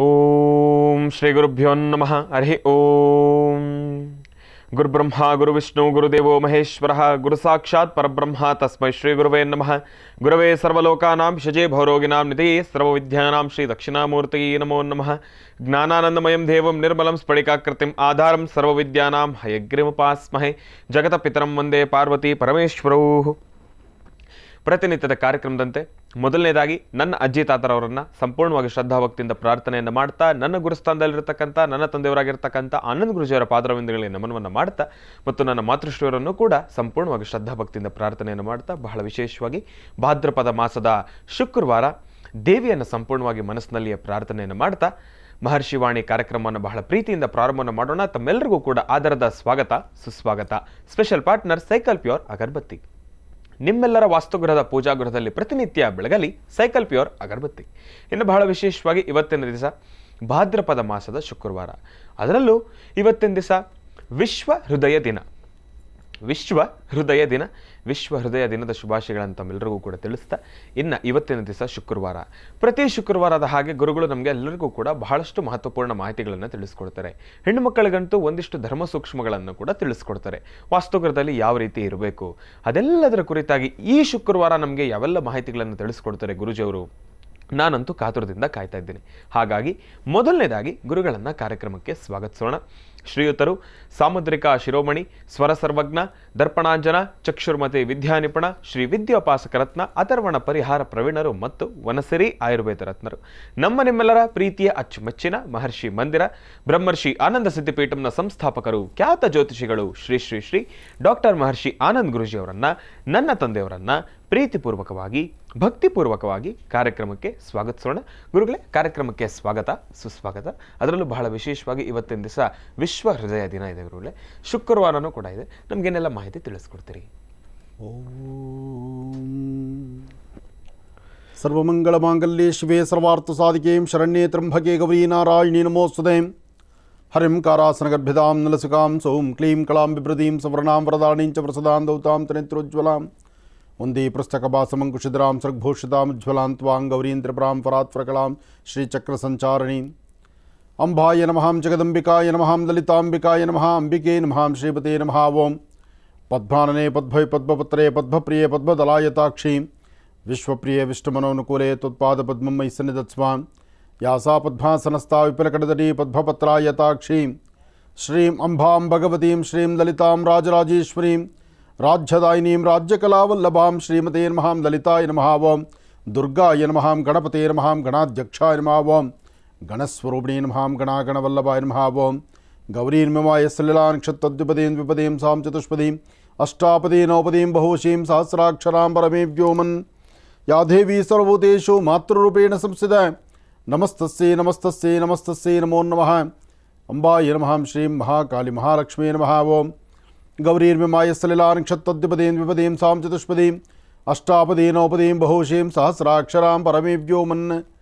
ಓಂ ಶ್ರೀ ಗುರುಭ್ಯೋ ನಮಃ. ಹರಿ ಓಂ. ಗುರುಬ್ರಹ್ಮ ಗುರುವಿಷ್ಣು ಗುರುದೇವೋ ಮಹೇಶ್ವರ ಗುರು ಸಾಕ್ಷಾತ್ ಪರಬ್ರಹ್ಮ ತಸ್ಮೈ ಶ್ರೀ ಗುರುವೇ ನಮಃ. ಗುರವೇ ಸರ್ವಲೋಕಾನಾಂ ವಿಷಜೇ ಭವರೋಗಿಣಾಂ ನಿಧಯೇ ಸರ್ವವಿದ್ಯಾನಾಂ ಶ್ರೀ ದಕ್ಷಿಣಾಮೂರ್ತಯೇ ನಮೋ ನಮಃ. ಜ್ಞಾನಾನಂದಮಯಂ ದೇವಂ ನಿರ್ಮಲಂ ಸ್ಫಟಿಕಾಕೃತಿಂ ಆಧಾರಂ ಸರ್ವವಿದ್ಯಾನಾಂ ಹಯಗ್ರೀಮುಪಾಸ್ಮಹೇ. ಜಗತಪಿತರಂ ವಂದೇ ಪಾರ್ವತಿ ಪರಮೇಶ್ವರೌ. ಪ್ರತಿನಿತ್ಯದ ಕಾರ್ಯಕ್ರಮದಂತೆ ಮೊದಲನೇದಾಗಿ ನನ್ನ ಅಜ್ಜಿ ತಾತರವರನ್ನು ಸಂಪೂರ್ಣವಾಗಿ ಶ್ರದ್ಧಾಭಕ್ತಿಯಿಂದ ಪ್ರಾರ್ಥನೆಯನ್ನು ಮಾಡ್ತಾ, ನನ್ನ ಗುರುಸ್ಥಾನದಲ್ಲಿರ್ತಕ್ಕಂಥ ನನ್ನ ತಂದೆಯವರಾಗಿರ್ತಕ್ಕಂಥ ಆನಂದ್ ಗುರುಜಿಯವರ ಪಾದರವಿಂದಗಳಿಗೆ ನಮನವನ್ನು ಮಾಡ್ತಾ, ಮತ್ತು ನನ್ನ ಮಾತೃಶ್ರೀಯವರನ್ನು ಕೂಡ ಸಂಪೂರ್ಣವಾಗಿ ಶ್ರದ್ಧಾಭಕ್ತಿಯಿಂದ ಪ್ರಾರ್ಥನೆಯನ್ನು ಮಾಡ್ತಾ, ಬಹಳ ವಿಶೇಷವಾಗಿ ಭಾದ್ರಪದ ಮಾಸದ ಶುಕ್ರವಾರ ದೇವಿಯನ್ನು ಸಂಪೂರ್ಣವಾಗಿ ಮನಸ್ಸಿನಲ್ಲಿಯೇ ಪ್ರಾರ್ಥನೆಯನ್ನು ಮಾಡ್ತಾ ಮಹರ್ಷಿವಾಣಿ ಕಾರ್ಯಕ್ರಮವನ್ನು ಬಹಳ ಪ್ರೀತಿಯಿಂದ ಪ್ರಾರಂಭವನ್ನು ಮಾಡೋಣ. ತಮ್ಮೆಲ್ಲರಿಗೂ ಕೂಡ ಆಧಾರದ ಸ್ವಾಗತ ಸುಸ್ವಾಗತ. ಸ್ಪೆಷಲ್ ಪಾರ್ಟ್ನರ್ ಸೈಕಲ್ ಪ್ಯೂರ್ ಅಗರಬತ್ತಿ. ನಿಮ್ಮೆಲ್ಲರ ವಾಸ್ತುಗೃಹದ ಪೂಜಾಗೃಹದಲ್ಲಿ ಪ್ರತಿನಿತ್ಯ ಬೆಳಗಲಿ ಸೈಕಲ್ ಪ್ಯೂರ್ ಅಗರಬತ್ತಿ. ಇನ್ನು ಬಹಳ ವಿಶೇಷವಾಗಿ ಇವತ್ತಿನ ದಿವಸ ಭಾದ್ರಪದ ಮಾಸದ ಶುಕ್ರವಾರ, ಅದರಲ್ಲೂ ಇವತ್ತಿನ ದಿವಸ ವಿಶ್ವ ಹೃದಯ ದಿನ. ವಿಶ್ವ ಹೃದಯ ದಿನದ ಶುಭಾಶಯಗಳನ್ನು ತಮ್ಮೆಲ್ಲರಿಗೂ ಕೂಡ ತಿಳಿಸ್ತಾ, ಇನ್ನು ಇವತ್ತಿನ ದಿವಸ ಶುಕ್ರವಾರ, ಪ್ರತಿ ಶುಕ್ರವಾರದ ಹಾಗೆ ಗುರುಗಳು ನಮಗೆ ಎಲ್ಲರಿಗೂ ಕೂಡ ಬಹಳಷ್ಟು ಮಹತ್ವಪೂರ್ಣ ಮಾಹಿತಿಗಳನ್ನು ತಿಳಿಸ್ಕೊಡ್ತಾರೆ. ಹೆಣ್ಣು ಮಕ್ಕಳಿಗಂತೂ ಒಂದಿಷ್ಟು ಧರ್ಮ ಸೂಕ್ಷ್ಮಗಳನ್ನು ಕೂಡ ತಿಳಿಸ್ಕೊಡ್ತಾರೆ. ವಾಸ್ತುಗೃಹದಲ್ಲಿ ಯಾವ ರೀತಿ ಇರಬೇಕು, ಅದೆಲ್ಲದರ ಕುರಿತಾಗಿ ಈ ಶುಕ್ರವಾರ ನಮಗೆ ಯಾವೆಲ್ಲ ಮಾಹಿತಿಗಳನ್ನು ತಿಳಿಸ್ಕೊಡ್ತಾರೆ ಗುರುಜಿಯವರು, ನಾನಂತೂ ಕಾತುರದಿಂದ ಕಾಯ್ತಾ ಇದ್ದೀನಿ. ಹಾಗಾಗಿ ಮೊದಲನೇದಾಗಿ ಗುರುಗಳನ್ನು ಕಾರ್ಯಕ್ರಮಕ್ಕೆ ಸ್ವಾಗತಿಸೋಣ. ಶ್ರೀಯುತರು ಸಾಮುದ್ರಿಕ ಶಿರೋಮಣಿ, ಸ್ವರ ಸರ್ವಜ್ಞ, ದರ್ಪಣಾಂಜನ, ಚಕ್ಷುರ್ಮತಿ ವಿದ್ಯಾನಿಪುಣ, ಶ್ರೀ ವಿದ್ಯೋಪಾಸಕ ರತ್ನ, ಅಥರ್ವಣ ಪರಿಹಾರ ಪ್ರವೀಣರು ಮತ್ತು ವನಸಿರಿ ಆಯುರ್ವೇದ ರತ್ನರು, ನಮ್ಮ ನಿಮ್ಮೆಲ್ಲರ ಪ್ರೀತಿಯ ಅಚ್ಚುಮೆಚ್ಚಿನ ಮಹರ್ಷಿ ಮಂದಿರ ಬ್ರಹ್ಮರ್ಷಿ ಆನಂದ ಸಿದ್ಧಿಪೀಠಂನ ಸಂಸ್ಥಾಪಕರು, ಖ್ಯಾತ ಜ್ಯೋತಿಷಿಗಳು ಶ್ರೀ ಶ್ರೀ ಶ್ರೀ ಡಾಕ್ಟರ್ ಮಹರ್ಷಿ ಆನಂದ್ ಗುರುಜಿಯವರನ್ನ, ನನ್ನ ತಂದೆಯವರನ್ನ ಪ್ರೀತಿಪೂರ್ವಕವಾಗಿ ಭಕ್ತಿಪೂರ್ವಕವಾಗಿ ಕಾರ್ಯಕ್ರಮಕ್ಕೆ ಸ್ವಾಗತಿಸೋಣ. ಗುರುಗಳೇ, ಕಾರ್ಯಕ್ರಮಕ್ಕೆ ಸ್ವಾಗತ ಸುಸ್ವಾಗತ. ಅದರಲ್ಲೂ ಬಹಳ ವಿಶೇಷವಾಗಿ ಇವತ್ತಿನ ದಿವಸ ವಿಶ್ವ ಹೃದಯ ದಿನ ಇದೆ ಗುರುಗಳೇ, ಶುಕ್ರವಾರನೂ ಕೂಡ ಇದೆ. ನಮಗೇನೆಲ್ಲ ಮಾಹಿತಿ ತಿಳಿಸ್ಕೊಡ್ತೀರಿ? ಸರ್ವಮಂಗಳ ಮಾಂಗಲ್ಯೆ ಶಿವೆ ಸರ್ವಾರ್ಥ ಸಾಧಿಕೆ ಶರಣ್ಯೇ ತ್ರ್ಯಂಬಕೆ ಗೌರಿ ನಾರಾಯಣಿ ನಮೋಸ್ತುತೆ. ಹರಿಂ ಕಾರಾಸನಗರ್ಭಿದಾಂ ನಲಸುಕಾಂ ಸೌಂ ಕ್ಲೀಂ ಕಳಾಂ ಬಿಭ್ರದೀಂ ಸವರ್ಣಾಂ ವರದಾಣೀಂ ಚ ಪ್ರಸದಾಂ ದೌತಾಂ ತ್ರಿನೇತ್ರೋಜ್ವಲಾಂ ವಂದೇ ಪೃಷ್ಟಕಪಾಸಮಂಕುಶಿಧರಾಂ ಸರ್ಗಭೂಷಿತಾಂ ಉಜ್ವಲಾಂ ತ್ವಾಂ ಗೌರೀಂ ತ್ರಿಪುರಾಂ ಪರಾತ್ಪರಕಲಾಂ ಶ್ರೀಚಕ್ರಸಂಚಾರಿಣೀಂ. ಅಂಬಾಯ ನಮಃ ಜಗದಂಬಿಕಾಯ ನಮಃ ಲಲಿತಾಂಬಿಕಾಯ ನಮಃ ಅಂಬಿಕೆ ನಮಃ ಶ್ರೀಪತೆ ನಮಃ. ಓಂ ಪದ್ಮಾನನೆ ಪದ್ಭೈ ಪದ್ಮಪತ್ರೇ ಪದ್ಮಪ್ರಿಯೇ ಪದ್ಮದಲಾಯತಾಕ್ಷೀಂ ವಿಶ್ವಪ್ರಿಯೇ ವಿಷ್ಣುಮನೋನುಕೂಲೆ ತ್ವತ್ಪಾದ ಪದ್ಮಂ ಮಯಿ ಸನ್ನಿಧತ್ಸ್ವಾಂ. ಯಾಸಾ ಪದ್ಮಾಸನಸ್ಥಾ ವಿಪುಲಕಡದಡಿ ಪದ್ಮಪತ್ರಾಯತಾಕ್ಷೀಂ ಶ್ರೀಂ ಅಂಬಾಂ ಭಗವತೀಂ ಶ್ರೀಂ ಲಲಿತಾಂ ರಾಜರಾಜೇಶ್ವರೀಂ ರಾಜ್ಯದಾಯಿನೀಂ ರಾಜ್ಯಕಲಾವಲ್ಲಭಾಂ ಶ್ರೀಮತೆ ನಮಃ ಲಲಿತಾಯ ನಮಃ. ಓಂ ದುರ್ಗಾಯ ನಮಃ ಗಣಪತೆ ನಮಃ ಗಣಾಧ್ಯಕ್ಷಾಯ ನಮಃ. ಓಂ ಗಣಸ್ವರೂಪಿಣೀ ನಮಃ ಗಣಾಗಣವಲ್ಲಭಾಯ ನಮಃ. ಓಂ ಗೌರೀರ್ಮಮಾಯ ಸಲಿಲಾನಕ್ಷತ್ರದ್ವಿಪದೀಂ ದ್ವಿಪದೀಂ ಸಾಂ ಚತುಷ್ಪದೀಂ ಅಷ್ಟಾಪದೀ ನವಪದೀಂ ಬಹುಶೀಂ ಸಹಸ್ರಾಕ್ಷರಾಂ ಪರಮೇ ವ್ಯೋಮನ್. ಯಾ ದೇವಿ ಸರ್ವಭೂತೇಷು ಮಾತೃರೂಪೇಣ ಸಂಸ್ಥಿತಾ ನಮಸ್ತಸ್ಯೈ ನಮಸ್ತಸ್ಯೈ ನಮಸ್ತಸ್ಯೈ ನಮೋ ನಮಃ. ಅಂಬಾಯ ನಮಃ ಶ್ರೀಂ ಮಹಾಕಾಳಿ ಮಹಾಲಕ್ಷ್ಮೀ ನಮಃ. ಓಂ ಗೌರೀರ್ಮಮಾಯ ಸಲಿಲಾನಕ್ಷತ್ರದ್ವಿಪದೀಂ ದ್ವಿಪದೀಂ ಸಾಂ ಚತುಷ್ಪದೀಂ ಅಷ್ಟಾಪದೀ ನವಪದೀಂ ಬಹುಶೀಂ ಸಹಸ್ರಾಕ್ಷರಾಂ ಪರಮೇ ವ್ಯೋಮನ್.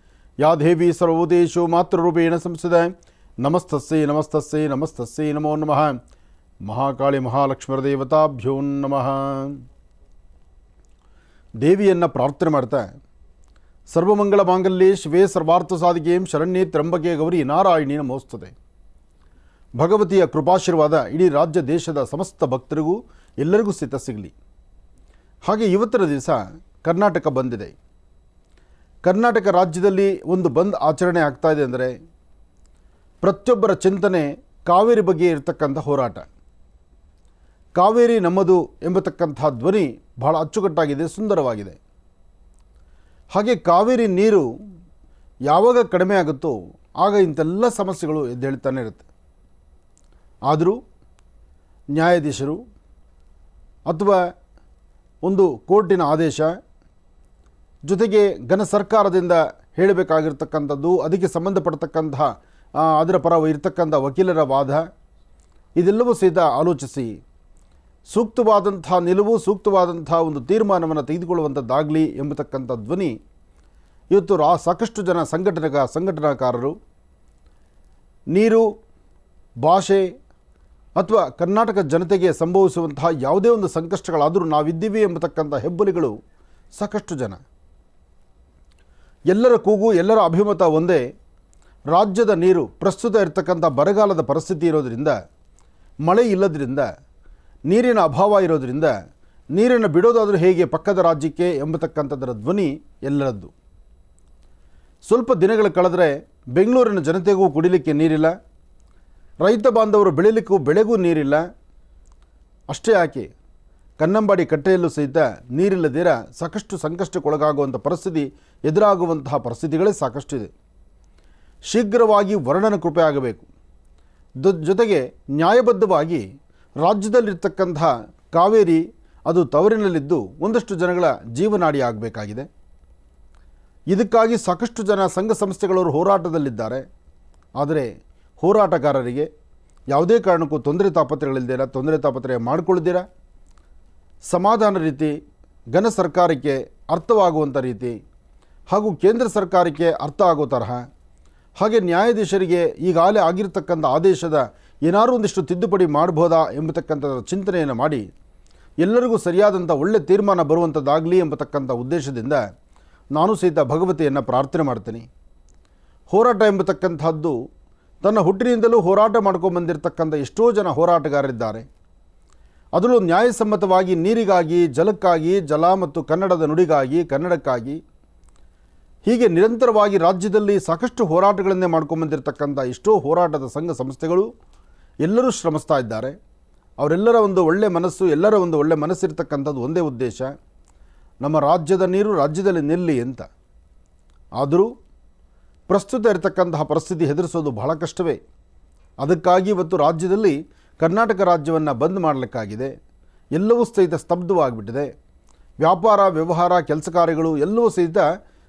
ಯಾ ದೇವಿ ಸರ್ವಭೂತೇಷು ಮಾತೃರೂಪೇಣ ಸಂಸ್ಥಿತಾ ನಮಸ್ತಸ್ಯೈ ನಮಸ್ತಸ್ಯೈ ನಮಸ್ತಸ್ಯೈ ನಮೋ ನಮಃ. ಮಹಾಕಾಳಿ ಮಹಾಲಕ್ಷ್ಮೀ ದೇವತಾಭ್ಯೋ ನಮಃ. ದೇವಿಯನ್ನು ಪ್ರಾರ್ಥನೆ ಮಾಡ್ತಾ, ಸರ್ವಮಂಗಳ ಮಾಂಗಲ್ಯೆ ಶಿವೆ ಸರ್ವಾರ್ಥ ಸಾಧಿಕೆ ಶರಣ್ಯೇ ತ್ರ್ಯಂಬಕೆ ಗೌರಿ ನಾರಾಯಣಿ ನಮೋಸ್ತುತೆ. ಭಗವತಿಯ ಕೃಪಾಶೀರ್ವಾದ ಇಡೀ ರಾಜ್ಯ ದೇಶದ ಸಮಸ್ತ ಭಕ್ತರಿಗೂ ಎಲ್ಲರಿಗೂ ಸ್ಥಿತ ಸಿಗಲಿ. ಹಾಗೆ ಇವತ್ತಿನ ದಿವಸ ಕರ್ನಾಟಕ ಬಂದಿದೆ. ಕರ್ನಾಟಕ ರಾಜ್ಯದಲ್ಲಿ ಒಂದು ಬಂದ್ ಆಚರಣೆ ಆಗ್ತಾ ಇದೆ ಅಂದರೆ ಪ್ರತಿಯೊಬ್ಬರ ಚಿಂತನೆ ಕಾವೇರಿ ಬಗ್ಗೆ ಇರತಕ್ಕಂಥ ಹೋರಾಟ. ಕಾವೇರಿ ನಮ್ಮದು ಎಂಬತಕ್ಕಂಥ ಧ್ವನಿ ಬಹಳ ಅಚ್ಚುಕಟ್ಟಾಗಿದೆ, ಸುಂದರವಾಗಿದೆ. ಹಾಗೆ ಕಾವೇರಿ ನೀರು ಯಾವಾಗ ಕಡಿಮೆ ಆಗುತ್ತೋ ಆಗ ಇಂಥೆಲ್ಲ ಸಮಸ್ಯೆಗಳು ಎದ್ದೇಳ್ತಾನೆ ಇರುತ್ತೆ. ಆದರೂ ನ್ಯಾಯಾಧೀಶರು ಅಥವಾ ಒಂದು ಕೋರ್ಟಿನ ಆದೇಶ, ಜೊತೆಗೆ ಘನ ಸರ್ಕಾರದಿಂದ ಹೇಳಬೇಕಾಗಿರ್ತಕ್ಕಂಥದ್ದು, ಅದಕ್ಕೆ ಸಂಬಂಧಪಡ್ತಕ್ಕಂತಹ ಅದರ ಪರ ಇರತಕ್ಕಂಥ ವಕೀಲರ ವಾದ, ಇದೆಲ್ಲವೂ ಸಹಿತ ಆಲೋಚಿಸಿ ಸೂಕ್ತವಾದಂಥ ನಿಲುವು, ಸೂಕ್ತವಾದಂಥ ಒಂದು ತೀರ್ಮಾನವನ್ನು ತೆಗೆದುಕೊಳ್ಳುವಂಥದ್ದಾಗಲಿ ಎಂಬತಕ್ಕಂಥ ಧ್ವನಿ ಇವತ್ತು ಸಾಕಷ್ಟು ಜನ ಸಂಘಟನಾಕಾರರು, ನೀರು, ಭಾಷೆ ಅಥವಾ ಕರ್ನಾಟಕ ಜನತೆಗೆ ಸಂಭವಿಸುವಂತಹ ಯಾವುದೇ ಒಂದು ಸಂಕಷ್ಟಗಳಾದರೂ ನಾವಿದ್ದೀವಿ ಎಂಬತಕ್ಕಂಥ ಹೆಬ್ಬುಲಿಗಳು ಸಾಕಷ್ಟು ಜನ. ಎಲ್ಲರ ಕೂಗು, ಎಲ್ಲರ ಅಭಿಮತ ಒಂದೇ, ರಾಜ್ಯದ ನೀರು ಪ್ರಸ್ತುತ ಇರತಕ್ಕಂಥ ಬರಗಾಲದ ಪರಿಸ್ಥಿತಿ ಇರೋದರಿಂದ, ಮಳೆ ಇಲ್ಲದ್ರಿಂದ, ನೀರಿನ ಅಭಾವ ಇರೋದರಿಂದ ನೀರನ್ನು ಬಿಡೋದಾದರೂ ಹೇಗೆ ಪಕ್ಕದ ರಾಜ್ಯಕ್ಕೆ ಎಂಬತಕ್ಕಂಥದ್ದರ ಧ್ವನಿ ಎಲ್ಲರದ್ದು. ಸ್ವಲ್ಪ ದಿನಗಳ ಕಳೆದರೆ ಬೆಂಗಳೂರಿನ ಜನತೆಗೂ ಕುಡಿಲಿಕ್ಕೆ ನೀರಿಲ್ಲ, ರೈತ ಬಾಂಧವರು ಬೆಳೀಲಿಕ್ಕೂ ಬೆಳೆಗೂ ನೀರಿಲ್ಲ. ಅಷ್ಟೇ ಯಾಕೆ, ಕನ್ನಂಬಾಡಿ ಕಟ್ಟೆಯಲ್ಲೂ ಸಹಿತ ನೀರಿಲ್ಲದಿರ ಸಾಕಷ್ಟು ಸಂಕಷ್ಟಕ್ಕೊಳಗಾಗುವಂಥ ಪರಿಸ್ಥಿತಿ ಎದುರಾಗುವಂತಹ ಪರಿಸ್ಥಿತಿಗಳೇ ಸಾಕಷ್ಟಿದೆ. ಶೀಘ್ರವಾಗಿ ವರ್ಣನ ಕೃಪೆ ಆಗಬೇಕು. ಜೊತೆಗೆ ನ್ಯಾಯಬದ್ಧವಾಗಿ ರಾಜ್ಯದಲ್ಲಿರ್ತಕ್ಕಂಥ ಕಾವೇರಿ ಅದು ತವರಿನಲ್ಲಿದ್ದು ಒಂದಷ್ಟು ಜನಗಳ ಜೀವನಾಡಿ ಆಗಬೇಕಾಗಿದೆ. ಇದಕ್ಕಾಗಿ ಸಾಕಷ್ಟು ಜನ ಸಂಘ ಸಂಸ್ಥೆಗಳವರು ಹೋರಾಟದಲ್ಲಿದ್ದಾರೆ. ಆದರೆ ಹೋರಾಟಗಾರರಿಗೆ ಯಾವುದೇ ಕಾರಣಕ್ಕೂ ತೊಂದರೆ ತಾಪತ್ರೆ ಮಾಡಿಕೊಳ್ಳದಿರ ಸಮಾಧಾನ ರೀತಿ, ಘನ ಸರ್ಕಾರಕ್ಕೆ ಅರ್ಥವಾಗುವಂಥ ರೀತಿ ಹಾಗೂ ಕೇಂದ್ರ ಸರ್ಕಾರಕ್ಕೆ ಅರ್ಥ ಆಗೋ ತರಹ, ಹಾಗೆ ನ್ಯಾಯಾಧೀಶರಿಗೆ ಈಗಾಗಲೇ ಆಗಿರ್ತಕ್ಕಂಥ ಆದೇಶದ ಏನಾದರೂ ಒಂದಿಷ್ಟು ತಿದ್ದುಪಡಿ ಮಾಡ್ಬೋದಾ ಎಂಬತಕ್ಕಂಥದ್ರ ಚಿಂತನೆಯನ್ನು ಮಾಡಿ ಎಲ್ಲರಿಗೂ ಸರಿಯಾದಂಥ ಒಳ್ಳೆ ತೀರ್ಮಾನ ಬರುವಂಥದ್ದಾಗಲಿ ಎಂಬತಕ್ಕಂಥ ಉದ್ದೇಶದಿಂದ ನಾನು ಸಹಿತ ಭಗವತಿಯನ್ನು ಪ್ರಾರ್ಥನೆ ಮಾಡ್ತೀನಿ. ಹೋರಾಟ ಎಂಬತಕ್ಕಂಥದ್ದು ತನ್ನ ಹುಟ್ಟಿನಿಂದಲೂ ಹೋರಾಟ ಮಾಡ್ಕೊಂಬಂದಿರತಕ್ಕಂಥ ಎಷ್ಟೋ ಜನ ಹೋರಾಟಗಾರರಿದ್ದಾರೆ. ಅದರಲ್ಲೂ ನ್ಯಾಯಸಮ್ಮತವಾಗಿ ನೀರಿಗಾಗಿ, ಜಲಕ್ಕಾಗಿ, ಜಲ ಮತ್ತು ಕನ್ನಡದ ನುಡಿಗಾಗಿ, ಕನ್ನಡಕ್ಕಾಗಿ ಹೀಗೆ ನಿರಂತರವಾಗಿ ರಾಜ್ಯದಲ್ಲಿ ಸಾಕಷ್ಟು ಹೋರಾಟಗಳನ್ನೇ ಮಾಡ್ಕೊಂಬಂದಿರತಕ್ಕಂಥ ಎಷ್ಟೋ ಹೋರಾಟದ ಸಂಘ ಸಂಸ್ಥೆಗಳು ಎಲ್ಲರೂ ಶ್ರಮಿಸ್ತಾ ಇದ್ದಾರೆ. ಅವರೆಲ್ಲರ ಒಂದು ಒಳ್ಳೆಯ ಮನಸ್ಸು, ಎಲ್ಲರ ಒಂದು ಒಳ್ಳೆಯ ಮನಸ್ಸಿರ್ತಕ್ಕಂಥದ್ದು ಒಂದೇ ಉದ್ದೇಶ, ನಮ್ಮ ರಾಜ್ಯದ ನೀರು ರಾಜ್ಯದಲ್ಲಿ ನಿಲ್ಲಿ ಅಂತ. ಆದರೂ ಪ್ರಸ್ತುತ ಇರತಕ್ಕಂತಹ ಪರಿಸ್ಥಿತಿ ಹೆದರಿಸೋದು ಬಹಳ ಕಷ್ಟವೇ. ಅದಕ್ಕಾಗಿ ಇವತ್ತು ರಾಜ್ಯದಲ್ಲಿ ಕರ್ನಾಟಕ ರಾಜ್ಯವನ್ನು ಬಂದ್ ಮಾಡಲಿಕ್ಕಾಗಿದೆ. ಎಲ್ಲವೂ ಸಹಿತ ಸ್ತಬ್ಧವಾಗಿಬಿಟ್ಟಿದೆ. ವ್ಯಾಪಾರ, ವ್ಯವಹಾರ, ಕೆಲಸ ಕಾರ್ಯಗಳು ಎಲ್ಲವೂ ಸಹಿತ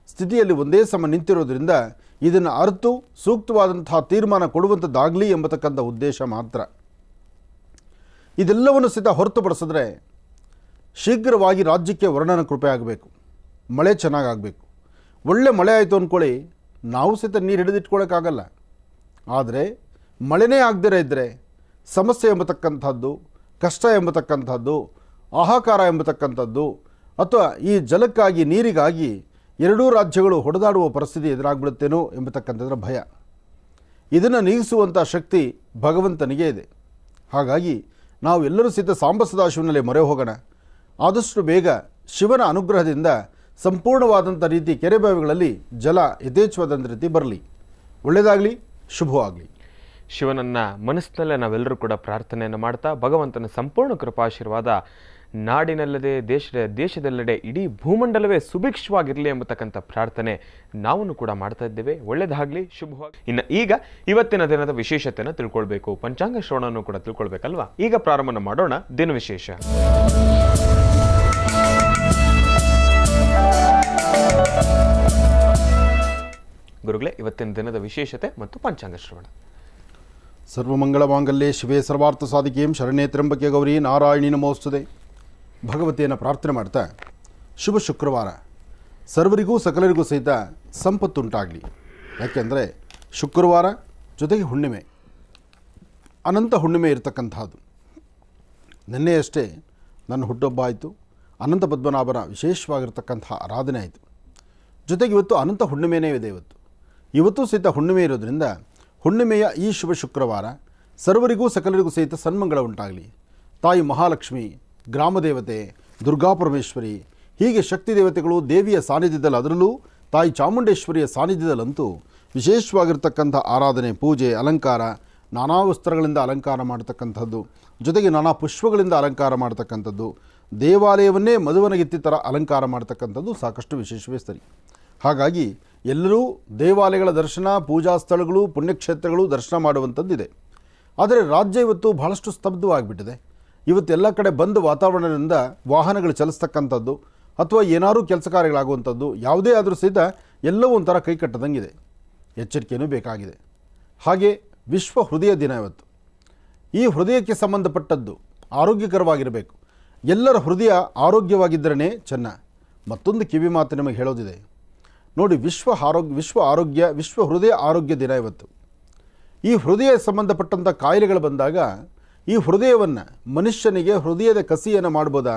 ಸ್ಥಿತಿಯಲ್ಲಿ ಒಂದೇ ಸಮ ನಿಂತಿರೋದ್ರಿಂದ ಇದನ್ನು ಅರಿತು ಸೂಕ್ತವಾದಂತಹ ತೀರ್ಮಾನ ಕೊಡುವಂಥದ್ದಾಗಲಿ ಎಂಬತಕ್ಕಂಥ ಉದ್ದೇಶ ಮಾತ್ರ. ಇದೆಲ್ಲವನ್ನು ಸಹಿತ ಹೊರತುಪಡಿಸಿದ್ರೆ ಶೀಘ್ರವಾಗಿ ರಾಜ್ಯಕ್ಕೆ ವರ್ಣನ ಕೃಪೆ ಆಗಬೇಕು, ಮಳೆ ಚೆನ್ನಾಗಾಗಬೇಕು. ಒಳ್ಳೆ ಮಳೆ ಆಯಿತು ಅಂದ್ಕೊಳ್ಳಿ, ನಾವು ಸಹಿತ ನೀರು ಹಿಡಿದಿಟ್ಕೊಳ್ಳೋಕ್ಕಾಗಲ್ಲ. ಆದರೆ ಮಳೆನೇ ಆಗದಿರ ಇದ್ದರೆ ಸಮಸ್ಯೆ ಎಂಬತಕ್ಕಂಥದ್ದು, ಕಷ್ಟ ಎಂಬತಕ್ಕಂಥದ್ದು, ಹಾಹಾಕಾರ ಎಂಬತಕ್ಕಂಥದ್ದು ಅಥವಾ ಈ ಜಲಕ್ಕಾಗಿ, ನೀರಿಗಾಗಿ ಎರಡೂ ರಾಜ್ಯಗಳು ಹೊಡೆದಾಡುವ ಪರಿಸ್ಥಿತಿ ಎದುರಾಗ್ಬಿಡುತ್ತೇನೋ ಎಂಬತಕ್ಕಂಥದ್ರ ಭಯ. ಇದನ್ನು ನೀಗಿಸುವಂಥ ಶಕ್ತಿ ಭಗವಂತನಿಗೆ ಇದೆ. ಹಾಗಾಗಿ ನಾವು ಎಲ್ಲರೂ ಸಹಿತ ಸಾಂಬ ಸದಾಶಿವನಲ್ಲಿ ಮೊರೆ ಹೋಗೋಣ. ಆದಷ್ಟು ಬೇಗ ಶಿವನ ಅನುಗ್ರಹದಿಂದ ಸಂಪೂರ್ಣವಾದಂಥ ರೀತಿ ಕೆರೆ ಬಾವಿಗಳಲ್ಲಿ ಜಲ ಯಥೇಚ್ಛವಾದಂಥ ರೀತಿ ಬರಲಿ. ಒಳ್ಳೆಯದಾಗಲಿ, ಶುಭವಾಗಲಿ. ಶಿವನನ್ನ ಮನಸ್ಸಿನಲ್ಲೇ ನಾವೆಲ್ಲರೂ ಕೂಡ ಪ್ರಾರ್ಥನೆಯನ್ನು ಮಾಡ್ತಾ ಭಗವಂತನ ಸಂಪೂರ್ಣ ಕೃಪಾಶೀರ್ವಾದ ನಾಡಿನಲ್ಲದೆ ದೇಶದೆಲ್ಲೆಡೆ ಇಡೀ ಭೂಮಂಡಲವೇ ಸುಭಿಕ್ಷವಾಗಿರಲಿ ಎಂಬತಕ್ಕಂಥ ಪ್ರಾರ್ಥನೆ ನಾವು ಕೂಡ ಮಾಡ್ತಾ ಇದ್ದೇವೆ. ಒಳ್ಳೆಯದಾಗಲಿ, ಶುಭವಾಗಿ. ಇನ್ನು ಈಗ ಇವತ್ತಿನ ದಿನದ ವಿಶೇಷತೆಯನ್ನು ತಿಳ್ಕೊಳ್ಬೇಕು, ಪಂಚಾಂಗ ಶ್ರವಣವನ್ನು ಕೂಡ ತಿಳ್ಕೊಳ್ಬೇಕಲ್ವಾ? ಈಗ ಪ್ರಾರಂಭ ಮಾಡೋಣ ದಿನ ವಿಶೇಷ. ಗುರುಗಳೇ, ಇವತ್ತಿನ ದಿನದ ವಿಶೇಷತೆ ಮತ್ತು ಪಂಚಾಂಗ ಶ್ರವಣ. ಸರ್ವಮಂಗಳ ಮಾಂಗಲ್ಯೆ ಶಿವೆ ಸರ್ವಾರ್ಥ ಸಾಧಿಕೆಂ ಶರಣ್ಯೇ ತ್ರ್ಯಂಬಕೆ ಗೌರಿ ನಾರಾಯಣಿ ನಮೋಸ್ತುತೆ. ಭಗವತಿಯನ್ನು ಪ್ರಾರ್ಥನೆ ಮಾಡ್ತಾ, ಶುಭ ಶುಕ್ರವಾರ ಸರ್ವರಿಗೂ ಸಕಲರಿಗೂ ಸಹಿತ ಸಂಪತ್ತುಂಟಾಗಲಿ. ಯಾಕೆಂದರೆ ಶುಕ್ರವಾರ ಜೊತೆಗೆ ಹುಣ್ಣಿಮೆ, ಅನಂತ ಹುಣ್ಣಿಮೆ ಇರತಕ್ಕಂಥದ್ದು. ನಿನ್ನೆಯಷ್ಟೇ ನನ್ನ ಹುಟ್ಟುಹಬ್ಬ ಆಯಿತು. ಅನಂತ ಪದ್ಮನಾಭನ ವಿಶೇಷವಾಗಿರ್ತಕ್ಕಂಥ ಆರಾಧನೆ ಆಯಿತು. ಜೊತೆಗೆ ಇವತ್ತು ಅನಂತ ಹುಣ್ಣಿಮೆಯೇ ಇದೆ. ಇವತ್ತು ಸಹಿತ ಹುಣ್ಣಿಮೆ ಇರೋದರಿಂದ ಹುಣ್ಣಿಮೆಯ ಈ ಶುಭ ಶುಕ್ರವಾರ ಸರ್ವರಿಗೂ ಸಕಲರಿಗೂ ಸಹಿತ ಸನ್ಮಂಗಳ ಉಂಟಾಗಲಿ. ತಾಯಿ ಮಹಾಲಕ್ಷ್ಮಿ, ಗ್ರಾಮದೇವತೆ, ದುರ್ಗಾಪರಮೇಶ್ವರಿ, ಹೀಗೆ ಶಕ್ತಿ ದೇವತೆಗಳು ದೇವಿಯ ಸಾನ್ನಿಧ್ಯದಲ್ಲಿ, ಅದರಲ್ಲೂ ತಾಯಿ ಚಾಮುಂಡೇಶ್ವರಿಯ ಸಾನ್ನಿಧ್ಯದಲ್ಲಂತೂ ವಿಶೇಷವಾಗಿರ್ತಕ್ಕಂಥ ಆರಾಧನೆ, ಪೂಜೆ, ಅಲಂಕಾರ, ನಾನಾ ವಸ್ತ್ರಗಳಿಂದ ಅಲಂಕಾರ ಮಾಡ್ತಕ್ಕಂಥದ್ದು, ಜೊತೆಗೆ ನಾನಾ ಪುಷ್ಪಗಳಿಂದ ಅಲಂಕಾರ ಮಾಡ್ತಕ್ಕಂಥದ್ದು, ದೇವಾಲಯವನ್ನೇ ಮದುವನಗಿತ್ತಿ ಥರ ಅಲಂಕಾರ ಮಾಡ್ತಕ್ಕಂಥದ್ದು ಸಾಕಷ್ಟು ವಿಶೇಷವೇ ಸರಿ. ಹಾಗಾಗಿ ಎಲ್ಲರೂ ದೇವಾಲಯಗಳ ದರ್ಶನ, ಪೂಜಾ ಸ್ಥಳಗಳು, ಪುಣ್ಯಕ್ಷೇತ್ರಗಳು ದರ್ಶನ ಮಾಡುವಂಥದ್ದಿದೆ. ಆದರೆ ರಾಜ್ಯ ಇವತ್ತು ಬಹಳಷ್ಟು ಸ್ತಬ್ಧವಾಗಿಬಿಟ್ಟಿದೆ. ಇವತ್ತು ಎಲ್ಲ ಕಡೆ ಬಂದು ವಾತಾವರಣದಿಂದ ವಾಹನಗಳು ಚಲಿಸ್ತಕ್ಕಂಥದ್ದು ಅಥವಾ ಏನಾದರೂ ಕೆಲಸ ಕಾರ್ಯಗಳಾಗುವಂಥದ್ದು ಯಾವುದೇ ಆದರೂ ಸಹಿತ ಎಲ್ಲವೂ ಒಂಥರ ಕೈ ಕಟ್ಟದಂಗಿದೆ. ಎಚ್ಚರಿಕೆಯೂ ಬೇಕಾಗಿದೆ. ಹಾಗೆ ವಿಶ್ವ ಹೃದಯ ದಿನ ಇವತ್ತು. ಈ ಹೃದಯಕ್ಕೆ ಸಂಬಂಧಪಟ್ಟದ್ದು ಆರೋಗ್ಯಕರವಾಗಿರಬೇಕು. ಎಲ್ಲರ ಹೃದಯ ಆರೋಗ್ಯವಾಗಿದ್ದರೇ ಚೆನ್ನ. ಮತ್ತೊಂದು ಕಿವಿ ಮಾತು ನಿಮಗೆ ಹೇಳೋದಿದೆ ನೋಡಿ, ವಿಶ್ವ ಹೃದಯ ಆರೋಗ್ಯ ದಿನ ಇವತ್ತು. ಈ ಹೃದಯ ಸಂಬಂಧಪಟ್ಟಂಥ ಕಾಯಿಲೆಗಳು ಬಂದಾಗ ಈ ಹೃದಯವನ್ನು ಮನುಷ್ಯನಿಗೆ ಹೃದಯದ ಕಸಿಯನ್ನು ಮಾಡ್ಬೋದಾ?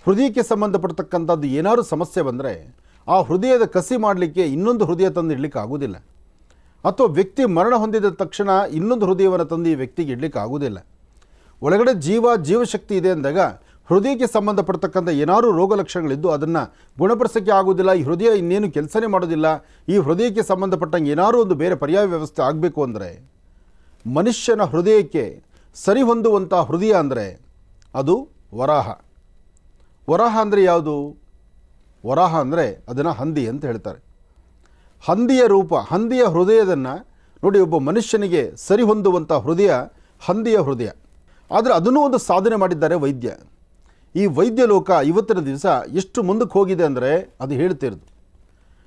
ಹೃದಯಕ್ಕೆ ಸಂಬಂಧಪಟ್ಟತಕ್ಕಂಥದ್ದು ಏನಾದರೂ ಸಮಸ್ಯೆ ಬಂದರೆ ಆ ಹೃದಯದ ಕಸಿ ಮಾಡಲಿಕ್ಕೆ ಇನ್ನೊಂದು ಹೃದಯ ತಂದು ಇಡಲಿಕ್ಕೆ ಆಗೋದಿಲ್ಲ. ಅಥವಾ ವ್ಯಕ್ತಿ ಮರಣ ಹೊಂದಿದ ತಕ್ಷಣ ಇನ್ನೊಂದು ಹೃದಯವನ್ನು ತಂದು ಈ ವ್ಯಕ್ತಿಗೆ ಇಡಲಿಕ್ಕೆ ಆಗೋದಿಲ್ಲ. ಒಳಗಡೆ ಜೀವಶಕ್ತಿ ಇದೆ ಅಂದಾಗ ಹೃದಯಕ್ಕೆ ಸಂಬಂಧಪಡ್ತಕ್ಕಂಥ ಏನಾದರೂ ರೋಗ ಲಕ್ಷಣಗಳಿದ್ದು ಅದನ್ನು ಗುಣಪಡಿಸೋಕ್ಕೆ ಆಗೋದಿಲ್ಲ, ಈ ಹೃದಯ ಇನ್ನೇನು ಕೆಲಸನೇ ಮಾಡೋದಿಲ್ಲ, ಈ ಹೃದಯಕ್ಕೆ ಸಂಬಂಧಪಟ್ಟಂಗೆ ಏನಾದರೂ ಒಂದು ಬೇರೆ ಪರ್ಯಾಯ ವ್ಯವಸ್ಥೆ ಆಗಬೇಕು ಅಂದರೆ ಮನುಷ್ಯನ ಹೃದಯಕ್ಕೆ ಸರಿ ಹೊಂದುವಂಥ ಹೃದಯ ಅಂದರೆ ಅದು ವರಾಹ. ವರಾಹ ಅಂದರೆ ಯಾವುದು? ವರಾಹ ಅಂದರೆ ಅದನ್ನು ಹಂದಿ ಅಂತ ಹೇಳ್ತಾರೆ. ಹಂದಿಯ ರೂಪ, ಹಂದಿಯ ಹೃದಯದನ್ನು ನೋಡಿ, ಒಬ್ಬ ಮನುಷ್ಯನಿಗೆ ಸರಿ ಹೊಂದುವಂಥ ಹೃದಯ ಹಂದಿಯ ಹೃದಯ. ಆದರೆ ಅದನ್ನೂ ಒಂದು ಸಾಧನೆ ಮಾಡಿದ್ದಾರೆ ವೈದ್ಯ. ಈ ವೈದ್ಯ ಲೋಕ ಇವತ್ತಿನ ದಿವಸ ಎಷ್ಟು ಮುಂದಕ್ಕೆ ಹೋಗಿದೆ ಅಂದರೆ ಅದು ಹೇಳ್ತಿರೋದು.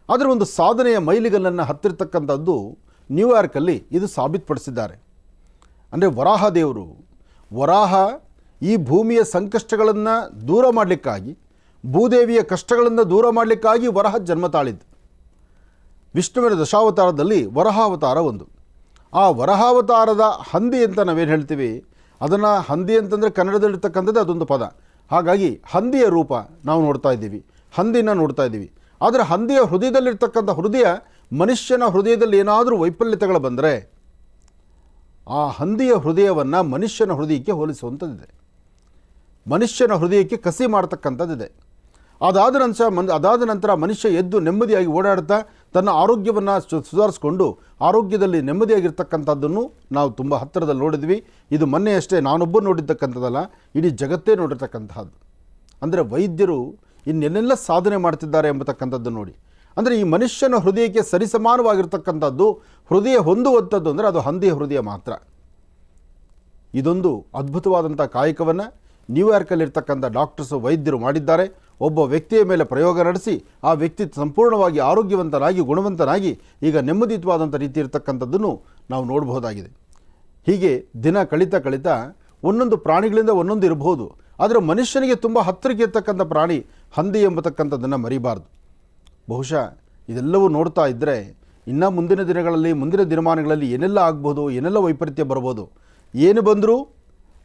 ಆದರೆ ಒಂದು ಸಾಧನೆಯ ಮೈಲಿಗಲ್ಲನ್ನು ಹತ್ತಿರತಕ್ಕಂಥದ್ದು ನ್ಯೂಯಾರ್ಕಲ್ಲಿ ಇದು ಸಾಬೀತುಪಡಿಸಿದ್ದಾರೆ. ಅಂದರೆ ವರಾಹ ದೇವರು, ವರಾಹ ಈ ಭೂಮಿಯ ಸಂಕಷ್ಟಗಳನ್ನು ದೂರ ಮಾಡಲಿಕ್ಕಾಗಿ, ಭೂದೇವಿಯ ಕಷ್ಟಗಳನ್ನು ದೂರ ಮಾಡಲಿಕ್ಕಾಗಿ ವರಾಹ ಜನ್ಮ ತಾಳಿದ್ದು. ವಿಷ್ಣುವಿನ ದಶಾವತಾರದಲ್ಲಿ ವರಾಹಾವತಾರ ಒಂದು. ಆ ವರಾಹಾವತಾರದ ಹಂದಿ ಅಂತ ನಾವೇನು ಹೇಳ್ತೀವಿ, ಅದನ್ನು ಹಂದಿ ಅಂತಂದರೆ ಕನ್ನಡದಲ್ಲಿರ್ತಕ್ಕಂಥದ್ದು ಅದೊಂದು ಪದ. ಹಾಗಾಗಿ ಹಂದಿಯ ರೂಪ ನಾವು ನೋಡ್ತಾ ಇದ್ದೀವಿ, ಹಂದಿನ ನೋಡ್ತಾ ಇದ್ದೀವಿ. ಆದರೆ ಹಂದಿಯ ಹೃದಯದಲ್ಲಿರ್ತಕ್ಕಂಥ ಹೃದಯ, ಮನುಷ್ಯನ ಹೃದಯದಲ್ಲಿ ಏನಾದರೂ ವೈಫಲ್ಯತೆಗಳು ಬಂದರೆ ಆ ಹಂದಿಯ ಹೃದಯವನ್ನು ಮನುಷ್ಯನ ಹೃದಯಕ್ಕೆ ಹೋಲಿಸುವಂಥದ್ದಿದೆ, ಮನುಷ್ಯನ ಹೃದಯಕ್ಕೆ ಕಸಿ ಮಾಡ್ತಕ್ಕಂಥದ್ದಿದೆ. ಅದಾದ ನಂತರ ಮನುಷ್ಯ ಎದ್ದು ನೆಮ್ಮದಿಯಾಗಿ ಓಡಾಡ್ತಾ ತನ್ನ ಆರೋಗ್ಯವನ್ನು ಸುಧಾರಿಸ್ಕೊಂಡು ಆರೋಗ್ಯದಲ್ಲಿ ನೆಮ್ಮದಿಯಾಗಿರ್ತಕ್ಕಂಥದ್ದನ್ನು ನಾವು ತುಂಬ ಹತ್ತಿರದಲ್ಲಿ ನೋಡಿದ್ವಿ. ಇದು ಮೊನ್ನೆಯಷ್ಟೇ ನಾನೊಬ್ಬರು ನೋಡಿರ್ತಕ್ಕಂಥದ್ದಲ್ಲ, ಇಡೀ ಜಗತ್ತೇ ನೋಡಿರ್ತಕ್ಕಂಥದ್ದು. ಅಂದರೆ ವೈದ್ಯರು ಇನ್ನೆಲ್ಲೆಲ್ಲ ಸಾಧನೆ ಮಾಡ್ತಿದ್ದಾರೆ ಎಂಬತಕ್ಕಂಥದ್ದು ನೋಡಿ. ಅಂದರೆ ಈ ಮನುಷ್ಯನ ಹೃದಯಕ್ಕೆ ಸರಿಸಮಾನವಾಗಿರ್ತಕ್ಕಂಥದ್ದು ಹೃದಯ ಹೊಂದುವಂಥದ್ದು ಅಂದರೆ ಅದು ಹಂದಿಯ ಹೃದಯ ಮಾತ್ರ. ಇದೊಂದು ಅದ್ಭುತವಾದಂಥ ಕಾಯಕವನ್ನು ನ್ಯೂಯಾರ್ಕಲ್ಲಿರ್ತಕ್ಕಂಥ ಡಾಕ್ಟರ್ಸು, ವೈದ್ಯರು ಮಾಡಿದ್ದಾರೆ. ಒಬ್ಬ ವ್ಯಕ್ತಿಯ ಮೇಲೆ ಪ್ರಯೋಗ ನಡೆಸಿ ಆ ವ್ಯಕ್ತಿ ಸಂಪೂರ್ಣವಾಗಿ ಆರೋಗ್ಯವಂತನಾಗಿ ಗುಣವಂತನಾಗಿ ಈಗ ನೆಮ್ಮದಿಯುತವಾದಂಥ ರೀತಿ ಇರತಕ್ಕಂಥದ್ದನ್ನು ನಾವು ನೋಡಬಹುದಾಗಿದೆ. ಹೀಗೆ ದಿನ ಕಳೀತಾ ಒಂದೊಂದು ಪ್ರಾಣಿಗಳಿಂದ ಒಂದೊಂದು ಇರಬಹುದು, ಆದರೆ ಮನುಷ್ಯನಿಗೆ ತುಂಬ ಹತ್ತಿರಕ್ಕೆ ಇರ್ತಕ್ಕಂಥ ಪ್ರಾಣಿ ಹಂದಿ ಎಂಬತಕ್ಕಂಥದ್ದನ್ನು ಮರಿಬಾರ್ದು. ಬಹುಶಃ ಇದೆಲ್ಲವೂ ನೋಡ್ತಾ ಇದ್ದರೆ ಇನ್ನು ಮುಂದಿನ ದಿನಗಳಲ್ಲಿ, ಮುಂದಿನ ದಿನಮಾನಗಳಲ್ಲಿ ಏನೆಲ್ಲ ಆಗ್ಬೋದು, ಏನೆಲ್ಲ ವೈಪರೀತ್ಯ ಬರ್ಬೋದು. ಏನು ಬಂದರೂ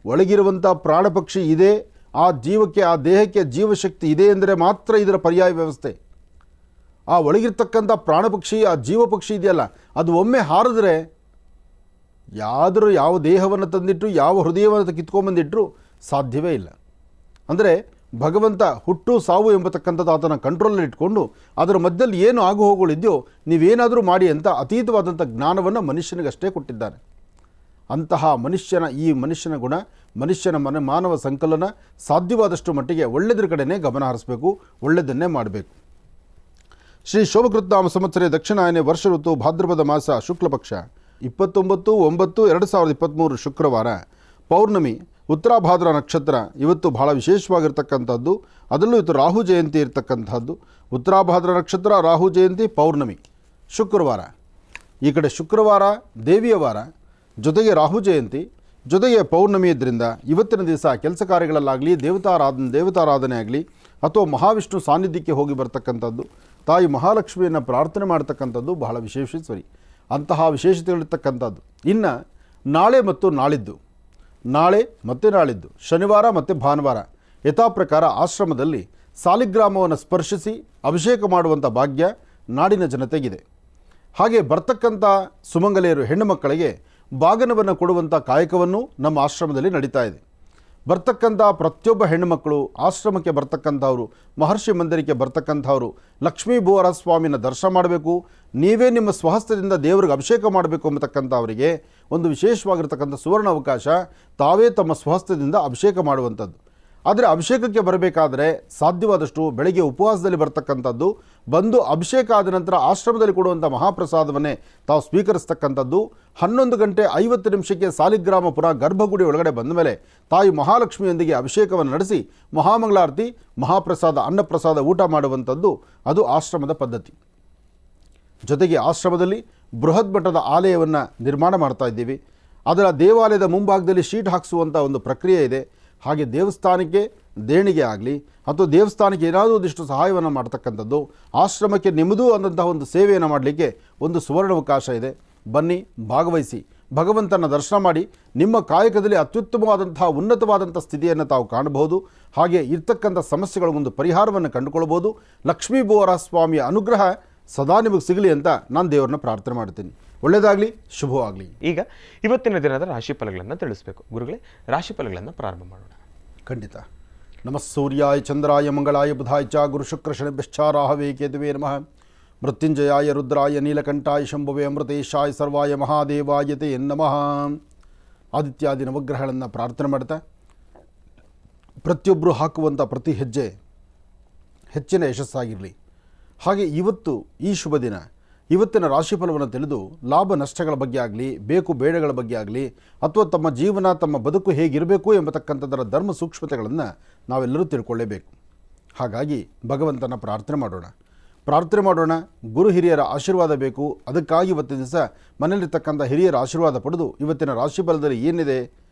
ಒಳಗಿರುವಂಥ ಪ್ರಾಣ ಪಕ್ಷಿ ಇದೆ, ಆ ಜೀವಕ್ಕೆ, ಆ ದೇಹಕ್ಕೆ ಜೀವಶಕ್ತಿ ಇದೆ ಎಂದರೆ ಮಾತ್ರ ಇದರ ಪರ್ಯಾಯ ವ್ಯವಸ್ಥೆ. ಆ ಒಳಗಿರ್ತಕ್ಕಂಥ ಪ್ರಾಣ ಪಕ್ಷಿ, ಆ ಜೀವ ಪಕ್ಷಿ ಇದೆಯಲ್ಲ, ಅದು ಒಮ್ಮೆ ಹಾರಿದ್ರೆ ಯಾವ ದೇಹವನ್ನು ತಂದಿಟ್ಟರು, ಯಾವ ಹೃದಯವನ್ನು ಕಿತ್ಕೊಂಡ್ಬಂದಿಟ್ಟರು ಸಾಧ್ಯವೇ ಇಲ್ಲ. ಅಂದರೆ ಭಗವಂತ ಹುಟ್ಟು ಸಾವು ಎಂಬತಕ್ಕಂಥದ್ದು ಆತನ ಕಂಟ್ರೋಲಲ್ಲಿ ಇಟ್ಕೊಂಡು ಅದರ ಮಧ್ಯದಲ್ಲಿ ಏನು ಆಗು ಹೋಗುಗಳಿದೆಯೋ ನೀವೇನಾದರೂ ಮಾಡಿ ಅಂತ ಅತೀತವಾದಂಥ ಜ್ಞಾನವನ್ನು ಮನುಷ್ಯನಿಗಷ್ಟೇ ಕೊಟ್ಟಿದ್ದಾನೆ. ಅಂತಹ ಈ ಮನುಷ್ಯನ ಗುಣ, ಮನುಷ್ಯನ ಮಾನವ ಸಂಕಲನ ಸಾಧ್ಯವಾದಷ್ಟು ಮಟ್ಟಿಗೆ ಒಳ್ಳೆಯದ್ರ ಕಡೆಯೇ ಗಮನ ಹರಿಸಬೇಕು, ಒಳ್ಳೆಯದನ್ನೇ ಮಾಡಬೇಕು. ಶ್ರೀ ಶೋಭಕೃತ್ನಾಮ ಸಂವತ್ಸರೆ ದಕ್ಷಿಣಾಯನೆ ವರ್ಷ ಋತು ಭಾದ್ರಪದ ಮಾಸ ಶುಕ್ಲಪಕ್ಷ 29/9/2023 ಶುಕ್ರವಾರ ಪೌರ್ಣಮಿ, ಉತ್ತರಾಭಾದ್ರ ನಕ್ಷತ್ರ. ಇವತ್ತು ಬಹಳ ವಿಶೇಷವಾಗಿರ್ತಕ್ಕಂಥದ್ದು, ಅದರಲ್ಲೂ ಇವತ್ತು ರಾಹು ಜಯಂತಿ ಇರತಕ್ಕಂಥದ್ದು. ಉತ್ತರಾಭಾದ್ರ ನಕ್ಷತ್ರ, ರಾಹು ಜಯಂತಿ, ಪೌರ್ಣಮಿ, ಶುಕ್ರವಾರ. ಈ ಕಡೆ ಶುಕ್ರವಾರ ದೇವಿಯ ವಾರ, ಜೊತೆಗೆ ರಾಹು ಜಯಂತಿ, ಜೊತೆಗೆ ಪೌರ್ಣಮಿ ಇದ್ದರಿಂದ ಇವತ್ತಿನ ದಿವಸ ಕೆಲಸ ಕಾರ್ಯಗಳಲ್ಲಾಗಲಿ, ದೇವತಾರಾಧನೆ ಆಗಲಿ ಅಥವಾ ಮಹಾವಿಷ್ಣು ಸಾನ್ನಿಧ್ಯಕ್ಕೆ ಹೋಗಿ ಬರ್ತಕ್ಕಂಥದ್ದು, ತಾಯಿ ಮಹಾಲಕ್ಷ್ಮಿಯನ್ನು ಪ್ರಾರ್ಥನೆ ಮಾಡ್ತಕ್ಕಂಥದ್ದು ಬಹಳ ವಿಶೇಷ ಅಂತಹ ವಿಶೇಷತೆಗಳಿರ್ತಕ್ಕಂಥದ್ದು. ಇನ್ನು ನಾಳೆ ಮತ್ತು ನಾಳಿದ್ದು, ನಾಳೆ ಮತ್ತು ನಾಳಿದ್ದು ಶನಿವಾರ ಮತ್ತು ಭಾನುವಾರ ಯಥಾ ಪ್ರಕಾರ ಆಶ್ರಮದಲ್ಲಿ ಸಾಲಿಗ್ರಾಮವನ್ನು ಸ್ಪರ್ಶಿಸಿ ಅಭಿಷೇಕ ಮಾಡುವಂಥ ಭಾಗ್ಯ ನಾಡಿನ ಜನತೆಗಿದೆ. ಹಾಗೆ ಬರ್ತಕ್ಕಂಥ ಸುಮಂಗಲೆಯರು ಹೆಣ್ಣು ಮಕ್ಕಳಿಗೆ ಬಾಗನವನ್ನು ಕೊಡುವಂಥ ಕಾಯಕವನ್ನು ನಮ್ಮ ಆಶ್ರಮದಲ್ಲಿ ನಡೀತಾ ಇದೆ. ಬರ್ತಕ್ಕಂಥ ಪ್ರತಿಯೊಬ್ಬ ಹೆಣ್ಣುಮಕ್ಕಳು ಆಶ್ರಮಕ್ಕೆ ಬರ್ತಕ್ಕಂಥವರು, ಮಹರ್ಷಿ ಮಂದಿರಕ್ಕೆ ಬರ್ತಕ್ಕಂಥವರು ಲಕ್ಷ್ಮೀ ಭೂವರ ಸ್ವಾಮಿನ ದರ್ಶನ ಮಾಡಬೇಕು, ನೀವೇ ನಿಮ್ಮ ಸ್ವಹಸ್ತದಿಂದ ದೇವರಿಗೆ ಅಭಿಷೇಕ ಮಾಡಬೇಕು ಎಂಬತಕ್ಕಂಥವರಿಗೆ ಒಂದು ವಿಶೇಷವಾಗಿರ್ತಕ್ಕಂಥ ಸುವರ್ಣ ಅವಕಾಶ, ತಾವೇ ತಮ್ಮ ಸ್ವಹಸ್ತದಿಂದ ಅಭಿಷೇಕ ಮಾಡುವಂಥದ್ದು. ಆದರೆ ಅಭಿಷೇಕಕ್ಕೆ ಬರಬೇಕಾದರೆ ಸಾಧ್ಯವಾದಷ್ಟು ಬೆಳಗ್ಗೆ ಉಪವಾಸದಲ್ಲಿ ಬರ್ತಕ್ಕಂಥದ್ದು, ಬಂದು ಅಭಿಷೇಕ ಆದ ನಂತರ ಆಶ್ರಮದಲ್ಲಿ ಕೊಡುವಂಥ ಮಹಾಪ್ರಸಾದವನ್ನೇ ತಾವು ಸ್ವೀಕರಿಸ್ತಕ್ಕಂಥದ್ದು. 11:50 ಸಾಲಿಗ್ರಾಮ ಪುರ ಗರ್ಭಗುಡಿ ಒಳಗಡೆ ಬಂದ ಮೇಲೆ ತಾಯಿ ಮಹಾಲಕ್ಷ್ಮಿಯೊಂದಿಗೆ ಅಭಿಷೇಕವನ್ನು ನಡೆಸಿ ಮಹಾಮಂಗಳಾರತಿ, ಮಹಾಪ್ರಸಾದ, ಅನ್ನಪ್ರಸಾದ ಊಟ ಮಾಡುವಂಥದ್ದು ಅದು ಆಶ್ರಮದ ಪದ್ಧತಿ. ಜೊತೆಗೆ ಆಶ್ರಮದಲ್ಲಿ ಬೃಹತ್ ಮಟ್ಟದ ಆಲಯವನ್ನು ನಿರ್ಮಾಣ ಮಾಡ್ತಾ ಇದ್ದೀವಿ. ಅದರ ದೇವಾಲಯದ ಮುಂಭಾಗದಲ್ಲಿ ಶೀಟ್ ಹಾಕಿಸುವಂಥ ಒಂದು ಪ್ರಕ್ರಿಯೆ ಇದೆ. ಹಾಗೆ ದೇವಸ್ಥಾನಕ್ಕೆ ದೇಣಿಗೆ ಆಗಲಿ ಅಥವಾ ದೇವಸ್ಥಾನಕ್ಕೆ ಏನಾದರೂ ಒಂದಿಷ್ಟು ಸಹಾಯವನ್ನು ಮಾಡ್ತಕ್ಕಂಥದ್ದು, ಆಶ್ರಮಕ್ಕೆ ನಿಮ್ಮದು ಅನ್ನಂತಹ ಒಂದು ಸೇವೆಯನ್ನು ಮಾಡಲಿಕ್ಕೆ ಒಂದು ಸುವರ್ಣಾವಕಾಶ ಇದೆ. ಬನ್ನಿ, ಭಾಗವಹಿಸಿ, ಭಗವಂತನ ದರ್ಶನ ಮಾಡಿ ನಿಮ್ಮ ಕಾಯಕದಲ್ಲಿ ಅತ್ಯುತ್ತಮವಾದಂತಹ ಉನ್ನತವಾದಂಥ ಸ್ಥಿತಿಯನ್ನು ತಾವು ಕಾಣಬಹುದು. ಹಾಗೆ ಇರ್ತಕ್ಕಂಥ ಸಮಸ್ಯೆಗಳಿಗೊಂದು ಪರಿಹಾರವನ್ನು ಕಂಡುಕೊಳ್ಬೋದು. ಲಕ್ಷ್ಮೀ ಭೂವರ ಸ್ವಾಮಿಯ ಅನುಗ್ರಹ ಸದಾ ನಿಮಗೆ ಸಿಗಲಿ ಅಂತ ನಾನು ದೇವರನ್ನ ಪ್ರಾರ್ಥನೆ ಮಾಡ್ತೀನಿ. ಒಳ್ಳೆಯದಾಗಲಿ, ಶುಭವಾಗಲಿ. ಈಗ ಇವತ್ತಿನ ದಿನದ ರಾಶಿ ಫಲಗಳನ್ನು ತಿಳಿಸಬೇಕು. ಗುರುಗಳೇ, ರಾಶಿ ಫಲಗಳನ್ನು ಪ್ರಾರಂಭ ಮಾಡೋಣ. ಖಂಡಿತ. ನಮಃ ಸೂರ್ಯಾಯ ಚಂದ್ರಾಯ ಮಂಗಳಾಯ ಬುಧಾಯ ಚ ಗುರು ಶುಕ್ರ ಶನಿಭ್ಯಶ್ಚ ರಾಹವೇ ಕೇತುವೇ ನಮಃ. ಮೃತ್ಯುಂಜಯಾಯ ರುದ್ರಾಯ ನೀಲಕಂಠಾಯ ಶಂಭುವೇ ಅಮೃತೇಶಾಯ ಸರ್ವಾಯ ಮಹಾದೇವಾಯ ತೇ ನಮಃ. ಆದಿತ್ಯಾದಿ ನವಗ್ರಹಗಳನ್ನು ಪ್ರಾರ್ಥನೆ ಮಾಡ್ತಾ ಪ್ರತಿಯೊಬ್ಬರು ಹಾಕುವಂಥ ಪ್ರತಿ ಹೆಜ್ಜೆ ಹೆಚ್ಚಿನ ಯಶಸ್ಸಾಗಿರಲಿ. ಹಾಗೆ ಇವತ್ತು ಈ ಶುಭ ದಿನ, ಇವತ್ತಿನ ರಾಶಿಫಲವನ್ನು ತಿಳಿದು ಲಾಭ ನಷ್ಟಗಳ ಬಗ್ಗೆ ಆಗಲಿ, ಬೇಕು ಬೇಡಗಳ ಬಗ್ಗೆ ಆಗಲಿ, ಅಥವಾ ತಮ್ಮ ಜೀವನ ತಮ್ಮ ಬದುಕು ಹೇಗಿರಬೇಕು ಎಂಬತಕ್ಕಂಥದ್ದರ ಧರ್ಮ ಸೂಕ್ಷ್ಮತೆಗಳನ್ನು ನಾವೆಲ್ಲರೂ ತಿಳ್ಕೊಳ್ಳೇಬೇಕು. ಹಾಗಾಗಿ ಭಗವಂತನ ಪ್ರಾರ್ಥನೆ ಮಾಡೋಣ. ಗುರು ಹಿರಿಯರ ಆಶೀರ್ವಾದ ಬೇಕು. ಅದಕ್ಕಾಗಿ ಇವತ್ತಿನ ದಿವಸ ಮನೆಯಲ್ಲಿರ್ತಕ್ಕಂಥ ಹಿರಿಯರ ಆಶೀರ್ವಾದ ಪಡೆದು ಇವತ್ತಿನ ರಾಶಿಫಲದಲ್ಲಿ ಏನಿದೆ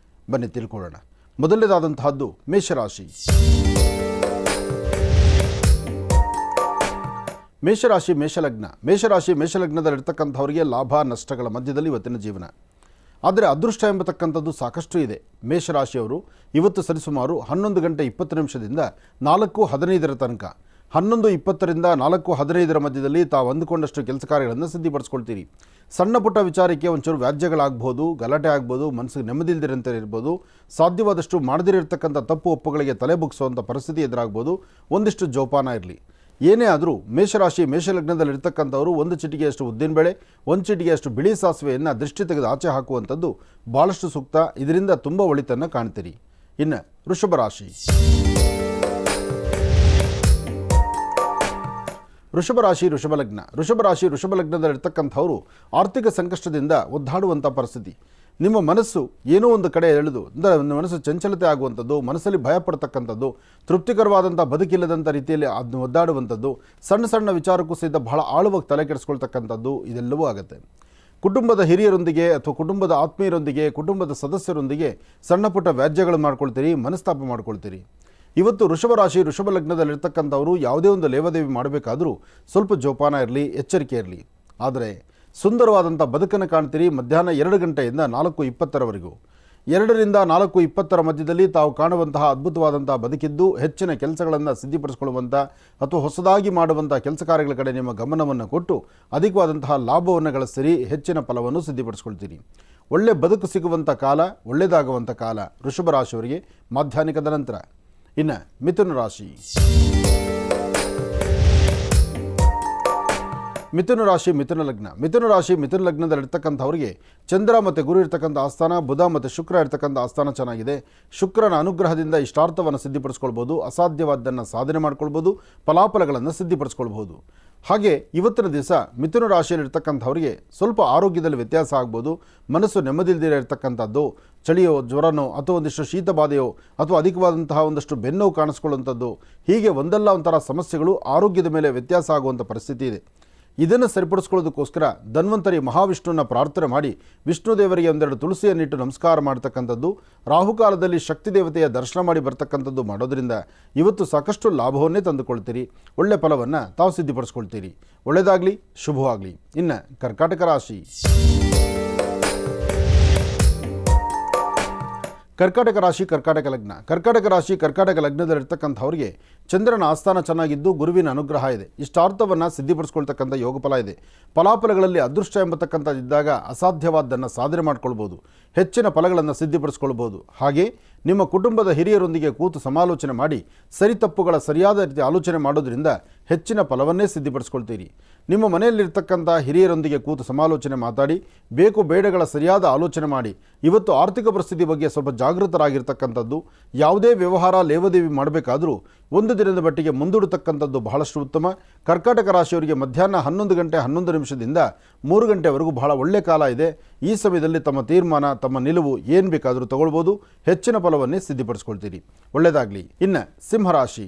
ಬನ್ನಿ ತಿಳ್ಕೊಳ್ಳೋಣ. ಮೊದಲನೇದಾದಂತಹದ್ದು ಮೇಷರಾಶಿ. ಮೇಷಲಗ್ನದಲ್ಲಿರ್ತಕ್ಕಂಥವರಿಗೆ ಲಾಭ ನಷ್ಟಗಳ ಮಧ್ಯದಲ್ಲಿ ಇವತ್ತಿನ ಜೀವನ. ಆದರೆ ಅದೃಷ್ಟ ಎಂಬತಕ್ಕಂಥದ್ದು ಸಾಕಷ್ಟು ಇದೆ. ಮೇಷರಾಶಿಯವರು ಇವತ್ತು ಸರಿಸುಮಾರು 11 ಗಂಟೆ 20 ನಿಮಿಷದಿಂದ 4:15 ತನಕ, 11:20ರಿಂದ 4:15 ಮಧ್ಯದಲ್ಲಿ ತಾವು ಅಂದುಕೊಂಡಷ್ಟು ಕೆಲಸ ಕಾರ್ಯಗಳನ್ನು ಸಿದ್ಧಪಡಿಸ್ಕೊಳ್ತೀರಿ. ಸಣ್ಣ ಪುಟ್ಟ ವಿಚಾರಕ್ಕೆ ಒಂಚೂರು ವ್ಯಾಜ್ಯಗಳಾಗ್ಬೋದು, ಗಲಾಟೆ ಆಗ್ಬೋದು, ಮನಸ್ಸಿಗೆ ನೆಮ್ಮದಿಲ್ದಿರಂತೆ ಇರ್ಬೋದು, ಸಾಧ್ಯವಾದಷ್ಟು ಮಾಡದಿರತಕ್ಕಂಥ ತಪ್ಪು ಒಪ್ಪುಗಳಿಗೆ ತಲೆ ಬುಗ್ಸುವಂಥ ಪರಿಸ್ಥಿತಿ ಎದುರಾಗ್ಬೋದು. ಒಂದಿಷ್ಟು ಜೋಪಾನ ಇರಲಿ. ಏನೇ ಆದರೂ ಮೇಷಲಗ್ನದಲ್ಲಿರ್ತಕ್ಕಂಥವರು ಒಂದು ಚಿಟಿಗೆಯಷ್ಟು ಉದ್ದಿನಬೇಳೆ, ಒಂದು ಚಿಟಿಗೆಯಷ್ಟು ಬಿಳಿ ಸಾಸಿವೆಯನ್ನು ದೃಷ್ಟಿ ತೆಗೆದು ಆಚೆ ಹಾಕುವಂಥದ್ದು ಭಾಳಷ್ಟು ಸೂಕ್ತ. ಇದರಿಂದ ತುಂಬ ಒಳಿತನ್ನು ಕಾಣ್ತೀರಿ. ಇನ್ನು ವೃಷಭ ಲಗ್ನದಲ್ಲಿರ್ತಕ್ಕಂಥವರು ಆರ್ಥಿಕ ಸಂಕಷ್ಟದಿಂದ ಒದ್ದಾಡುವಂಥ ಪರಿಸ್ಥಿತಿ. ನಿಮ್ಮ ಮನಸ್ಸು ಏನೋ ಒಂದು ಕಡೆ ಎಳೆದು ಮನಸ್ಸು ಚಂಚಲತೆ ಆಗುವಂಥದ್ದು, ಮನಸ್ಸಲ್ಲಿ ಭಯ ಪಡ್ತಕ್ಕಂಥದ್ದು, ತೃಪ್ತಿಕರವಾದಂಥ ಬದುಕಿಲ್ಲದಂಥ ರೀತಿಯಲ್ಲಿ ಅದನ್ನು ಒದ್ದಾಡುವಂಥದ್ದು, ಸಣ್ಣ ಸಣ್ಣ ವಿಚಾರಕ್ಕೂ ಸಹಿತ ಬಹಳ ಆಳವಾಗಿ ತಲೆ ಕೆಡಿಸ್ಕೊಳ್ತಕ್ಕಂಥದ್ದು ಇದೆಲ್ಲವೂ ಆಗುತ್ತೆ. ಕುಟುಂಬದ ಹಿರಿಯರೊಂದಿಗೆ ಅಥವಾ ಕುಟುಂಬದ ಆತ್ಮೀಯರೊಂದಿಗೆ, ಕುಟುಂಬದ ಸದಸ್ಯರೊಂದಿಗೆ ಸಣ್ಣ ಪುಟ್ಟ ವ್ಯಾಜ್ಯಗಳು ಮಾಡ್ಕೊಳ್ತೀರಿ, ಮನಸ್ತಾಪ ಮಾಡ್ಕೊಳ್ತೀರಿ. ಇವತ್ತು ವೃಷಭ ಲಗ್ನದಲ್ಲಿರ್ತಕ್ಕಂಥವರು ಯಾವುದೇ ಒಂದು ಲೇವಾದೇವಿ ಮಾಡಬೇಕಾದರೂ ಸ್ವಲ್ಪ ಜೋಪಾನ ಇರಲಿ, ಎಚ್ಚರಿಕೆ ಇರಲಿ. ಆದರೆ ಸುಂದರವಾದಂಥ ಬದುಕನ್ನು ಕಾಣ್ತೀರಿ. ಮಧ್ಯಾಹ್ನ 2 ಗಂಟೆಯಿಂದ 4:20 2ರಿಂದ 4:20 ಮಧ್ಯದಲ್ಲಿ ತಾವು ಕಾಣುವಂತಹ ಅದ್ಭುತವಾದಂಥ ಬದುಕಿದ್ದು ಹೆಚ್ಚಿನ ಕೆಲಸಗಳನ್ನು ಸಿದ್ಧಪಡಿಸಿಕೊಳ್ಳುವಂಥ ಅಥವಾ ಹೊಸದಾಗಿ ಮಾಡುವಂಥ ಕೆಲಸ ಕಾರ್ಯಗಳ ಕಡೆ ನಿಮ್ಮ ಗಮನವನ್ನು ಕೊಟ್ಟು ಅಧಿಕವಾದಂತಹ ಲಾಭವನ್ನು ಗಳಿಸ್ತೀರಿ, ಹೆಚ್ಚಿನ ಫಲವನ್ನು ಸಿದ್ಧಪಡಿಸ್ಕೊಳ್ತೀರಿ. ಒಳ್ಳೆ ಬದುಕು ಸಿಗುವಂಥ ಕಾಲ, ಒಳ್ಳೆಯದಾಗುವಂಥ ಕಾಲ ವೃಷಭ ರಾಶಿಯವರಿಗೆ ಮಾಧ್ಯಾಹ್ನಿಕದ ನಂತರ. ಇನ್ನು ಮಿಥುನ ಲಗ್ನದಲ್ಲಿರ್ತಕ್ಕಂಥವರಿಗೆ ಚಂದ್ರ ಮತ್ತು ಗುರು ಇರ್ತಕ್ಕಂಥ ಆಸ್ಥಾನ, ಬುಧ ಮತ್ತು ಶುಕ್ರ ಇರ್ತಕ್ಕಂಥ ಆಸ್ಥಾನ ಚೆನ್ನಾಗಿದೆ. ಶುಕ್ರನ ಅನುಗ್ರಹದಿಂದ ಇಷ್ಟಾರ್ಥವನ್ನು ಸಿದ್ಧಪಡಿಸ್ಕೊಳ್ಬೋದು, ಅಸಾಧ್ಯವಾದ್ದನ್ನು ಸಾಧನೆ ಮಾಡ್ಕೊಳ್ಬೋದು, ಫಲಾಫಲಗಳನ್ನು ಸಿದ್ಧಪಡಿಸ್ಕೊಳ್ಬೋದು. ಹಾಗೆ ಇವತ್ತಿನ ದಿವಸ ಮಿಥುನ ರಾಶಿಯಲ್ಲಿರ್ತಕ್ಕಂಥವರಿಗೆ ಸ್ವಲ್ಪ ಆರೋಗ್ಯದಲ್ಲಿ ವ್ಯತ್ಯಾಸ ಆಗ್ಬೋದು. ಮನಸ್ಸು ನೆಮ್ಮದಿಲ್ದಿರ ಇರ್ತಕ್ಕಂಥದ್ದು, ಚಳಿಯೋ, ಜ್ವರನೋ, ಅಥವಾ ಒಂದಿಷ್ಟು ಶೀತ ಬಾಧೆಯೋ, ಅಥವಾ ಅಧಿಕವಾದಂತಹ ಒಂದಷ್ಟು ಬೆನ್ನೋವು ಕಾಣಿಸ್ಕೊಳ್ಳುವಂಥದ್ದು, ಹೀಗೆ ಒಂದಲ್ಲ ಒಂಥರ ಸಮಸ್ಯೆಗಳು ಆರೋಗ್ಯದ ಮೇಲೆ ವ್ಯತ್ಯಾಸ ಆಗುವಂಥ ಪರಿಸ್ಥಿತಿ ಇದೆ. ಇದನ್ನು ಸರಿಪಡಿಸ್ಕೊಳ್ಳೋದಕ್ಕೋಸ್ಕರ ಧನ್ವಂತರಿ ಮಹಾವಿಷ್ಣುವನ್ನ ಪ್ರಾರ್ಥನೆ ಮಾಡಿ ವಿಷ್ಣು ದೇವರಿಗೆ ಒಂದೆರಡು ತುಳಸಿಯನ್ನಿಟ್ಟು ನಮಸ್ಕಾರ ಮಾಡ್ತಕ್ಕಂಥದ್ದು, ರಾಹುಕಾಲದಲ್ಲಿ ಶಕ್ತಿ ದೇವತೆಯ ದರ್ಶನ ಮಾಡಿ ಬರ್ತಕ್ಕಂಥದ್ದು ಮಾಡೋದ್ರಿಂದ ಇವತ್ತು ಸಾಕಷ್ಟು ಲಾಭವನ್ನೇ ತಂದುಕೊಳ್ತೀರಿ. ಒಳ್ಳೆ ಫಲವನ್ನು ತಾವು ಸಿದ್ಧಪಡಿಸ್ಕೊಳ್ತೀರಿ. ಒಳ್ಳೆಯದಾಗಲಿ, ಶುಭವಾಗಲಿ. ಇನ್ನು ಕರ್ಕಾಟಕ ರಾಶಿ. ಕರ್ಕಾಟಕ ಲಗ್ನದಲ್ಲಿರ್ತಕ್ಕಂಥವ್ರಿಗೆ ಚಂದ್ರನ ಆಸ್ಥಾನ ಚೆನ್ನಾಗಿದ್ದು ಗುರುವಿನ ಅನುಗ್ರಹ ಇದೆ. ಇಷ್ಟಾರ್ಥವನ್ನು ಸಿದ್ಧಪಡಿಸ್ಕೊಳ್ತಕ್ಕಂಥ ಯೋಗ ಫಲ ಇದೆ. ಫಲಾಫಲಗಳಲ್ಲಿ ಅದೃಷ್ಟ ಎಂಬತಕ್ಕಂಥದ್ದಿದ್ದಾಗ ಅಸಾಧ್ಯವಾದ್ದನ್ನು ಸಾಧನೆ ಮಾಡ್ಕೊಳ್ಬೋದು, ಹೆಚ್ಚಿನ ಫಲಗಳನ್ನು ಸಿದ್ಧಪಡಿಸ್ಕೊಳ್ಬೋದು. ಹಾಗೆ ನಿಮ್ಮ ಕುಟುಂಬದ ಹಿರಿಯರೊಂದಿಗೆ ಕೂತು ಸಮಾಲೋಚನೆ ಮಾಡಿ ಸರಿ ತಪ್ಪುಗಳ ಸರಿಯಾದ ರೀತಿ ಆಲೋಚನೆ ಮಾಡೋದ್ರಿಂದ ಹೆಚ್ಚಿನ ಫಲವನ್ನೇ ಸಿದ್ಧಪಡಿಸ್ಕೊಳ್ತೀರಿ. ನಿಮ್ಮ ಮನೆಯಲ್ಲಿರ್ತಕ್ಕಂಥ ಹಿರಿಯರೊಂದಿಗೆ ಕೂತು ಸಮಾಲೋಚನೆ ಮಾತಾಡಿ ಬೇಕು ಬೇಡಗಳ ಸರಿಯಾದ ಆಲೋಚನೆ ಮಾಡಿ ಇವತ್ತು ಆರ್ಥಿಕ ಪರಿಸ್ಥಿತಿ ಬಗ್ಗೆ ಸ್ವಲ್ಪ ಜಾಗೃತರಾಗಿರ್ತಕ್ಕಂಥದ್ದು. ಯಾವುದೇ ವ್ಯವಹಾರ ಲೇವಾದೇವಿ ಮಾಡಬೇಕಾದರೂ ಒಂದು ದಿನದ ಮಟ್ಟಿಗೆ ಮುಂದೂಡತಕ್ಕಂಥದ್ದು ಬಹಳಷ್ಟು ಉತ್ತಮ. ಕರ್ಕಾಟಕ ರಾಶಿಯವರಿಗೆ ಮಧ್ಯಾಹ್ನ 11 ಗಂಟೆ 11 ನಿಮಿಷದಿಂದ 3 ಗಂಟೆವರೆಗೂ ಬಹಳ ಒಳ್ಳೆ ಕಾಲ ಇದೆ. ಈ ಸಮಯದಲ್ಲಿ ತಮ್ಮ ತೀರ್ಮಾನ, ತಮ್ಮ ನಿಲುವು ಏನು ಬೇಕಾದರೂ ತಗೊಳ್ಬೋದು. ಹೆಚ್ಚಿನ ಫಲವನ್ನೇ ಸಿದ್ಧಪಡಿಸ್ಕೊಳ್ತೀರಿ. ಒಳ್ಳೆಯದಾಗಲಿ. ಇನ್ನು ಸಿಂಹರಾಶಿ.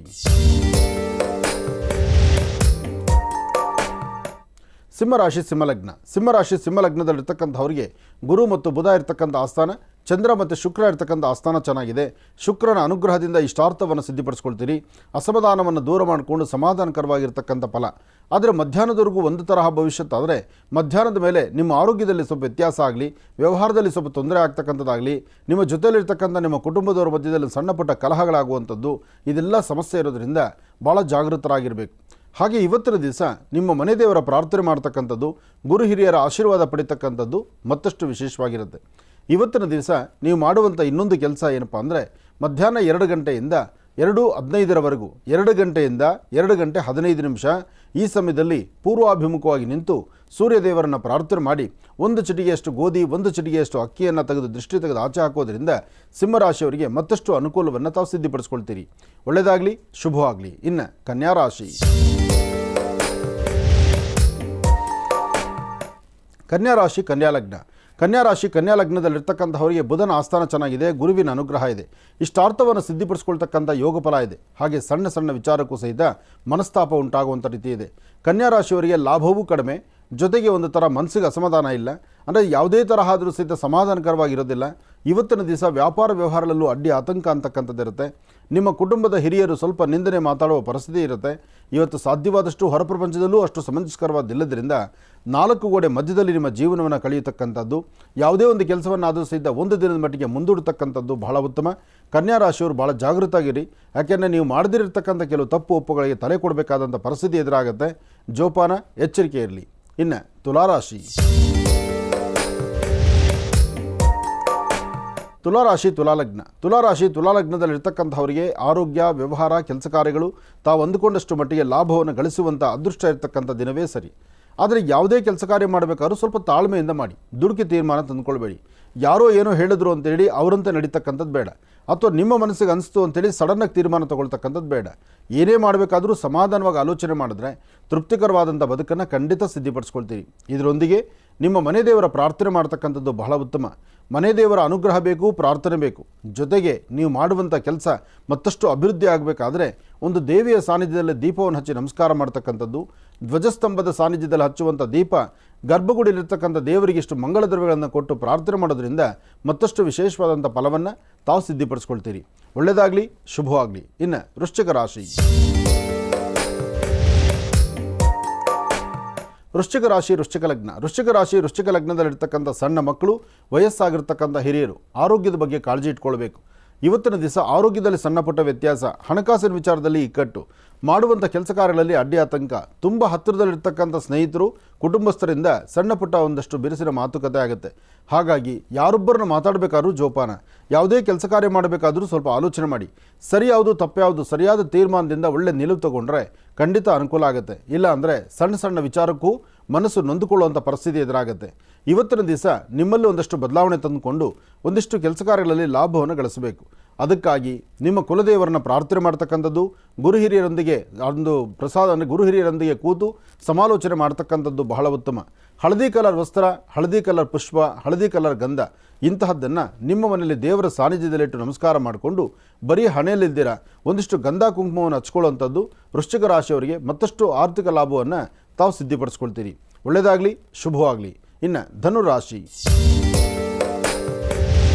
ಸಿಂಹಲಗ್ನದಲ್ಲಿರ್ತಕ್ಕಂಥವರಿಗೆ ಗುರು ಮತ್ತು ಬುಧ ಇರ್ತಕ್ಕಂಥ ಆಸ್ಥಾನ, ಚಂದ್ರ ಮತ್ತು ಶುಕ್ರ ಇರ್ತಕ್ಕಂಥ ಆಸ್ಥಾನ ಚೆನ್ನಾಗಿದೆ. ಶುಕ್ರನ ಅನುಗ್ರಹದಿಂದ ಇಷ್ಟಾರ್ಥವನ್ನು ಸಿದ್ಧಪಡಿಸ್ಕೊಳ್ತೀರಿ. ಅಸಮಾಧಾನವನ್ನು ದೂರ ಮಾಡಿಕೊಂಡು ಸಮಾಧಾನಕರವಾಗಿರ್ತಕ್ಕಂಥ ಫಲ. ಆದರೆ ಮಧ್ಯಾಹ್ನದವರೆಗೂ ಒಂದು ತರಹ ಭವಿಷ್ಯತ್ತಾದರೆ ಮಧ್ಯಾಹ್ನದ ಮೇಲೆ ನಿಮ್ಮ ಆರೋಗ್ಯದಲ್ಲಿ ಸ್ವಲ್ಪ ವ್ಯತ್ಯಾಸ ಆಗಲಿ, ವ್ಯವಹಾರದಲ್ಲಿ ಸ್ವಲ್ಪ ತೊಂದರೆ ಆಗ್ತಕ್ಕಂಥದ್ದಾಗಲಿ, ನಿಮ್ಮ ಜೊತೆಯಲ್ಲಿರ್ತಕ್ಕಂಥ ನಿಮ್ಮ ಕುಟುಂಬದವರ ಮಧ್ಯದಲ್ಲಿ ಸಣ್ಣ ಪುಟ್ಟ ಕಲಹಗಳಾಗುವಂಥದ್ದು, ಇದೆಲ್ಲ ಸಮಸ್ಯೆ ಇರೋದರಿಂದ ಭಾಳ ಜಾಗೃತರಾಗಿರಬೇಕು. ಹಾಗೆ ಇವತ್ತಿನ ದಿವಸ ನಿಮ್ಮ ಮನೆ ದೇವರ ಪ್ರಾರ್ಥನೆ ಮಾಡ್ತಕ್ಕಂಥದ್ದು, ಗುರು ಹಿರಿಯರ ಆಶೀರ್ವಾದ ಪಡಿತಕ್ಕಂಥದ್ದು ಮತ್ತಷ್ಟು ವಿಶೇಷವಾಗಿರುತ್ತೆ. ಇವತ್ತಿನ ದಿವಸ ನೀವು ಮಾಡುವಂಥ ಇನ್ನೊಂದು ಕೆಲಸ ಏನಪ್ಪ ಅಂದರೆ, ಮಧ್ಯಾಹ್ನ 2 ಗಂಟೆಯಿಂದ 2:15ರವರೆಗೂ 2 ಗಂಟೆಯಿಂದ 2 ಗಂಟೆ 15 ನಿಮಿಷ ಈ ಸಮಯದಲ್ಲಿ ಪೂರ್ವಾಭಿಮುಖವಾಗಿ ನಿಂತು ಸೂರ್ಯದೇವರನ್ನು ಪ್ರಾರ್ಥನೆ ಮಾಡಿ 1 ಚಿಟಿಗೆಯಷ್ಟು ಗೋಧಿ 1 ಚಿಟಿಗೆಯಷ್ಟು ಅಕ್ಕಿಯನ್ನು ತೆಗೆದು ದೃಷ್ಟಿ ತೆಗೆದು ಆಚೆ ಹಾಕೋದ್ರಿಂದ ಸಿಂಹರಾಶಿಯವರಿಗೆ ಮತ್ತಷ್ಟು ಅನುಕೂಲವನ್ನು ತಾವು ಸಿದ್ಧಿಪಡಿಸ್ಕೊಳ್ತೀರಿ. ಒಳ್ಳೆಯದಾಗಲಿ, ಶುಭವಾಗಲಿ. ಇನ್ನು ಕನ್ಯಾ ರಾಶಿ. ಕನ್ಯಾ ರಾಶಿ, ಕನ್ಯಾ ಲಗ್ನ. ಕನ್ಯಾ ರಾಶಿ, ಕನ್ಯಾ ಲಗ್ನದಲ್ಲಿರ್ತಕ್ಕಂಥವರಿಗೆ ಬುಧನ ಆಸ್ಥಾನ ಚೆನ್ನಾಗಿದೆ, ಗುರುವಿನ ಅನುಗ್ರಹ ಇದೆ, ಇಷ್ಟಾರ್ಥವನ್ನು ಸಿದ್ಧಿಪಡಿಸ್ಕೊಳ್ತಕ್ಕಂಥ ಯೋಗ ಫಲ ಇದೆ. ಹಾಗೆ ಸಣ್ಣ ಸಣ್ಣ ವಿಚಾರಕ್ಕೂ ಸಹಿತ ಮನಸ್ತಾಪ ಉಂಟಾಗುವಂಥ ರೀತಿ ಇದೆ. ಕನ್ಯಾ ರಾಶಿಯವರಿಗೆ ಲಾಭವೂ ಕಡಿಮೆ, ಜೊತೆಗೆ ಒಂದು ಥರ ಮನಸ್ಸಿಗೆ ಅಸಮಾಧಾನ ಇಲ್ಲ, ಅಂದರೆ ಯಾವುದೇ ತರಹ ಆದರೂ ಸಹಿತ ಸಮಾಧಾನಕರವಾಗಿರೋದಿಲ್ಲ. ಇವತ್ತಿನ ದಿವಸ ವ್ಯಾಪಾರ ವ್ಯವಹಾರದಲ್ಲೂ ಅಡ್ಡಿ ಆತಂಕ ಅಂತಕ್ಕಂಥದ್ದಿರುತ್ತೆ. ನಿಮ್ಮ ಕುಟುಂಬದ ಹಿರಿಯರು ಸ್ವಲ್ಪ ನಿಂದನೆ ಮಾತಾಡುವ ಪರಿಸ್ಥಿತಿ ಇರುತ್ತೆ. ಇವತ್ತು ಸಾಧ್ಯವಾದಷ್ಟು ಹೊರಪ್ರಪಂಚದಲ್ಲೂ ಅಷ್ಟು ಸಮಂಜಸ್ಕರವಾದಿಲ್ಲದ್ರಿಂದ 4 ಗೋಡೆ ಮಧ್ಯದಲ್ಲಿ ನಿಮ್ಮ ಜೀವನವನ್ನು ಕಳೆಯತಕ್ಕಂಥದ್ದು, ಯಾವುದೇ ಒಂದು ಕೆಲಸವನ್ನಾದರೂ ಸಹಿತ 1 ದಿನದ ಮಟ್ಟಿಗೆ ಮುಂದೂಡತಕ್ಕಂಥದ್ದು ಬಹಳ ಉತ್ತಮ. ಕನ್ಯಾ ರಾಶಿಯವರು ಭಾಳ ಜಾಗೃತರಾಗಿರಿ, ಯಾಕೆಂದರೆ ನೀವು ಮಾಡದಿರತಕ್ಕಂಥ ಕೆಲವು ತಪ್ಪು ಒಪ್ಪುಗಳಿಗೆ ತಲೆ ಕೊಡಬೇಕಾದಂಥ ಪರಿಸ್ಥಿತಿ ಎದುರಾಗುತ್ತೆ. ಜೋಪಾನ, ಎಚ್ಚರಿಕೆ ಇರಲಿ. ಇನ್ನು ತುಲಾರಾಶಿ. ತುಲಾರಾಶಿ, ತುಲಾಲಗ್ನ. ತುಲಾರಾಶಿ, ತುಲಾಲಗ್ನದಲ್ಲಿರ್ತಕ್ಕಂಥವರಿಗೆ ಆರೋಗ್ಯ, ವ್ಯವಹಾರ, ಕೆಲಸ ಕಾರ್ಯಗಳು ತಾವು ಅಂದುಕೊಂಡಷ್ಟು ಮಟ್ಟಿಗೆ ಲಾಭವನ್ನು ಗಳಿಸುವಂಥ ಅದೃಷ್ಟ ಇರತಕ್ಕಂಥ ದಿನವೇ ಸರಿ. ಆದರೆ ಯಾವುದೇ ಕೆಲಸ ಕಾರ್ಯ ಮಾಡಬೇಕಾದ್ರೂ ಸ್ವಲ್ಪ ತಾಳ್ಮೆಯಿಂದ ಮಾಡಿ, ದುಡುಕಿ ತೀರ್ಮಾನ ತಂದುಕೊಳ್ಬೇಡಿ. ಯಾರೋ ಏನೋ ಹೇಳಿದ್ರು ಅಂತೇಳಿ ಅವರಂತೆ ನಡೀತಕ್ಕಂಥದ್ದು ಬೇಡ, ಅಥವಾ ನಿಮ್ಮ ಮನಸ್ಸಿಗೆ ಅನಿಸ್ತು ಅಂತೇಳಿ ಸಡನ್ನಾಗಿ ತೀರ್ಮಾನ ತಗೊಳ್ತಕ್ಕಂಥದ್ದು ಬೇಡ. ಏನೇ ಮಾಡಬೇಕಾದ್ರೂ ಸಮಾಧಾನವಾಗಿ ಆಲೋಚನೆ ಮಾಡಿದ್ರೆ ತೃಪ್ತಿಕರವಾದಂಥ ಬದುಕನ್ನು ಖಂಡಿತ ಸಿದ್ಧಿಪಡಿಸ್ಕೊಳ್ತೀರಿ. ಇದರೊಂದಿಗೆ ನಿಮ್ಮ ಮನೆ ದೇವರ ಪ್ರಾರ್ಥನೆ ಮಾಡ್ತಕ್ಕಂಥದ್ದು ಬಹಳ ಉತ್ತಮ. ಮನೆ ದೇವರ ಅನುಗ್ರಹ ಬೇಕು, ಪ್ರಾರ್ಥನೆ ಬೇಕು. ಜೊತೆಗೆ ನೀವು ಮಾಡುವಂಥ ಕೆಲಸ ಮತ್ತಷ್ಟು ಅಭಿವೃದ್ಧಿ ಆಗಬೇಕಾದ್ರೆ ಒಂದು ದೇವಿಯ ಸಾನ್ನಿಧ್ಯದಲ್ಲಿ ದೀಪವನ್ನು ಹಚ್ಚಿ ನಮಸ್ಕಾರ ಮಾಡ್ತಕ್ಕಂಥದ್ದು, ಧ್ವಜಸ್ತಂಭದ ಸಾನ್ನಿಧ್ಯದಲ್ಲಿ ಹಚ್ಚುವಂಥ ದೀಪ ಗರ್ಭಗುಡಿಯಲ್ಲಿರ್ತಕ್ಕಂಥ ದೇವರಿಗೆ ಇಷ್ಟು ಮಂಗಳ ದ್ರವ್ಯಗಳನ್ನು ಕೊಟ್ಟು ಪ್ರಾರ್ಥನೆ ಮಾಡೋದ್ರಿಂದ ಮತ್ತಷ್ಟು ವಿಶೇಷವಾದಂಥ ಫಲವನ್ನು ತಾವು ಸಿದ್ಧಿಪಡಿಸ್ಕೊಳ್ತೀರಿ. ಒಳ್ಳೆಯದಾಗಲಿ, ಶುಭವಾಗಲಿ. ಇನ್ನು ವೃಶ್ಚಿಕ ರಾಶಿ. ವೃಶ್ಚಿಕ ರಾಶಿ, ವೃಶ್ಚಿಕ ಲಗ್ನ. ವೃಶ್ಚಿಕ ರಾಶಿ, ವೃಶ್ಚಿಕ ಲಗ್ನದಲ್ಲಿರ್ತಕ್ಕಂಥ ಸಣ್ಣ ಮಕ್ಕಳು, ವಯಸ್ಸಾಗಿರ್ತಕ್ಕಂಥ ಹಿರಿಯರು ಆರೋಗ್ಯದ ಬಗ್ಗೆ ಕಾಳಜಿ ಇಟ್ಕೊಳ್ಬೇಕು. ಇವತ್ತಿನ ದಿವಸ ಆರೋಗ್ಯದಲ್ಲಿ ಸಣ್ಣ ಪುಟ್ಟ ವ್ಯತ್ಯಾಸ, ಹಣಕಾಸಿನ ವಿಚಾರದಲ್ಲಿ ಇಕ್ಕಟ್ಟು, ಮಾಡುವಂಥ ಕೆಲಸ ಕಾರ್ಯಗಳಲ್ಲಿ ಅಡ್ಡಿ ಆತಂಕ, ತುಂಬ ಹತ್ತಿರದಲ್ಲಿರ್ತಕ್ಕಂಥ ಸ್ನೇಹಿತರು, ಕುಟುಂಬಸ್ಥರಿಂದ ಸಣ್ಣ ಪುಟ್ಟ ಒಂದಷ್ಟು ಬಿರುಸಿನ ಮಾತುಕತೆ ಆಗುತ್ತೆ. ಹಾಗಾಗಿ ಯಾರೊಬ್ಬರನ್ನ ಮಾತಾಡಬೇಕಾದ್ರೂ ಜೋಪಾನ, ಯಾವುದೇ ಕೆಲಸ ಕಾರ್ಯ ಮಾಡಬೇಕಾದ್ರೂ ಸ್ವಲ್ಪ ಆಲೋಚನೆ ಮಾಡಿ. ಸರಿ ಯಾವುದು ತಪ್ಪು ಯಾವುದು ಸರಿಯಾದ ತೀರ್ಮಾನದಿಂದ ಒಳ್ಳೆ ನಿಲುವು ತಗೊಂಡ್ರೆ ಖಂಡಿತ ಅನುಕೂಲ ಆಗುತ್ತೆ. ಇಲ್ಲ ಅಂದರೆ ಸಣ್ಣ ಸಣ್ಣ ವಿಚಾರಕ್ಕೂ ಮನಸ್ಸು ನೊಂದುಕೊಳ್ಳುವಂಥ ಪರಿಸ್ಥಿತಿ ಎದುರಾಗುತ್ತೆ. ಇವತ್ತಿನ ದಿವಸ ನಿಮ್ಮಲ್ಲಿ ಒಂದಷ್ಟು ಬದಲಾವಣೆ ತಂದುಕೊಂಡು ಒಂದಿಷ್ಟು ಕೆಲಸ ಕಾರ್ಯಗಳಲ್ಲಿ ಲಾಭವನ್ನು ಗಳಿಸಬೇಕು. ಅದಕ್ಕಾಗಿ ನಿಮ್ಮ ಕುಲದೇವರನ್ನ ಪ್ರಾರ್ಥನೆ ಮಾಡ್ತಕ್ಕಂಥದ್ದು, ಗುರು ಹಿರಿಯರೊಂದಿಗೆ ಒಂದು ಪ್ರಸಾದ ಅಂದರೆ ಗುರು ಹಿರಿಯರೊಂದಿಗೆ ಕೂತು ಸಮಾಲೋಚನೆ ಮಾಡ್ತಕ್ಕಂಥದ್ದು ಬಹಳ ಉತ್ತಮ. ಹಳದಿ ಕಲರ್ ವಸ್ತ್ರ, ಹಳದಿ ಕಲರ್ ಪುಷ್ಪ, ಹಳದಿ ಕಲರ್ ಗಂಧ ಇಂತಹದ್ದನ್ನು ನಿಮ್ಮ ಮನೆಯಲ್ಲಿ ದೇವರ ಸಾನ್ನಿಧ್ಯದಲ್ಲಿಟ್ಟು ನಮಸ್ಕಾರ ಮಾಡಿಕೊಂಡು ಬರೀ ಹಣೆಯಲ್ಲಿದ್ದೀರಾ ಒಂದಿಷ್ಟು ಗಂಧ ಕುಂಕುಮವನ್ನು ಹಚ್ಕೊಳ್ಳುವಂಥದ್ದು ವೃಶ್ಚಿಕ ರಾಶಿಯವರಿಗೆ ಮತ್ತಷ್ಟು ಆರ್ಥಿಕ ಲಾಭವನ್ನು ತಾವು ಸಿದ್ಧಿಪಡಿಸ್ಕೊಳ್ತೀರಿ. ಒಳ್ಳೆಯದಾಗಲಿ, ಶುಭವಾಗಲಿ. ಇನ್ನು ಧನುರಾಶಿ.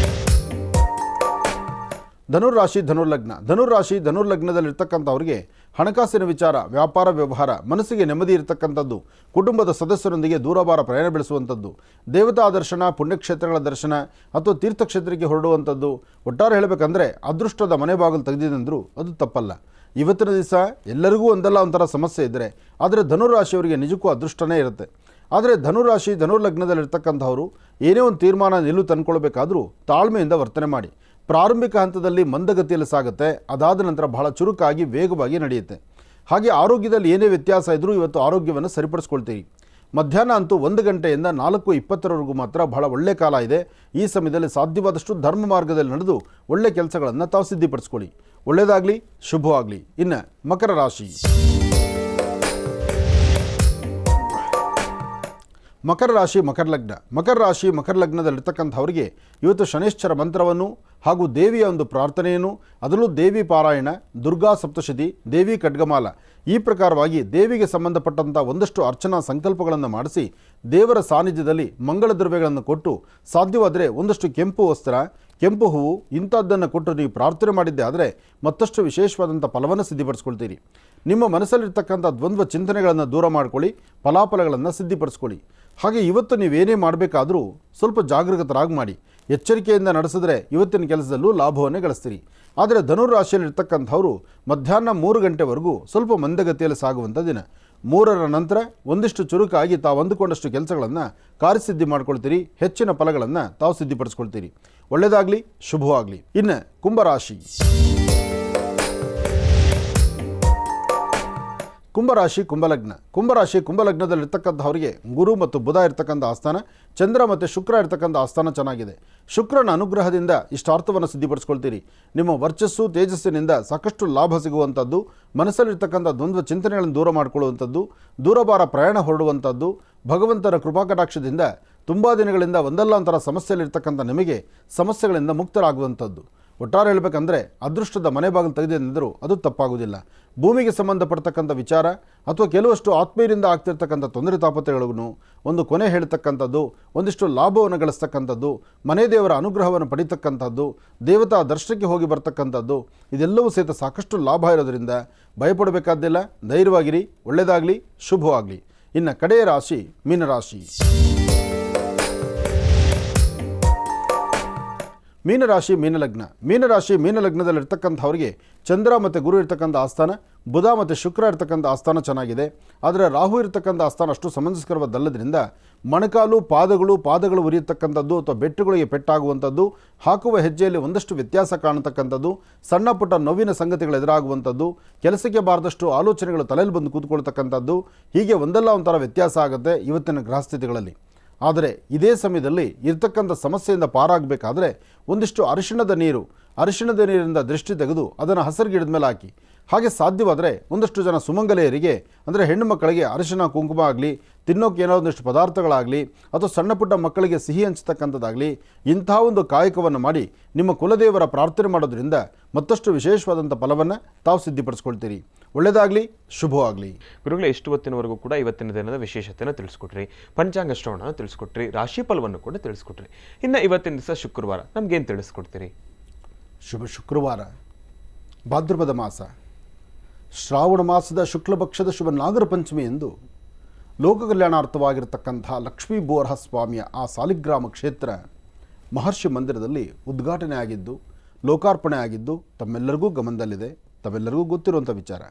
ಧನುರಾಶಿ, ಧನುರ್ಲಗ್ನ. ಧನುರಾಶಿ, ಧನುರ್ಲಗ್ನದಲ್ಲಿರ್ತಕ್ಕಂಥವ್ರಿಗೆ ಹಣಕಾಸಿನ ವಿಚಾರ, ವ್ಯಾಪಾರ ವ್ಯವಹಾರ, ಮನಸ್ಸಿಗೆ ನೆಮ್ಮದಿ ಇರತಕ್ಕಂಥದ್ದು, ಕುಟುಂಬದ ಸದಸ್ಯರೊಂದಿಗೆ ದೂರಭಾರ ಪ್ರಯಾಣ ಬೆಳೆಸುವಂಥದ್ದು, ದೇವತಾ ದರ್ಶನ, ಪುಣ್ಯಕ್ಷೇತ್ರಗಳ ದರ್ಶನ ಅಥವಾ ತೀರ್ಥಕ್ಷೇತ್ರಕ್ಕೆ ಹೊರಡುವಂಥದ್ದು, ಒಟ್ಟಾರೆ ಹೇಳಬೇಕಂದ್ರೆ ಅದೃಷ್ಟದ ಮನೆ ಬಾಗಿಲು ತೆಗೆದಿದ್ದಂದರೂ ಅದು ತಪ್ಪಲ್ಲ. ಇವತ್ತಿನ ದಿವಸ ಎಲ್ಲರಿಗೂ ಒಂದಲ್ಲ ಒಂಥರ ಸಮಸ್ಯೆ ಇದ್ದರೆ, ಆದರೆ ಧನುರಾಶಿಯವರಿಗೆ ನಿಜಕ್ಕೂ ಅದೃಷ್ಟನೇ ಇರುತ್ತೆ. ಆದರೆ ಧನುರಾಶಿ, ಧನುರ್ಲಗ್ನದಲ್ಲಿರ್ತಕ್ಕಂಥವರು ಏನೇ ಒಂದು ತೀರ್ಮಾನ ನಿಲುವು ತಂದ್ಕೊಳ್ಬೇಕಾದ್ರೂ ತಾಳ್ಮೆಯಿಂದ ವರ್ತನೆ ಮಾಡಿ. ಪ್ರಾರಂಭಿಕ ಹಂತದಲ್ಲಿ ಮಂದಗತಿಯಲ್ಲಿ ಸಾಗುತ್ತೆ, ಅದಾದ ನಂತರ ಬಹಳ ಚುರುಕಾಗಿ ವೇಗವಾಗಿ ನಡೆಯುತ್ತೆ. ಹಾಗೆ ಆರೋಗ್ಯದಲ್ಲಿ ಏನೇ ವ್ಯತ್ಯಾಸ ಇದ್ದರೂ ಇವತ್ತು ಆರೋಗ್ಯವನ್ನು ಸರಿಪಡಿಸ್ಕೊಳ್ತೀರಿ. ಮಧ್ಯಾಹ್ನ ಅಂತೂ 1 ಗಂಟೆಯಿಂದ 4:20ರವರೆಗೂ ಮಾತ್ರ ಬಹಳ ಒಳ್ಳೆ ಕಾಲ ಇದೆ. ಈ ಸಮಯದಲ್ಲಿ ಸಾಧ್ಯವಾದಷ್ಟು ಧರ್ಮ ಮಾರ್ಗದಲ್ಲಿ ನಡೆದು ಒಳ್ಳೆ ಕೆಲಸಗಳನ್ನು ತಾವು ಸಿದ್ಧಿಪಡಿಸ್ಕೊಳ್ಳಿ. ಒಳ್ಳೆಯದಾಗಲಿ, ಶುಭವಾಗಲಿ. ಇನ್ನು ಮಕರ ರಾಶಿ. ಮಕರ ರಾಶಿ, ಮಕರ ಲಗ್ನ. ಮಕರ ರಾಶಿ, ಮಕರ ಲಗ್ನದಲ್ಲಿರ್ತಕ್ಕಂಥವರಿಗೆ ಇವತ್ತು ಶನೈಶ್ಚರ ಮಂತ್ರವನ್ನು ಹಾಗೂ ದೇವಿಯ ಒಂದು ಪ್ರಾರ್ಥನೆಯನ್ನು, ಅದರಲ್ಲೂ ದೇವಿ ಪಾರಾಯಣ, ದುರ್ಗಾ ಸಪ್ತಶತಿ, ದೇವಿ ಖಡ್ಗಮಾಲ ಈ ಪ್ರಕಾರವಾಗಿ ದೇವಿಗೆ ಸಂಬಂಧಪಟ್ಟಂಥ ಒಂದಷ್ಟು ಅರ್ಚನಾ ಸಂಕಲ್ಪಗಳನ್ನು ಮಾಡಿಸಿ ದೇವರ ಸಾನ್ನಿಧ್ಯದಲ್ಲಿ ಮಂಗಳ ದ್ರವ್ಯಗಳನ್ನು ಕೊಟ್ಟು ಸಾಧ್ಯವಾದರೆ ಒಂದಷ್ಟು ಕೆಂಪು ವಸ್ತ್ರ, ಕೆಂಪು ಹೂವು ಇಂಥದ್ದನ್ನು ಕೊಟ್ಟು ನೀವು ಪ್ರಾರ್ಥನೆ ಮಾಡಿದ್ದೆ ಆದರೆ ಮತ್ತಷ್ಟು ವಿಶೇಷವಾದಂಥ ಫಲವನ್ನು ಸಿದ್ಧಿಪಡಿಸ್ಕೊಳ್ತೀರಿ. ನಿಮ್ಮ ಮನಸ್ಸಲ್ಲಿರ್ತಕ್ಕಂಥ ದ್ವಂದ್ವ ಚಿಂತನೆಗಳನ್ನು ದೂರ ಮಾಡ್ಕೊಳ್ಳಿ, ಫಲಾಫಲಗಳನ್ನು ಸಿದ್ಧಿಪಡಿಸ್ಕೊಳ್ಳಿ. ಹಾಗೆ ಇವತ್ತು ನೀವೇನೇ ಮಾಡಬೇಕಾದರೂ ಸ್ವಲ್ಪ ಜಾಗರೂಕತರಾಗಿ ಮಾಡಿ, ಎಚ್ಚರಿಕೆಯಿಂದ ನಡೆಸಿದ್ರೆ ಇವತ್ತಿನ ಕೆಲಸದಲ್ಲೂ ಲಾಭವನ್ನೇ ಗಳಿಸ್ತೀರಿ. ಆದರೆ ಧನುರಾಶಿಯಲ್ಲಿ ಇರ್ತಕ್ಕಂಥವರು ಮಧ್ಯಾಹ್ನ 3 ಗಂಟೆವರೆಗೂ ಸ್ವಲ್ಪ ಮಂದಗತಿಯಲ್ಲಿ ಸಾಗುವಂಥ ದಿನ. 3ರ ನಂತರ ಒಂದಿಷ್ಟು ಚುರುಕಾಗಿ ತಾವು ಅಂದುಕೊಂಡಷ್ಟು ಕೆಲಸಗಳನ್ನು ಕಾರ್ಯಸಿದ್ಧಿ ಮಾಡ್ಕೊಳ್ತೀರಿ, ಹೆಚ್ಚಿನ ಫಲಗಳನ್ನು ತಾವು ಸಿದ್ಧಿಪಡಿಸ್ಕೊಳ್ತೀರಿ. ಒಳ್ಳೆಯದಾಗಲಿ, ಶುಭವಾಗಲಿ. ಇನ್ನು ಕುಂಭರಾಶಿ. ಕುಂಭರಾಶಿ ಕುಂಭಲಗ್ನದಲ್ಲಿರ್ತಕ್ಕಂಥವರಿಗೆ ಗುರು ಮತ್ತು ಬುಧ ಇರ್ತಕ್ಕಂಥ ಆಸ್ಥಾನ, ಚಂದ್ರ ಮತ್ತು ಶುಕ್ರ ಇರ್ತಕ್ಕಂಥ ಆಸ್ಥಾನ ಚೆನ್ನಾಗಿದೆ. ಶುಕ್ರನ ಅನುಗ್ರಹದಿಂದ ಇಷ್ಟಾರ್ಥವನ್ನು ಸಿದ್ಧಿಪಡಿಸ್ಕೊಳ್ತೀರಿ. ನಿಮ್ಮ ವರ್ಚಸ್ಸು ತೇಜಸ್ಸಿನಿಂದ ಸಾಕಷ್ಟು ಲಾಭ ಸಿಗುವಂಥದ್ದು, ಮನಸ್ಸಲ್ಲಿರ್ತಕ್ಕಂಥ ದ್ವಂದ್ವ ಚಿಂತನೆಗಳನ್ನು ದೂರ ಮಾಡಿಕೊಳ್ಳುವಂಥದ್ದು, ದೂರಭಾರ ಪ್ರಯಾಣ ಹೊರಡುವಂಥದ್ದು, ಭಗವಂತನ ಕೃಪಾಕಟಾಕ್ಷದಿಂದ ತುಂಬ ದಿನಗಳಿಂದ ಒಂದಲ್ಲ ಒಂಥರ ಸಮಸ್ಯೆಯಲ್ಲಿರ್ತಕ್ಕಂಥ ನಿಮಗೆ ಸಮಸ್ಯೆಗಳಿಂದ ಮುಕ್ತರಾಗುವಂಥದ್ದು. ಒಟ್ಟಾರೆ ಹೇಳಬೇಕಂದ್ರೆ ಅದೃಷ್ಟದ ಮನೆ ಬಾಗಿಲು ತೆಗೆದಿದೆ ಎಂದರೂ ಅದು ತಪ್ಪಾಗುವುದಿಲ್ಲ. ಭೂಮಿಗೆ ಸಂಬಂಧಪಡ್ತಕ್ಕಂಥ ವಿಚಾರ ಅಥವಾ ಕೆಲವಷ್ಟು ಆತ್ಮೀಯರಿಂದ ಆಗ್ತಿರ್ತಕ್ಕಂಥ ತೊಂದರೆ ತಾಪತ್ರೆಗಳಿಗೂ ಒಂದು ಕೊನೆ ಹೇಳ್ತಕ್ಕಂಥದ್ದು, ಒಂದಿಷ್ಟು ಲಾಭವನ್ನು ಗಳಿಸ್ತಕ್ಕಂಥದ್ದು, ಮನೆ ದೇವರ ಅನುಗ್ರಹವನ್ನು ಪಡೀತಕ್ಕಂಥದ್ದು, ದೇವತಾ ದರ್ಶನಕ್ಕೆ ಹೋಗಿ ಬರ್ತಕ್ಕಂಥದ್ದು, ಇದೆಲ್ಲವೂ ಸಹಿತ ಸಾಕಷ್ಟು ಲಾಭ ಇರೋದರಿಂದ ಭಯಪಡಬೇಕಾದ್ದಿಲ್ಲ. ಧೈರ್ಯವಾಗಿರಿ, ಒಳ್ಳೆಯದಾಗಲಿ, ಶುಭವಾಗಲಿ. ಇನ್ನು ಕಡೆಯ ರಾಶಿ ಮೀನರಾಶಿ. ಮೀನಲಗ್ನದಲ್ಲಿರ್ತಕ್ಕಂಥವ್ರಿಗೆ ಚಂದ್ರ ಮತ್ತು ಗುರು ಇರ್ತಕ್ಕಂಥ ಆಸ್ಥಾನ, ಬುಧ ಮತ್ತು ಶುಕ್ರ ಇರ್ತಕ್ಕಂಥ ಆಸ್ಥಾನ ಚೆನ್ನಾಗಿದೆ. ಆದರೆ ರಾಹು ಇರ್ತಕ್ಕಂಥ ಆಸ್ಥಾನ ಅಷ್ಟು ಸಮಂಜಸಕರವಾದಲ್ಲದ್ರಿಂದ ಮೊಣಕಾಲು ಪಾದಗಳು ಉರಿಯತಕ್ಕಂಥದ್ದು ಅಥವಾ ಬೆಟ್ಟುಗಳಿಗೆ ಪೆಟ್ಟಾಗುವಂಥದ್ದು, ಹಾಕುವ ಹೆಜ್ಜೆಯಲ್ಲಿ ಒಂದಷ್ಟು ವ್ಯತ್ಯಾಸ ಕಾಣತಕ್ಕಂಥದ್ದು, ಸಣ್ಣ ಪುಟ್ಟ ನೋವಿನ ಸಂಗತಿಗಳು ಎದುರಾಗುವಂಥದ್ದು, ಕೆಲಸಕ್ಕೆ ಬಾರದಷ್ಟು ಆಲೋಚನೆಗಳು ತಲೆಯಲ್ಲಿ ಬಂದು ಕೂತ್ಕೊಳ್ತಕ್ಕಂಥದ್ದು, ಹೀಗೆ ಒಂದಲ್ಲ ಒಂಥರ ವ್ಯತ್ಯಾಸ ಆಗುತ್ತೆ ಇವತ್ತಿನ ಗ್ರಹಸ್ಥಿತಿಗಳಲ್ಲಿ. ಆದರೆ ಇದೇ ಸಮಯದಲ್ಲಿ ಇರ್ತಕ್ಕಂಥ ಸಮಸ್ಯೆಯಿಂದ ಪಾರಾಗಬೇಕಾದ್ರೆ ಒಂದಿಷ್ಟು ಅರಿಶಿಣದ ನೀರಿಂದ ದೃಷ್ಟಿ ತೆಗೆದು ಅದನ್ನು ಹಸರು ಗಿಡದ ಮೇಲೆ ಹಾಕಿ. ಹಾಗೆ ಸಾಧ್ಯವಾದರೆ ಒಂದಷ್ಟು ಜನ ಸುಮಂಗಲೆಯರಿಗೆ ಅಂದರೆ ಹೆಣ್ಣು ಮಕ್ಕಳಿಗೆ ಅರಿಶಿಣ ಕುಂಕುಮ ಆಗಲಿ, ತಿನ್ನೋಕೆ ಏನೋ ಒಂದಿಷ್ಟು ಪದಾರ್ಥಗಳಾಗಲಿ ಅಥವಾ ಸಣ್ಣ ಪುಟ್ಟ ಮಕ್ಕಳಿಗೆ ಸಿಹಿ ಹಂಚತಕ್ಕಂಥದ್ದಾಗಲಿ ಇಂಥ ಒಂದು ಕಾಯಕವನ್ನು ಮಾಡಿ ನಿಮ್ಮ ಕುಲದೇವರ ಪ್ರಾರ್ಥನೆ ಮಾಡೋದ್ರಿಂದ ಮತ್ತಷ್ಟು ವಿಶೇಷವಾದಂಥ ಫಲವನ್ನು ತಾವು ಸಿದ್ಧಿಪಡಿಸ್ಕೊಳ್ತೀರಿ. ಒಳ್ಳೆಯದಾಗಲಿ, ಶುಭವಾಗಲಿ. ಗುರುಗಳೇ, ಇಷ್ಟು ಹೊತ್ತಿನವರೆಗೂ ಕೂಡ ಇವತ್ತಿನ ದಿನದ ವಿಶೇಷತೆಯನ್ನು ತಿಳಿಸ್ಕೊಟ್ರಿ, ಪಂಚಾಂಗ ಶ್ರವಣವನ್ನು ತಿಳಿಸ್ಕೊಟ್ರಿ, ರಾಶಿ ಫಲವನ್ನು ಕೂಡ ತಿಳಿಸ್ಕೊಟ್ರಿ. ಇನ್ನು ಇವತ್ತಿನ ದಿವಸ ಶುಕ್ರವಾರ ನಮಗೇನು ತಿಳಿಸ್ಕೊಡ್ತೀರಿ? ಶುಭ ಶುಕ್ರವಾರ, ಭಾದ್ರಪದ ಮಾಸ, ಶ್ರಾವಣ ಮಾಸದ ಶುಕ್ಲಪಕ್ಷದ ಶುಭ ನಾಗರ ಪಂಚಮಿ ಎಂದು ಲೋಕ ಕಲ್ಯಾಣಾರ್ಥವಾಗಿರತಕ್ಕಂಥ ಲಕ್ಷ್ಮೀ ಬೋರಹ ಸ್ವಾಮಿಯ ಆ ಸಾಲಿಗ್ರಾಮ ಕ್ಷೇತ್ರ ಮಹರ್ಷಿ ಮಂದಿರದಲ್ಲಿ ಉದ್ಘಾಟನೆ ಆಗಿದ್ದು, ಲೋಕಾರ್ಪಣೆ ಆಗಿದ್ದು ತಮ್ಮೆಲ್ಲರಿಗೂ ಗಮನದಲ್ಲಿದೆ, ತಮ್ಮೆಲ್ಲರಿಗೂ ಗೊತ್ತಿರುವಂಥ ವಿಚಾರ.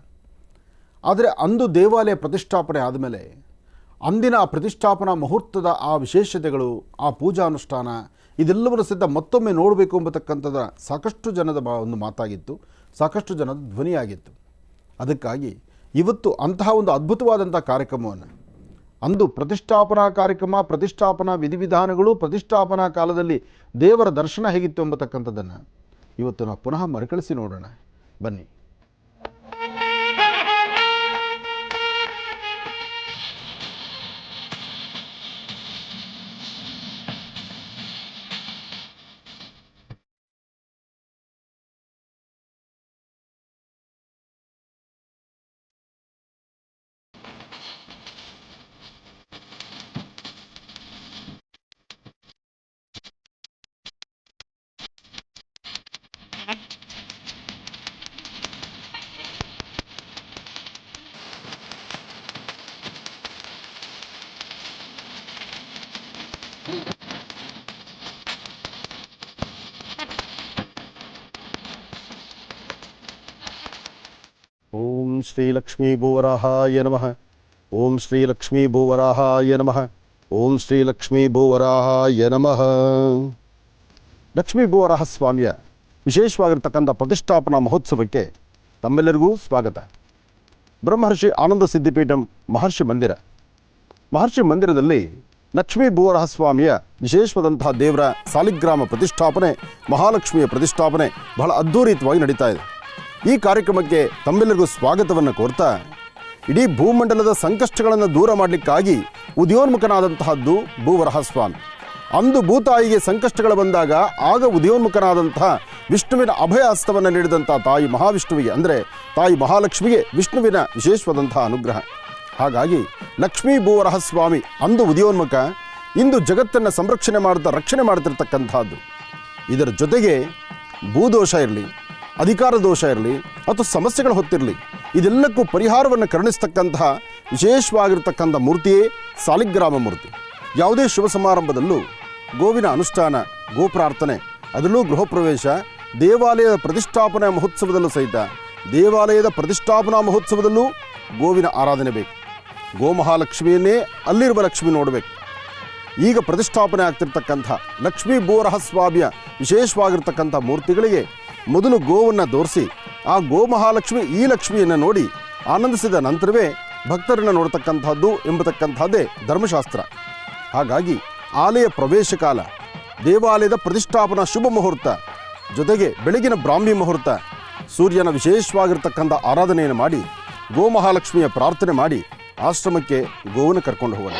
ಆದರೆ ಅಂದು ದೇವಾಲಯ ಪ್ರತಿಷ್ಠಾಪನೆ ಆದಮೇಲೆ ಅಂದಿನ ಆ ಪ್ರತಿಷ್ಠಾಪನಾ ಮುಹೂರ್ತದ ಆ ವಿಶೇಷತೆಗಳು, ಆ ಪೂಜಾನುಷ್ಠಾನ ಇದೆಲ್ಲವನ್ನೂ ಸಹಿತ ಮತ್ತೊಮ್ಮೆ ನೋಡಬೇಕು ಎಂಬತಕ್ಕಂಥದ್ದು ಸಾಕಷ್ಟು ಜನದ ಒಂದು ಮಾತಾಗಿತ್ತು, ಸಾಕಷ್ಟು ಜನದ ಧ್ವನಿಯಾಗಿತ್ತು. ಅದಕ್ಕಾಗಿ ಇವತ್ತು ಅಂತಹ ಒಂದು ಅದ್ಭುತವಾದಂಥ ಕಾರ್ಯಕ್ರಮವನ್ನು, ಅಂದು ಪ್ರತಿಷ್ಠಾಪನಾ ಕಾರ್ಯಕ್ರಮ, ಪ್ರತಿಷ್ಠಾಪನಾ ವಿಧಿವಿಧಾನಗಳು, ಪ್ರತಿಷ್ಠಾಪನಾ ಕಾಲದಲ್ಲಿ ದೇವರ ದರ್ಶನ ಹೇಗಿತ್ತು ಎಂಬತಕ್ಕಂಥದ್ದನ್ನು ಇವತ್ತು ನಾವು ಪುನಃ ಮರುಕಳಿಸಿ ನೋಡೋಣ ಬನ್ನಿ. ಓಂ ಶ್ರೀ ಲಕ್ಷ್ಮೀ ಭೂವರಾಹಾಯ ನಮಃ. ಓಂ ಶ್ರೀ ಲಕ್ಷ್ಮೀ ಭೂವರಾಹಾಯ ನಮಃ. ಓಂ ಶ್ರೀ ಲಕ್ಷ್ಮೀ ಭೂವರಾಹಾಯ ನಮಃ. ಲಕ್ಷ್ಮೀ ಭೂವರಾಹ ಸ್ವಾಮಿಯ ವಿಶೇಷವಾಗಿರ್ತಕ್ಕಂಥ ಪ್ರತಿಷ್ಠಾಪನಾ ಮಹೋತ್ಸವಕ್ಕೆ ತಮ್ಮೆಲ್ಲರಿಗೂ ಸ್ವಾಗತ. ಬ್ರಹ್ಮರ್ಷಿ ಆನಂದ ಸಿದ್ಧಿಪೀಠಂ ಮಹರ್ಷಿ ಮಂದಿರದಲ್ಲಿ ಲಕ್ಷ್ಮೀ ಭೂವರಾಹ ಸ್ವಾಮಿಯ ವಿಶೇಷವಾದಂತಹ ದೇವರ ಸಾಲಿಗ್ರಾಮ ಪ್ರತಿಷ್ಠಾಪನೆ, ಮಹಾಲಕ್ಷ್ಮಿಯ ಪ್ರತಿಷ್ಠಾಪನೆ ಬಹಳ ಅದ್ಧೂರಿತವಾಗಿ ನಡೀತಾ ಇದೆ. ಈ ಕಾರ್ಯಕ್ರಮಕ್ಕೆ ತಮ್ಮೆಲ್ಲರಿಗೂ ಸ್ವಾಗತವನ್ನು ಕೋರ್ತಾ, ಇಡೀ ಭೂಮಂಡಲದ ಸಂಕಷ್ಟಗಳನ್ನು ದೂರ ಮಾಡಲಿಕ್ಕಾಗಿ ಉದಯೋನ್ಮುಖನಾದಂತಹದ್ದು ಭೂವರಾಹ ಸ್ವಾಮಿ. ಅಂದು ಭೂತಾಯಿಗೆ ಸಂಕಷ್ಟಗಳು ಬಂದಾಗ ಆಗ ಉದಯೋನ್ಮುಖನಾದಂತಹ ವಿಷ್ಣುವಿನ ಅಭಯ ಹಸ್ತವನ್ನು ನೀಡಿದಂಥ ತಾಯಿ ಮಹಾವಿಷ್ಣುವಿಗೆ ಅಂದರೆ ತಾಯಿ ಮಹಾಲಕ್ಷ್ಮಿಗೆ ವಿಷ್ಣುವಿನ ವಿಶೇಷವಾದಂತಹ ಅನುಗ್ರಹ. ಹಾಗಾಗಿ ಲಕ್ಷ್ಮೀ ಭೂವರಾಹ ಸ್ವಾಮಿ ಅಂದು ಉದಯೋನ್ಮುಖ, ಇಂದು ಜಗತ್ತನ್ನು ಸಂರಕ್ಷಣೆ ಮಾಡ್ತಾ ರಕ್ಷಣೆ ಮಾಡ್ತಿರ್ತಕ್ಕಂಥದ್ದು. ಇದರ ಜೊತೆಗೆ ಭೂದೋಷ ಇರಲಿ, ಅಧಿಕಾರ ದೋಷ ಇರಲಿ ಅಥವಾ ಸಮಸ್ಯೆಗಳು ಹೊತ್ತಿರಲಿ, ಇದೆಲ್ಲಕ್ಕೂ ಪರಿಹಾರವನ್ನು ಕರುಣಿಸ್ತಕ್ಕಂತಹ ವಿಶೇಷವಾಗಿರ್ತಕ್ಕಂಥ ಮೂರ್ತಿಯೇ ಸಾಲಿಗ್ರಾಮ ಮೂರ್ತಿ. ಯಾವುದೇ ಶುಭ ಸಮಾರಂಭದಲ್ಲೂ ಗೋವಿನ ಅನುಷ್ಠಾನ, ಗೋಪ್ರಾರ್ಥನೆ, ಅದರಲ್ಲೂ ಗೃಹ ಪ್ರವೇಶ, ದೇವಾಲಯದ ಪ್ರತಿಷ್ಠಾಪನಾ ಮಹೋತ್ಸವದಲ್ಲೂ ಸಹಿತ ದೇವಾಲಯದ ಪ್ರತಿಷ್ಠಾಪನಾ ಮಹೋತ್ಸವದಲ್ಲೂ ಗೋವಿನ ಆರಾಧನೆ ಬೇಕು. ಗೋಮಹಾಲಕ್ಷ್ಮಿಯನ್ನೇ ಅಲ್ಲಿರುವ ಲಕ್ಷ್ಮಿ ನೋಡಬೇಕು. ಈಗ ಪ್ರತಿಷ್ಠಾಪನೆ ಆಗ್ತಿರ್ತಕ್ಕಂಥ ಲಕ್ಷ್ಮೀ ಭೂವರಹಸ್ವಾಮಿಯ ವಿಶೇಷವಾಗಿರ್ತಕ್ಕಂಥ ಮೂರ್ತಿಗಳಿಗೆ ಮೊದಲು ಗೋವನ್ನು ತೋರಿಸಿ ಆ ಗೋಮಹಾಲಕ್ಷ್ಮಿ ಈ ಲಕ್ಷ್ಮಿಯನ್ನು ನೋಡಿ ಆನಂದಿಸಿದ ನಂತರವೇ ಭಕ್ತರನ್ನು ನೋಡ್ತಕ್ಕಂಥದ್ದು ಎಂಬತಕ್ಕಂಥದ್ದೇ ಧರ್ಮಶಾಸ್ತ್ರ. ಹಾಗಾಗಿ ಆಲಯ ಪ್ರವೇಶ ಕಾಲ, ದೇವಾಲಯದ ಪ್ರತಿಷ್ಠಾಪನಾ ಶುಭ ಮುಹೂರ್ತ, ಜೊತೆಗೆ ಬೆಳಗಿನ ಬ್ರಾಹ್ಮಿ ಮುಹೂರ್ತ, ಸೂರ್ಯನ ವಿಶೇಷವಾಗಿರ್ತಕ್ಕಂಥ ಆರಾಧನೆಯನ್ನು ಮಾಡಿ ಗೋಮಹಾಲಕ್ಷ್ಮಿಯ ಪ್ರಾರ್ಥನೆ ಮಾಡಿ ಆಶ್ರಮಕ್ಕೆ ಗೋವನ್ನು ಕರ್ಕೊಂಡು ಹೋಗೋಣ.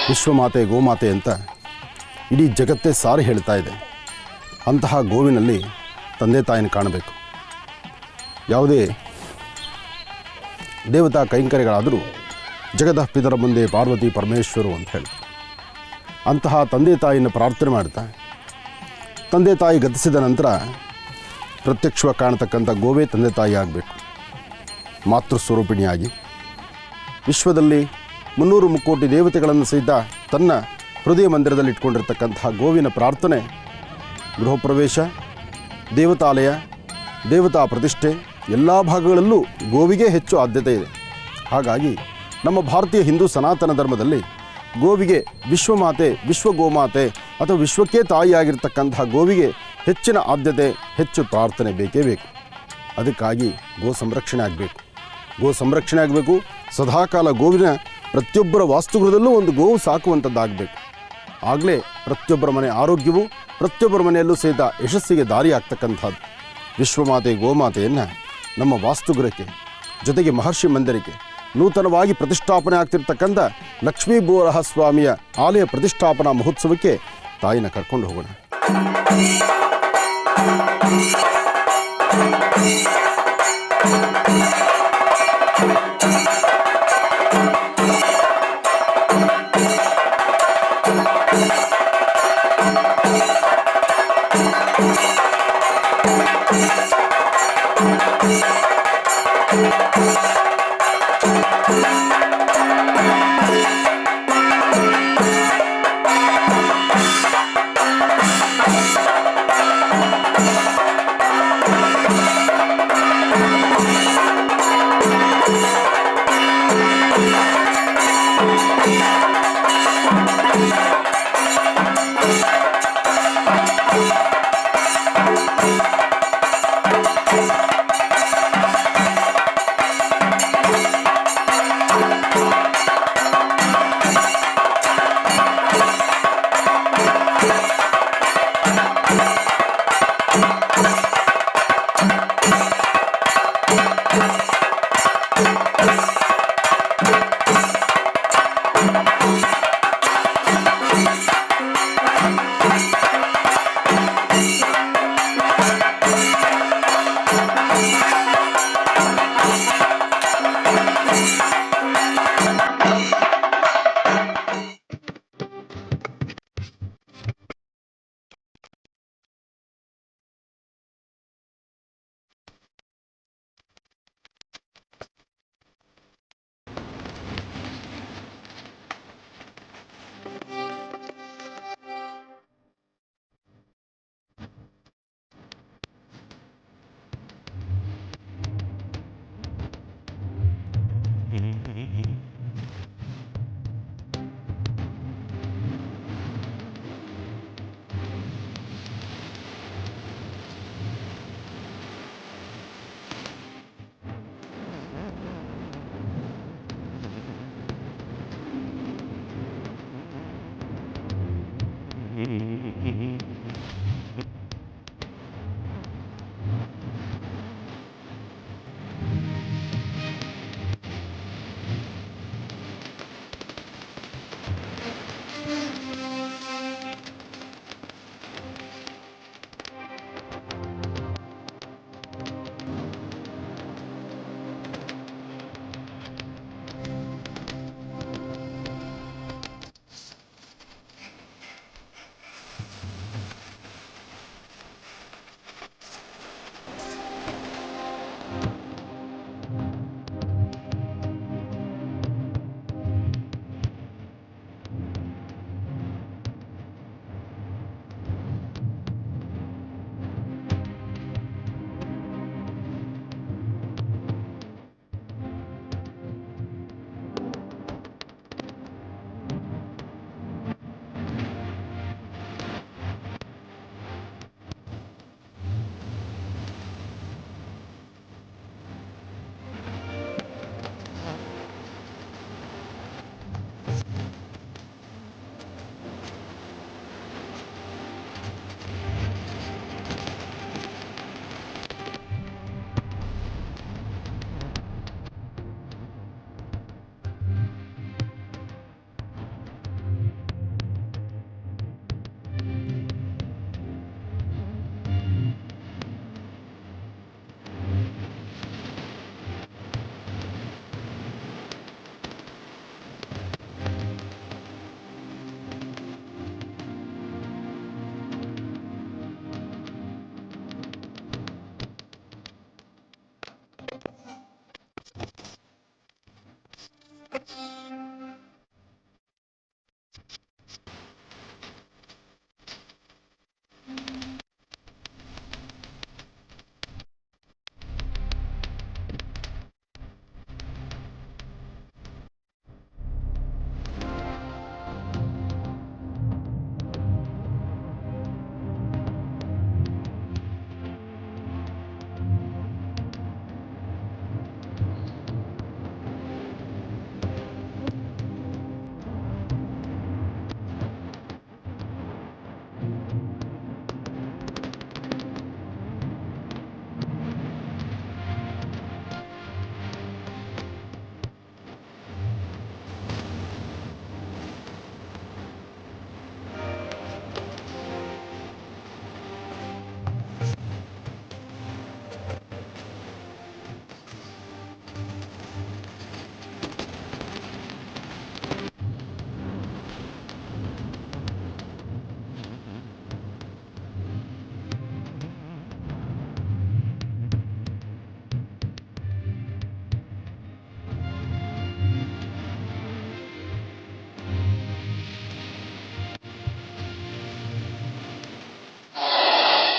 ವಿಶ್ವಮಾತೆ ಗೋಮಾತೆ ಅಂತ ಇಡೀ ಜಗತ್ತೇ ಸಾರಿ ಹೇಳ್ತಾ ಇದೆ. ಅಂತಹ ಗೋವಿನಲ್ಲಿ ತಂದೆ ತಾಯಿನ ಕಾಣಬೇಕು. ಯಾವುದೇ ದೇವತಾ ಕೈಂಕರ್ಯಗಳಾದರೂ ಜಗದ ಪಿತರ ಮುಂದೆ ಪಾರ್ವತಿ ಪರಮೇಶ್ವರು ಅಂತ ಹೇಳ್ತಾರೆ. ಅಂತಹ ತಂದೆ ತಾಯಿಯನ್ನು ಪ್ರಾರ್ಥನೆ ಮಾಡ್ತಾ ತಂದೆ ತಾಯಿ ಗತಿಸಿದ ನಂತರ ಪ್ರತ್ಯಕ್ಷವಾಗಿ ಕಾಣತಕ್ಕಂಥ ಗೋವೇ ತಂದೆ ತಾಯಿ ಆಗಬೇಕು. ಮಾತೃಸ್ವರೂಪಿಣಿಯಾಗಿ ವಿಶ್ವದಲ್ಲಿ 300 ಮುಕ್ಕೋಟಿ ದೇವತೆಗಳನ್ನು ಸಹಿತ ತನ್ನ ಹೃದಯ ಮಂದಿರದಲ್ಲಿ ಇಟ್ಕೊಂಡಿರ್ತಕ್ಕಂತಹ ಗೋವಿನ ಪ್ರಾರ್ಥನೆ, ಗೃಹ ಪ್ರವೇಶ, ದೇವತಾಲಯ, ದೇವತಾ ಪ್ರತಿಷ್ಠೆ ಎಲ್ಲ ಭಾಗಗಳಲ್ಲೂ ಗೋವಿಗೆ ಹೆಚ್ಚು ಆದ್ಯತೆ ಇದೆ. ಹಾಗಾಗಿ ನಮ್ಮ ಭಾರತೀಯ ಹಿಂದೂ ಸನಾತನ ಧರ್ಮದಲ್ಲಿ ಗೋವಿಗೆ ವಿಶ್ವಮಾತೆ, ವಿಶ್ವಗೋಮಾತೆ ಅಥವಾ ವಿಶ್ವಕ್ಕೆ ತಾಯಿಯಾಗಿರ್ತಕ್ಕಂತಹ ಗೋವಿಗೆ ಹೆಚ್ಚಿನ ಆದ್ಯತೆ, ಹೆಚ್ಚು ಪ್ರಾರ್ಥನೆ ಬೇಕೇ ಬೇಕು. ಅದಕ್ಕಾಗಿ ಗೋ ಸಂರಕ್ಷಣೆ ಆಗಬೇಕು. ಗೋ ಸಂರಕ್ಷಣೆ ಆಗಬೇಕು. ಸದಾಕಾಲ ಗೋವಿನ ಪ್ರತಿಯೊಬ್ಬರ ವಾಸ್ತುಗೃಹದಲ್ಲೂ ಒಂದು ಗೋವು ಸಾಕುವಂಥದ್ದಾಗಬೇಕು. ಆಗಲೇ ಪ್ರತಿಯೊಬ್ಬರ ಮನೆ ಆರೋಗ್ಯವು, ಪ್ರತಿಯೊಬ್ಬರ ಮನೆಯಲ್ಲೂ ಸಹಿತ ಯಶಸ್ಸಿಗೆ ದಾರಿ ಆಗ್ತಕ್ಕಂಥದ್ದು. ವಿಶ್ವಮಾತೆ ಗೋಮಾತೆಯನ್ನು ನಮ್ಮ ವಾಸ್ತುಗೃಹಕ್ಕೆ, ಜೊತೆಗೆ ಮಹರ್ಷಿ ಮಂದಿರಕ್ಕೆ ನೂತನವಾಗಿ ಪ್ರತಿಷ್ಠಾಪನೆ ಆಗ್ತಿರ್ತಕ್ಕಂಥ ಲಕ್ಷ್ಮೀ ಭೂವರಹಸ್ವಾಮಿಯ ಆಲಯ ಪ್ರತಿಷ್ಠಾಪನಾ ಮಹೋತ್ಸವಕ್ಕೆ ತಾಯಿನ ಕರ್ಕೊಂಡು ಹೋಗೋಣ.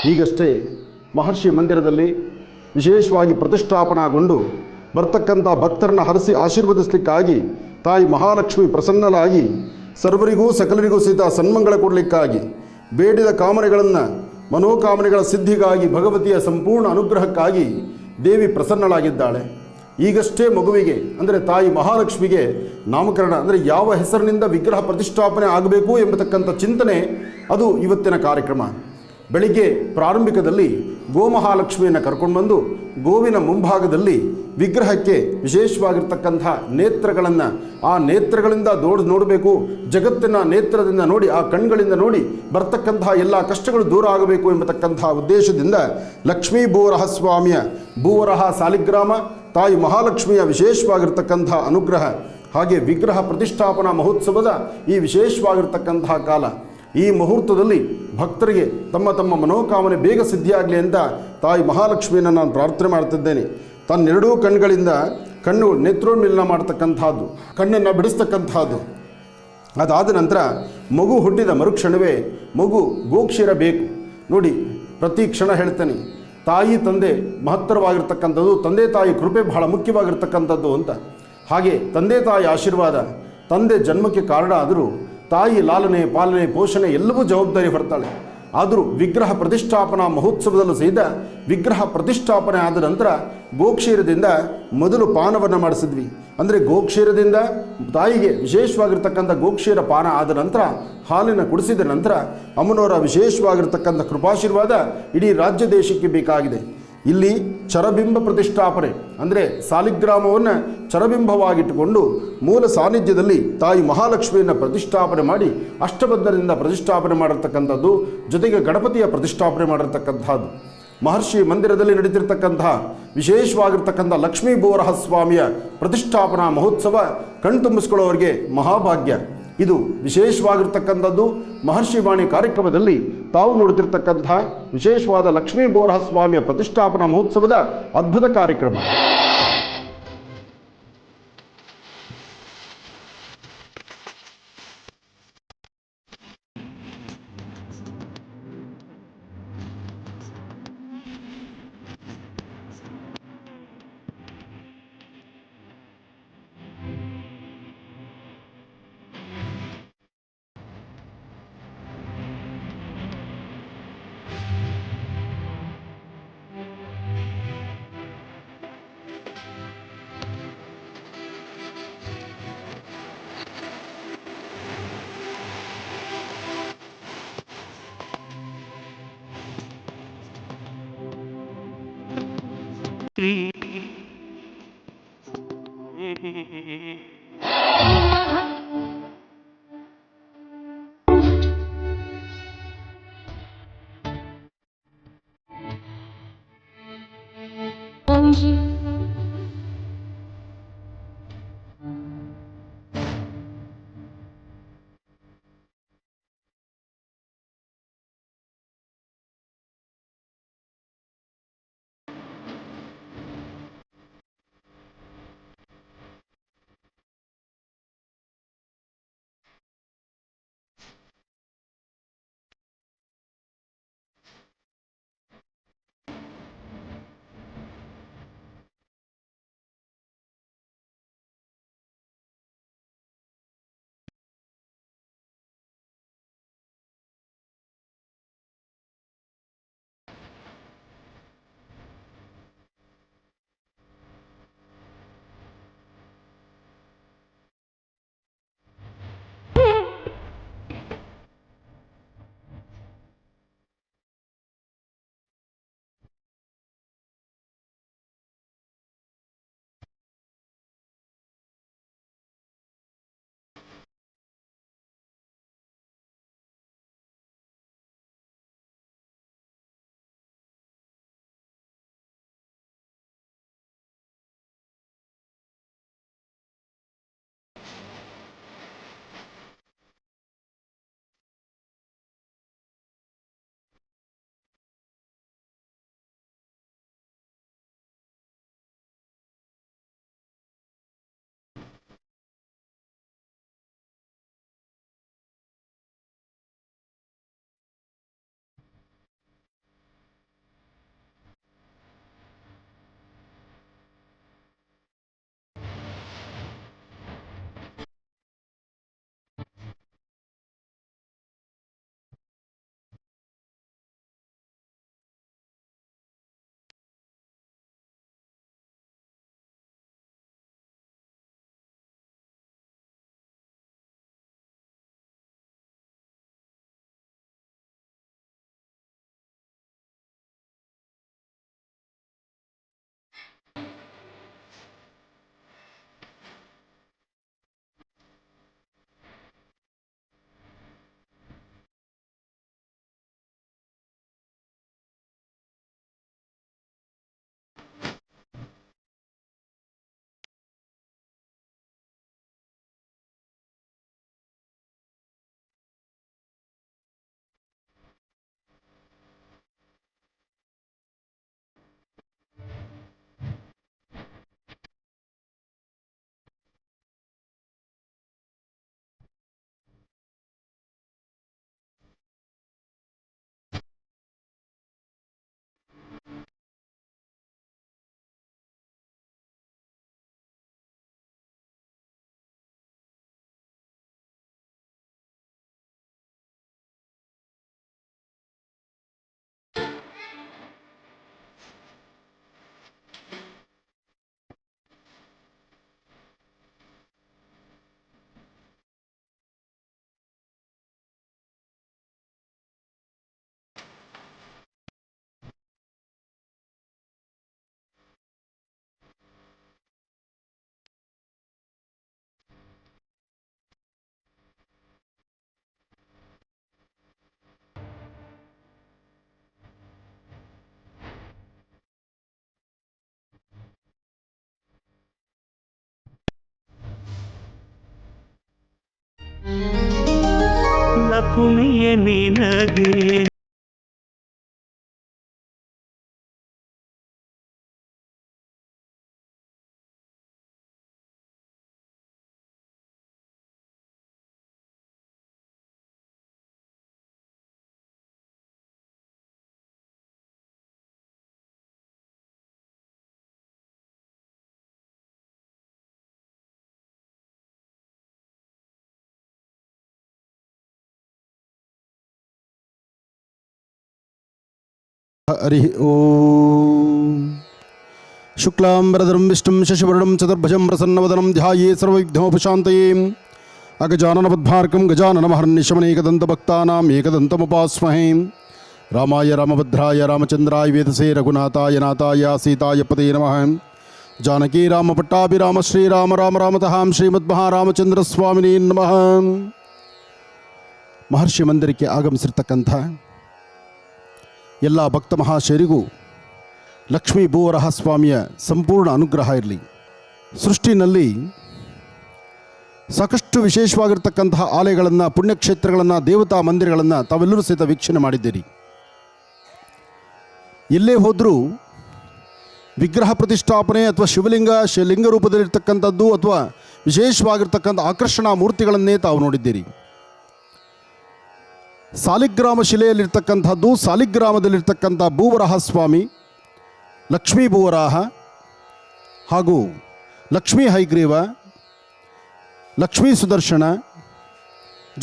ಈಗಷ್ಟೇ ಮಹರ್ಷಿ ಮಂದಿರದಲ್ಲಿ ವಿಶೇಷವಾಗಿ ಪ್ರತಿಷ್ಠಾಪನಾಗೊಂಡು ಬರ್ತಕ್ಕಂಥ ಭಕ್ತರನ್ನು ಹರಿಸಿ ಆಶೀರ್ವದಿಸಲಿಕ್ಕಾಗಿ ತಾಯಿ ಮಹಾಲಕ್ಷ್ಮಿ ಪ್ರಸನ್ನಳಾಗಿ ಸರ್ವರಿಗೂ ಸಕಲರಿಗೂ ಸಹಿತ ಸನ್ಮಂಗಳ ಕೊಡಲಿಕ್ಕಾಗಿ ಬೇಡಿದ ಕಾಮನೆಗಳನ್ನು ಮನೋಕಾಮನೆಗಳ ಸಿದ್ಧಿಗಾಗಿ ಭಗವತಿಯ ಸಂಪೂರ್ಣ ಅನುಗ್ರಹಕ್ಕಾಗಿ ದೇವಿ ಪ್ರಸನ್ನಳಾಗಿದ್ದಾಳೆ. ಈಗಷ್ಟೇ ಮಗುವಿಗೆ ಅಂದರೆ ತಾಯಿ ಮಹಾಲಕ್ಷ್ಮಿಗೆ ನಾಮಕರಣ ಅಂದರೆ ಯಾವ ಹೆಸರಿನಿಂದ ವಿಗ್ರಹ ಪ್ರತಿಷ್ಠಾಪನೆ ಆಗಬೇಕು ಎಂಬತಕ್ಕಂಥ ಚಿಂತನೆ ಅದು ಇವತ್ತಿನ ಕಾರ್ಯಕ್ರಮ. ಬೆಳಿಗ್ಗೆ ಪ್ರಾರಂಭಿಕದಲ್ಲಿ ಗೋಮಹಾಲಕ್ಷ್ಮಿಯನ್ನು ಕರ್ಕೊಂಡು ಬಂದು ಗೋವಿನ ಮುಂಭಾಗದಲ್ಲಿ ವಿಗ್ರಹಕ್ಕೆ ವಿಶೇಷವಾಗಿರ್ತಕ್ಕಂಥ ನೇತ್ರಗಳನ್ನು ಆ ನೇತ್ರಗಳಿಂದ ನೋಡಬೇಕು, ಜಗತ್ತಿನ ನೇತ್ರದಿಂದ ನೋಡಿ, ಆ ಕಣ್ಗಳಿಂದ ನೋಡಿ ಬರ್ತಕ್ಕಂತಹ ಎಲ್ಲ ಕಷ್ಟಗಳು ದೂರ ಆಗಬೇಕು ಎಂಬತಕ್ಕಂಥ ಉದ್ದೇಶದಿಂದ ಲಕ್ಷ್ಮೀ ಭೂವರಹ ಸ್ವಾಮಿಯ ಭೂವರಹ ಸಾಲಿಗ್ರಾಮ ತಾಯಿ ಮಹಾಲಕ್ಷ್ಮಿಯ ವಿಶೇಷವಾಗಿರ್ತಕ್ಕಂಥ ಅನುಗ್ರಹ ಹಾಗೆ ವಿಗ್ರಹ ಪ್ರತಿಷ್ಠಾಪನಾ ಮಹೋತ್ಸವದ ಈ ವಿಶೇಷವಾಗಿರ್ತಕ್ಕಂತಹ ಕಾಲ. ಈ ಮುಹೂರ್ತದಲ್ಲಿ ಭಕ್ತರಿಗೆ ತಮ್ಮ ತಮ್ಮ ಮನೋಕಾಮನೆ ಬೇಗ ಸಿದ್ಧಿಯಾಗಲಿ ಅಂತ ತಾಯಿ ಮಹಾಲಕ್ಷ್ಮಿಯನ್ನು ನಾನು ಪ್ರಾರ್ಥನೆ ಮಾಡ್ತಿದ್ದೇನೆ. ತನ್ನೆರಡೂ ಕಣ್ಗಳಿಂದ ನೇತ್ರೋನ್ಮಿಲನ ಮಾಡ್ತಕ್ಕಂಥದ್ದು, ಕಣ್ಣನ್ನು ಬಿಡಿಸ್ತಕ್ಕಂಥದ್ದು. ಅದಾದ ನಂತರ ಮಗು ಹುಟ್ಟಿದ ಮರುಕ್ಷಣವೇ ಮಗು ಗೋಕ್ಷೀರ ಬೇಕು. ನೋಡಿ, ಪ್ರತಿ ಕ್ಷಣ ಹೇಳ್ತೇನೆ, ತಾಯಿ ತಂದೆ ಮಹತ್ತರವಾಗಿರ್ತಕ್ಕಂಥದ್ದು, ತಂದೆ ತಾಯಿ ಕೃಪೆ ಬಹಳ ಮುಖ್ಯವಾಗಿರ್ತಕ್ಕಂಥದ್ದು ಅಂತ. ಹಾಗೆ ತಂದೆ ತಾಯಿ ಆಶೀರ್ವಾದ, ತಂದೆ ಜನ್ಮಕ್ಕೆ ಕಾರಣ ಆದರೂ ತಾಯಿ ಲಾಲನೆ ಪಾಲನೆ ಪೋಷಣೆ ಎಲ್ಲವೂ ಜವಾಬ್ದಾರಿ ಹೊರ್ತಾಳೆ. ಆದರೂ ವಿಗ್ರಹ ಪ್ರತಿಷ್ಠಾಪನಾ ಮಹೋತ್ಸವದಲ್ಲೂ ಸಹಿತ ವಿಗ್ರಹ ಪ್ರತಿಷ್ಠಾಪನೆ ಆದ ನಂತರ ಗೋಕ್ಷೀರದಿಂದ ಮೊದಲು ಪಾನವನ್ನು ಮಾಡಿಸಿದ್ವಿ. ಅಂದರೆ ಗೋಕ್ಷೀರದಿಂದ ತಾಯಿಗೆ ವಿಶೇಷವಾಗಿರ್ತಕ್ಕಂಥ ಗೋಕ್ಷೀರ ಪಾನ ಆದ ನಂತರ ಹಾಲಿನ ಕುಡಿಸಿದ ನಂತರ ಅಮ್ಮನವರ ವಿಶೇಷವಾಗಿರ್ತಕ್ಕಂಥ ಕೃಪಾಶೀರ್ವಾದ ಇಡೀ ರಾಜ್ಯ ದೇಶಕ್ಕೆ ಬೇಕಾಗಿದೆ. ಇಲ್ಲಿ ಚರಬಿಂಬ ಪ್ರತಿಷ್ಠಾಪನೆ ಅಂದರೆ ಸಾಲಿಗ್ರಾಮವನ್ನು ಚರಬಿಂಬವಾಗಿಟ್ಟುಕೊಂಡು ಮೂಲ ಸಾನ್ನಿಧ್ಯದಲ್ಲಿ ತಾಯಿ ಮಹಾಲಕ್ಷ್ಮಿಯನ್ನು ಪ್ರತಿಷ್ಠಾಪನೆ ಮಾಡಿ ಅಷ್ಟಬದ್ಧರಿಂದ ಪ್ರತಿಷ್ಠಾಪನೆ ಮಾಡಿರ್ತಕ್ಕಂಥದ್ದು, ಜೊತೆಗೆ ಗಣಪತಿಯ ಪ್ರತಿಷ್ಠಾಪನೆ ಮಾಡಿರ್ತಕ್ಕಂಥದ್ದು. ಮಹರ್ಷಿ ಮಂದಿರದಲ್ಲಿ ನಡೀತಿರ್ತಕ್ಕಂತಹ ವಿಶೇಷವಾಗಿರ್ತಕ್ಕಂಥ ಲಕ್ಷ್ಮೀ ಭೂವರಹ ಸ್ವಾಮಿಯ ಪ್ರತಿಷ್ಠಾಪನಾ ಮಹೋತ್ಸವ ಕಣ್ತುಂಬಿಸ್ಕೊಳ್ಳೋರಿಗೆ ಮಹಾಭಾಗ್ಯ. ಇದು ವಿಶೇಷವಾಗಿರ್ತಕ್ಕಂಥದ್ದು. ಮಹರ್ಷಿ ವಾಣಿ ಕಾರ್ಯಕ್ರಮದಲ್ಲಿ ತಾವು ನೋಡುತ್ತಿರ್ತಕ್ಕಂಥ ವಿಶೇಷವಾದ ಲಕ್ಷ್ಮೀ ಭೂವರಹ ಸ್ವಾಮಿಯ ಪ್ರತಿಷ್ಠಾಪನಾ ಮಹೋತ್ಸವದ ಅದ್ಭುತ ಕಾರ್ಯಕ್ರಮ. ಕುಣಿಯ ನಿನಗೆ. ಹರಿ ಓಂ. ಶುಕ್ಲಾಂಬರಧರಂ ವಿಷ್ಣುಂ ಶಶಿವರ್ಣಂ ಚತುರ್ಭುಜಂ ಪ್ರಸನ್ನವದನಂ ಧ್ಯಾಯೇ ಸರ್ವವಿಘ್ನೋಪಶಾಂತಯೇ. ಅಗಜಾನನಪದ್ಮಾರ್ಕಂ ಗಜಾನನಮಹರ್ನಿಶಮನೇಕದಂತಭಕ್ತಾನಾಂ ಏಕದಂತಮುಪಾಸ್ಮಹೇ. ರಾಮಾಯ ರಾಮಭದ್ರಾಯ ರಾಮಚಂದ್ರಾಯ ವೇದಸೇ ರಘುನಾಥಾಯ ನಾಥಾಯ ಸೀತಾಯ ಪದೇ ನಮಃ. ಜಾನಕಿ ರಾಮ ಪಟ್ಟಾಭಿರಾಮ ಶ್ರೀರಾಮ ರಾಮ ರಾಮತಃ ಶ್ರೀಮದ್ಮಹಾರಾಮಚಂದ್ರ ಸ್ವಾಮಿನೇ ನಮಃ. ಮಹರ್ಷಿ ಮಂದಿರಕ್ಕೆ ಆಗಮಿಸಿರ್ತಕ್ಕಂಥ ಎಲ್ಲ ಭಕ್ತ ಮಹಾಶಯರಿಗೂ ಲಕ್ಷ್ಮೀ ಭೂವರಹ ಸ್ವಾಮಿಯ ಸಂಪೂರ್ಣ ಅನುಗ್ರಹ ಇರಲಿ. ಸೃಷ್ಟಿನಲ್ಲಿ ಸಾಕಷ್ಟು ವಿಶೇಷವಾಗಿರ್ತಕ್ಕಂತಹ ಆಲಯಗಳನ್ನು, ಪುಣ್ಯಕ್ಷೇತ್ರಗಳನ್ನು, ದೇವತಾ ಮಂದಿರಗಳನ್ನು ತಾವೆಲ್ಲರೂ ಸಹಿತ ವೀಕ್ಷಣೆ ಮಾಡಿದ್ದೀರಿ. ಎಲ್ಲೇ ಹೋದರೂ ವಿಗ್ರಹ ಪ್ರತಿಷ್ಠಾಪನೆ ಅಥವಾ ಲಿಂಗ ರೂಪದಲ್ಲಿರ್ತಕ್ಕಂಥದ್ದು ಅಥವಾ ವಿಶೇಷವಾಗಿರ್ತಕ್ಕಂಥ ಆಕರ್ಷಣಾ ಮೂರ್ತಿಗಳನ್ನೇ ತಾವು ನೋಡಿದ್ದೀರಿ. ಸಾಲಿಗ್ರಾಮ ಶಿಲೆಯಲ್ಲಿರ್ತಕ್ಕಂಥದ್ದು, ಸಾಲಿಗ್ರಾಮದಲ್ಲಿರ್ತಕ್ಕಂಥ ಭೂವರಾಹ ಸ್ವಾಮಿ, ಲಕ್ಷ್ಮೀ ಭೂವರಾಹ ಹಾಗೂ ಲಕ್ಷ್ಮೀ ಹೈಗ್ರೀವ, ಲಕ್ಷ್ಮೀ ಸುದರ್ಶನ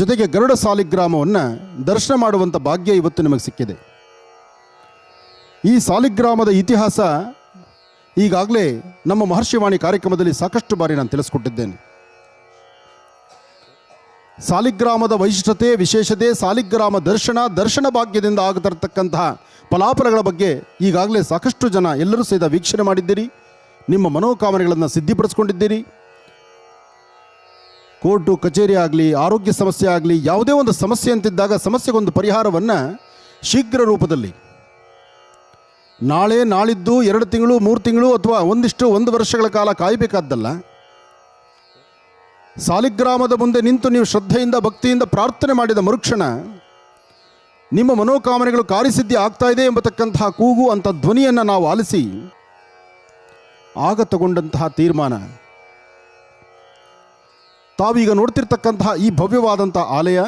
ಜೊತೆಗೆ ಗರುಡ ಸಾಲಿಗ್ರಾಮವನ್ನು ದರ್ಶನ ಮಾಡುವಂಥ ಭಾಗ್ಯ ಇವತ್ತು ನಿಮಗೆ ಸಿಕ್ಕಿದೆ. ಈ ಸಾಲಿಗ್ರಾಮದ ಇತಿಹಾಸ ಈಗಾಗಲೇ ನಮ್ಮ ಮಹರ್ಷಿವಾಣಿ ಕಾರ್ಯಕ್ರಮದಲ್ಲಿ ಸಾಕಷ್ಟು ಬಾರಿ ನಾನು ತಿಳಿಸ್ಕೊಟ್ಟಿದ್ದೇನೆ. ಸಾಲಿಗ್ರಾಮದ ವೈಶಿಷ್ಟ್ಯತೆ, ವಿಶೇಷತೆ, ಸಾಲಿಗ್ರಾಮ ದರ್ಶನ ಭಾಗ್ಯದಿಂದ ಆಗತಿರ್ತಕ್ಕಂತಹ ಫಲಾಫಲಗಳ ಬಗ್ಗೆ ಈಗಾಗಲೇ ಸಾಕಷ್ಟು ಜನ ಎಲ್ಲರೂ ಸಹಿತ ವೀಕ್ಷಣೆ ಮಾಡಿದ್ದೀರಿ. ನಿಮ್ಮ ಮನೋಕಾಮನೆಗಳನ್ನು ಸಿದ್ಧಿಪಡಿಸ್ಕೊಂಡಿದ್ದೀರಿ. ಕೋರ್ಟು ಕಚೇರಿ ಆಗಲಿ, ಆರೋಗ್ಯ ಸಮಸ್ಯೆ ಆಗಲಿ, ಯಾವುದೇ ಒಂದು ಸಮಸ್ಯೆ ಅಂತಿದ್ದಾಗ ಸಮಸ್ಯೆಗೊಂದು ಪರಿಹಾರವನ್ನು ಶೀಘ್ರ ರೂಪದಲ್ಲಿ ನಾಳೆ, ನಾಳಿದ್ದು, 2 ತಿಂಗಳು, 3 ತಿಂಗಳು ಅಥವಾ 1 ವರ್ಷಗಳ ಕಾಲ ಕಾಯಬೇಕಾದ್ದಲ್ಲ. ಸಾಲಿಗ್ರಾಮದ ಮುಂದೆ ನಿಂತು ನೀವು ಶ್ರದ್ಧೆಯಿಂದ, ಭಕ್ತಿಯಿಂದ ಪ್ರಾರ್ಥನೆ ಮಾಡಿದ ಮರುಕ್ಷಣ ನಿಮ್ಮ ಮನೋಕಾಮನೆಗಳು ಕಾರ್ಯಸಿದ್ಧಿ ಆಗ್ತಾ ಇದೆ ಎಂಬತಕ್ಕಂತಹ ಕೂಗು, ಅಂಥ ಧ್ವನಿಯನ್ನು ನಾವು ಆಲಿಸಿ ಆಗ ತಗೊಂಡಂತಹ ತೀರ್ಮಾನ. ತಾವೀಗ ನೋಡ್ತಿರ್ತಕ್ಕಂತಹ ಈ ಭವ್ಯವಾದಂಥ ಆಲಯ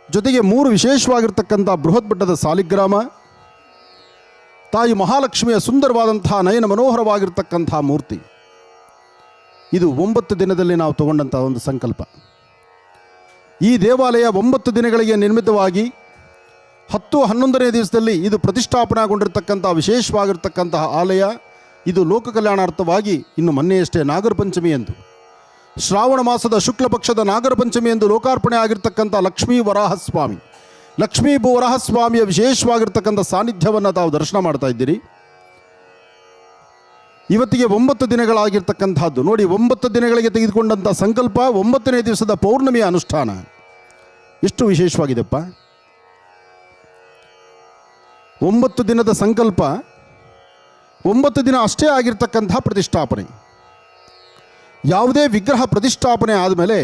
ಜೊತೆಗೆ 3 ವಿಶೇಷವಾಗಿರ್ತಕ್ಕಂಥ ಬೃಹತ್ ಬೆಟ್ಟದ ಸಾಲಿಗ್ರಾಮ, ತಾಯಿ ಮಹಾಲಕ್ಷ್ಮಿಯ ಸುಂದರವಾದಂತಹ ನಯನ ಮನೋಹರವಾಗಿರ್ತಕ್ಕಂಥ ಮೂರ್ತಿ, ಇದು 9 ದಿನದಲ್ಲಿ ನಾವು ತಗೊಂಡಂಥ ಒಂದು ಸಂಕಲ್ಪ. ಈ ದೇವಾಲಯ 9 ದಿನಗಳಿಗೆ ನಿರ್ಮಿತವಾಗಿ 10-11ನೇ ದಿವಸದಲ್ಲಿ ಇದು ಪ್ರತಿಷ್ಠಾಪನಾಗೊಂಡಿರ್ತಕ್ಕಂಥ ವಿಶೇಷವಾಗಿರ್ತಕ್ಕಂತಹ ಆಲಯ. ಇದು ಲೋಕ ಕಲ್ಯಾಣಾರ್ಥವಾಗಿ ಇನ್ನು ಮೊನ್ನೆಯಷ್ಟೇ ನಾಗರ ಪಂಚಮಿ ಎಂದು, ಶ್ರಾವಣ ಮಾಸದ ಶುಕ್ಲ ಪಕ್ಷದ ನಾಗರ ಪಂಚಮಿ ಎಂದು ಲೋಕಾರ್ಪಣೆ ಆಗಿರ್ತಕ್ಕಂಥ ಲಕ್ಷ್ಮೀ ವರಾಹಸ್ವಾಮಿ, ಲಕ್ಷ್ಮೀ ಭೂವರಾಹಸ್ವಾಮಿಯ ವಿಶೇಷವಾಗಿರ್ತಕ್ಕಂಥ ಸಾನ್ನಿಧ್ಯವನ್ನು ತಾವು ದರ್ಶನ ಮಾಡ್ತಾ ಇದ್ದೀರಿ. ಇವತ್ತಿಗೆ 9 ದಿನಗಳಾಗಿರ್ತಕ್ಕಂಥದ್ದು ನೋಡಿ. 9 ದಿನಗಳಿಗೆ ತೆಗೆದುಕೊಂಡಂಥ ಸಂಕಲ್ಪ 9ನೇ ದಿವಸದ ಪೌರ್ಣಮಿಯ ಅನುಷ್ಠಾನ ಎಷ್ಟು ವಿಶೇಷವಾಗಿದೆಪ್ಪ. 9 ದಿನದ ಸಂಕಲ್ಪ, 9 ದಿನ ಅಷ್ಟೇ ಆಗಿರ್ತಕ್ಕಂಥ ಪ್ರತಿಷ್ಠಾಪನೆ. ಯಾವುದೇ ವಿಗ್ರಹ ಪ್ರತಿಷ್ಠಾಪನೆ ಆದಮೇಲೆ,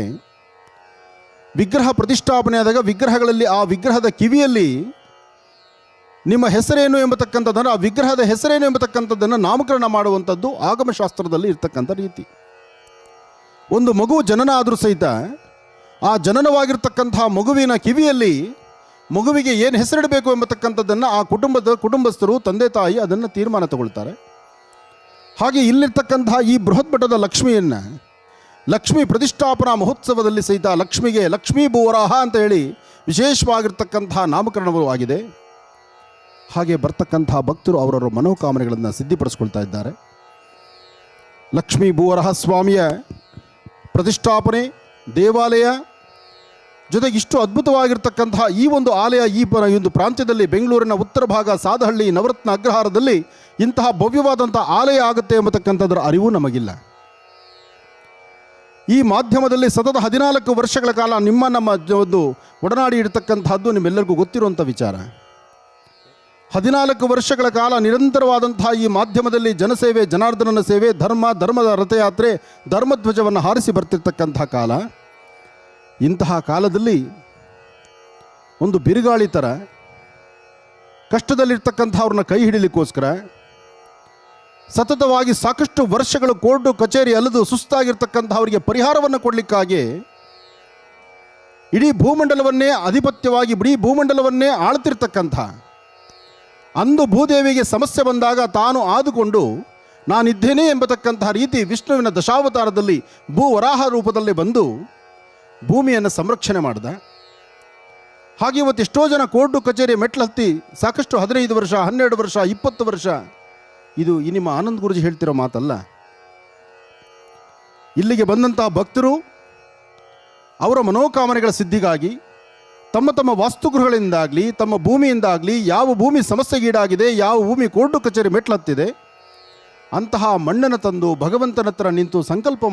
ವಿಗ್ರಹ ಪ್ರತಿಷ್ಠಾಪನೆ ಆದಾಗ ವಿಗ್ರಹಗಳಲ್ಲಿ ಆ ವಿಗ್ರಹದ ಕಿವಿಯಲ್ಲಿ ನಿಮ್ಮ ಹೆಸರೇನು ಎಂಬತಕ್ಕಂಥದ್ದನ್ನು, ಆ ವಿಗ್ರಹದ ಹೆಸರೇನು ಎಂಬತಕ್ಕಂಥದ್ದನ್ನು ನಾಮಕರಣ ಮಾಡುವಂಥದ್ದು ಆಗಮಶಾಸ್ತ್ರದಲ್ಲಿ ಇರ್ತಕ್ಕಂಥ ರೀತಿ. ಒಂದು ಮಗು ಜನನ ಆದರೂ ಸಹಿತ ಆ ಜನನವಾಗಿರ್ತಕ್ಕಂತಹ ಮಗುವಿನ ಕಿವಿಯಲ್ಲಿ ಮಗುವಿಗೆ ಏನು ಹೆಸರಿಡಬೇಕು ಎಂಬತಕ್ಕಂಥದ್ದನ್ನು ಆ ಕುಟುಂಬಸ್ಥರು, ತಂದೆ ತಾಯಿ ಅದನ್ನು ತೀರ್ಮಾನ ತಗೊಳ್ತಾರೆ. ಹಾಗೆ ಇಲ್ಲಿರ್ತಕ್ಕಂತಹ ಈ ಬೃಹತ್ ಬೆಟ್ಟದ ಲಕ್ಷ್ಮಿಯನ್ನು ಲಕ್ಷ್ಮೀ ಪ್ರತಿಷ್ಠಾಪನಾ ಮಹೋತ್ಸವದಲ್ಲಿ ಸಹಿತ ಲಕ್ಷ್ಮಿಗೆ ಲಕ್ಷ್ಮೀ ಭೂವರಾಹ ಅಂತ ಹೇಳಿ ವಿಶೇಷವಾಗಿರ್ತಕ್ಕಂತಹ ನಾಮಕರಣವೂ ಆಗಿದೆ. ಹಾಗೆ ಬರ್ತಕ್ಕಂಥ ಭಕ್ತರು ಅವರವರ ಮನೋಕಾಮನೆಗಳನ್ನು ಸಿದ್ಧಿಪಡಿಸ್ಕೊಳ್ತಾ ಇದ್ದಾರೆ. ಲಕ್ಷ್ಮೀ ಭೂವರಾಹ ಸ್ವಾಮಿಯ ಪ್ರತಿಷ್ಠಾಪನೆ, ದೇವಾಲಯ ಜೊತೆಗೆ ಇಷ್ಟು ಅದ್ಭುತವಾಗಿರ್ತಕ್ಕಂತಹ ಈ ಒಂದು ಆಲಯ ಈ ಒಂದು ಪ್ರಾಂತ್ಯದಲ್ಲಿ, ಬೆಂಗಳೂರಿನ ಉತ್ತರ ಭಾಗ ಸಾದಹಳ್ಳಿ ನವರತ್ನ ಅಗ್ರಹಾರದಲ್ಲಿ ಇಂತಹ ಭವ್ಯವಾದಂಥ ಆಲಯ ಆಗುತ್ತೆ ಎಂಬತಕ್ಕಂಥದ್ರ ಅರಿವು ನಮಗಿಲ್ಲ. ಈ ಮಾಧ್ಯಮದಲ್ಲಿ ಸತತ 14 ವರ್ಷಗಳ ಕಾಲ ನಮ್ಮ ಒಂದು ಒಡನಾಡಿ ಇರತಕ್ಕಂಥದ್ದು ನಿಮ್ಮೆಲ್ಲರಿಗೂ ಗೊತ್ತಿರುವಂಥ ವಿಚಾರ. 14 ವರ್ಷಗಳ ಕಾಲ ನಿರಂತರವಾದಂತಹ ಈ ಮಾಧ್ಯಮದಲ್ಲಿ ಜನಸೇವೆ, ಜನಾರ್ದನನ ಸೇವೆ, ಧರ್ಮದ ರಥಯಾತ್ರೆ, ಧರ್ಮಧ್ವಜವನ್ನು ಹಾರಿಸಿ ಬರ್ತಿರ್ತಕ್ಕಂಥ ಕಾಲ. ಇಂತಹ ಕಾಲದಲ್ಲಿ ಒಂದು ಬಿರುಗಾಳಿ ಥರ ಕಷ್ಟದಲ್ಲಿರ್ತಕ್ಕಂಥವ್ರನ್ನ ಕೈ ಹಿಡಿಲಿಕ್ಕೋಸ್ಕರ ಸತತವಾಗಿ ಸಾಕಷ್ಟು ವರ್ಷಗಳು ಕೋರ್ಟು ಕಚೇರಿ ಅಲ್ಲದು ಸುಸ್ತಾಗಿರ್ತಕ್ಕಂಥವರಿಗೆ ಪರಿಹಾರವನ್ನು ಕೊಡಲಿಕ್ಕಾಗಿ ಇಡೀ ಭೂಮಂಡಲವನ್ನೇ ಆಧಿಪತ್ಯವಾಗಿ ಇಡೀ ಭೂಮಂಡಲವನ್ನೇ ಆಳ್ತಿರ್ತಕ್ಕಂಥ ಅಂದು ಭೂದೇವಿಗೆ ಸಮಸ್ಯೆ ಬಂದಾಗ ತಾನು ಆದುಕೊಂಡು ನಾನಿದ್ದೇನೆ ಎಂಬತಕ್ಕಂತಹ ರೀತಿ ವಿಷ್ಣುವಿನ ದಶಾವತಾರದಲ್ಲಿ ಭೂವರಾಹ ರೂಪದಲ್ಲಿ ಬಂದು ಭೂಮಿಯನ್ನು ಸಂರಕ್ಷಣೆ ಮಾಡಿದ. ಹಾಗೆ ಇವತ್ತು ಎಷ್ಟೋ ಜನ ಕೋರ್ಟು ಕಚೇರಿ ಮೆಟ್ಲು ಹತ್ತಿ ಸಾಕಷ್ಟು 15 ವರ್ಷ 12 ವರ್ಷ 20 ವರ್ಷ, ಇದು ಈ ನಿಮ್ಮ ಆನಂದ್ ಗುರುಜಿ ಹೇಳ್ತಿರೋ ಮಾತಲ್ಲ. ಇಲ್ಲಿಗೆ ಬಂದಂತಹ ಭಕ್ತರು ಅವರ ಮನೋಕಾಮನೆಗಳ ಸಿದ್ಧಿಗಾಗಿ ತಮ್ಮ ತಮ್ಮ ವಾಸ್ತುಗೃಹಗಳಿಂದಾಗಲಿ ತಮ್ಮ ಭೂಮಿಯಿಂದಾಗಲಿ ಯಾವ ಭೂಮಿ ಸಮಸ್ಯೆಗೀಡಾಗಿದೆ, ಯಾವ ಭೂಮಿ ಕೋರ್ಟು ಕಚೇರಿ ಮೆಟ್ಲತ್ತಿದೆ ಅಂತಹ ಮಣ್ಣನ್ನು ತಂದು ಭಗವಂತನ ಹತ್ರ ನಿಂತು ಸಂಕಲ್ಪ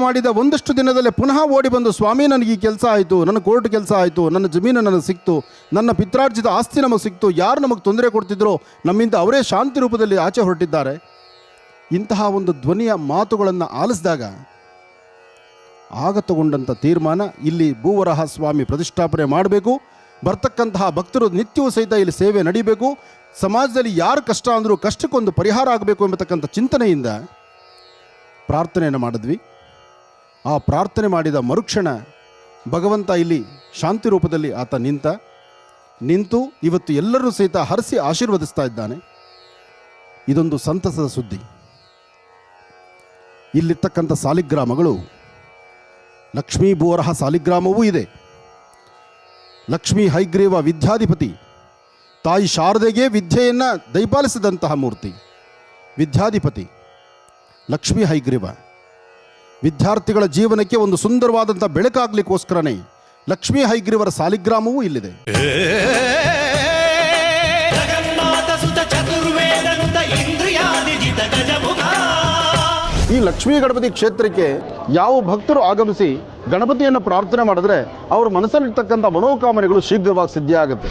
ಮಾಡಿದ ಒಂದಷ್ಟು ದಿನದಲ್ಲೇ ಪುನಃ ಓಡಿ ಬಂದು, ಸ್ವಾಮಿ ನನಗೆ ಈ ಕೆಲಸ ಆಯಿತು, ನನ್ನ ಕೋರ್ಟ್ ಕೆಲಸ ಆಯಿತು, ನನ್ನ ಜಮೀನು ನನಗೆ ಸಿಕ್ತು, ನನ್ನ ಪಿತ್ರಾರ್ಜಿತ ಆಸ್ತಿ ನಮಗೆ ಸಿಕ್ತು, ಯಾರು ನಮಗೆ ತೊಂದರೆ ಕೊಡ್ತಿದ್ರೋ ನಮ್ಮಿಂದ ಅವರೇ ಶಾಂತಿ ರೂಪದಲ್ಲಿ ಆಚೆ ಹೊರಟಿದ್ದಾರೆ. ಇಂತಹ ಒಂದು ಧ್ವನಿಯ ಮಾತುಗಳನ್ನು ಆಲಿಸಿದಾಗ ಆಗ ತಗೊಂಡಂಥ ತೀರ್ಮಾನ ಇಲ್ಲಿ ಭೂವರಾಹ ಸ್ವಾಮಿ ಪ್ರತಿಷ್ಠಾಪನೆ ಮಾಡಬೇಕು. ಬರ್ತಕ್ಕಂತಹ ಭಕ್ತರು ನಿತ್ಯವೂ ಸಹಿತ ಇಲ್ಲಿ ಸೇವೆ ನಡೀಬೇಕು. ಸಮಾಜದಲ್ಲಿ ಯಾರು ಕಷ್ಟ ಅಂದರೂ ಕಷ್ಟಕ್ಕೊಂದು ಪರಿಹಾರ ಆಗಬೇಕು ಎಂಬತಕ್ಕಂಥ ಚಿಂತನೆಯಿಂದ ಪ್ರಾರ್ಥನೆಯನ್ನು ಮಾಡಿದ್ವಿ. ಆ ಪ್ರಾರ್ಥನೆ ಮಾಡಿದ ಮರುಕ್ಷಣ ಭಗವಂತ ಇಲ್ಲಿ ಶಾಂತಿ ರೂಪದಲ್ಲಿ ಆತ ನಿಂತು ಇವತ್ತು ಎಲ್ಲರೂ ಸಹಿತ ಹರಿಸಿ ಆಶೀರ್ವದಿಸ್ತಾ ಇದ್ದಾನೆ. ಇದೊಂದು ಸಂತಸದ ಸುದ್ದಿ. ಇಲ್ಲಿರ್ತಕ್ಕಂಥ ಸಾಲಿಗ್ರಾಮಗಳು ಲಕ್ಷ್ಮೀ ಭೂವರಾಹ ಸಾಲಿಗ್ರಾಮವೂ ಇದೆ. ಲಕ್ಷ್ಮೀ ಹೈಗ್ರೀವ ವಿದ್ಯಾಧಿಪತಿ ತಾಯಿ ಶಾರದೆಗೆ ವಿದ್ಯೆಯನ್ನು ದಯಪಾಲಿಸಿದಂತಹ ಮೂರ್ತಿ ವಿದ್ಯಾಧಿಪತಿ ಲಕ್ಷ್ಮೀ ಹೈಗ್ರೀವ. ವಿದ್ಯಾರ್ಥಿಗಳ ಜೀವನಕ್ಕೆ ಒಂದು ಸುಂದರವಾದಂಥ ಬೆಳಕಾಗಲಿಕ್ಕೋಸ್ಕರನೇ ಲಕ್ಷ್ಮೀ ಹೈಗ್ರೀವರ ಸಾಲಿಗ್ರಾಮವೂ ಇಲ್ಲಿದೆ. ಈ ಲಕ್ಷ್ಮೀ ಗಣಪತಿ ಕ್ಷೇತ್ರಕ್ಕೆ ಯಾವ ಭಕ್ತರು ಆಗಮಿಸಿ ಗಣಪತಿಯನ್ನು ಪ್ರಾರ್ಥನೆ ಮಾಡಿದ್ರೆ ಅವ್ರ ಮನಸ್ಸಲ್ಲಿರ್ತಕ್ಕಂಥ ಮನೋಕಾಮನೆಗಳು ಶೀಘ್ರವಾಗಿ ಸಿದ್ಧಿಯಾಗುತ್ತೆ.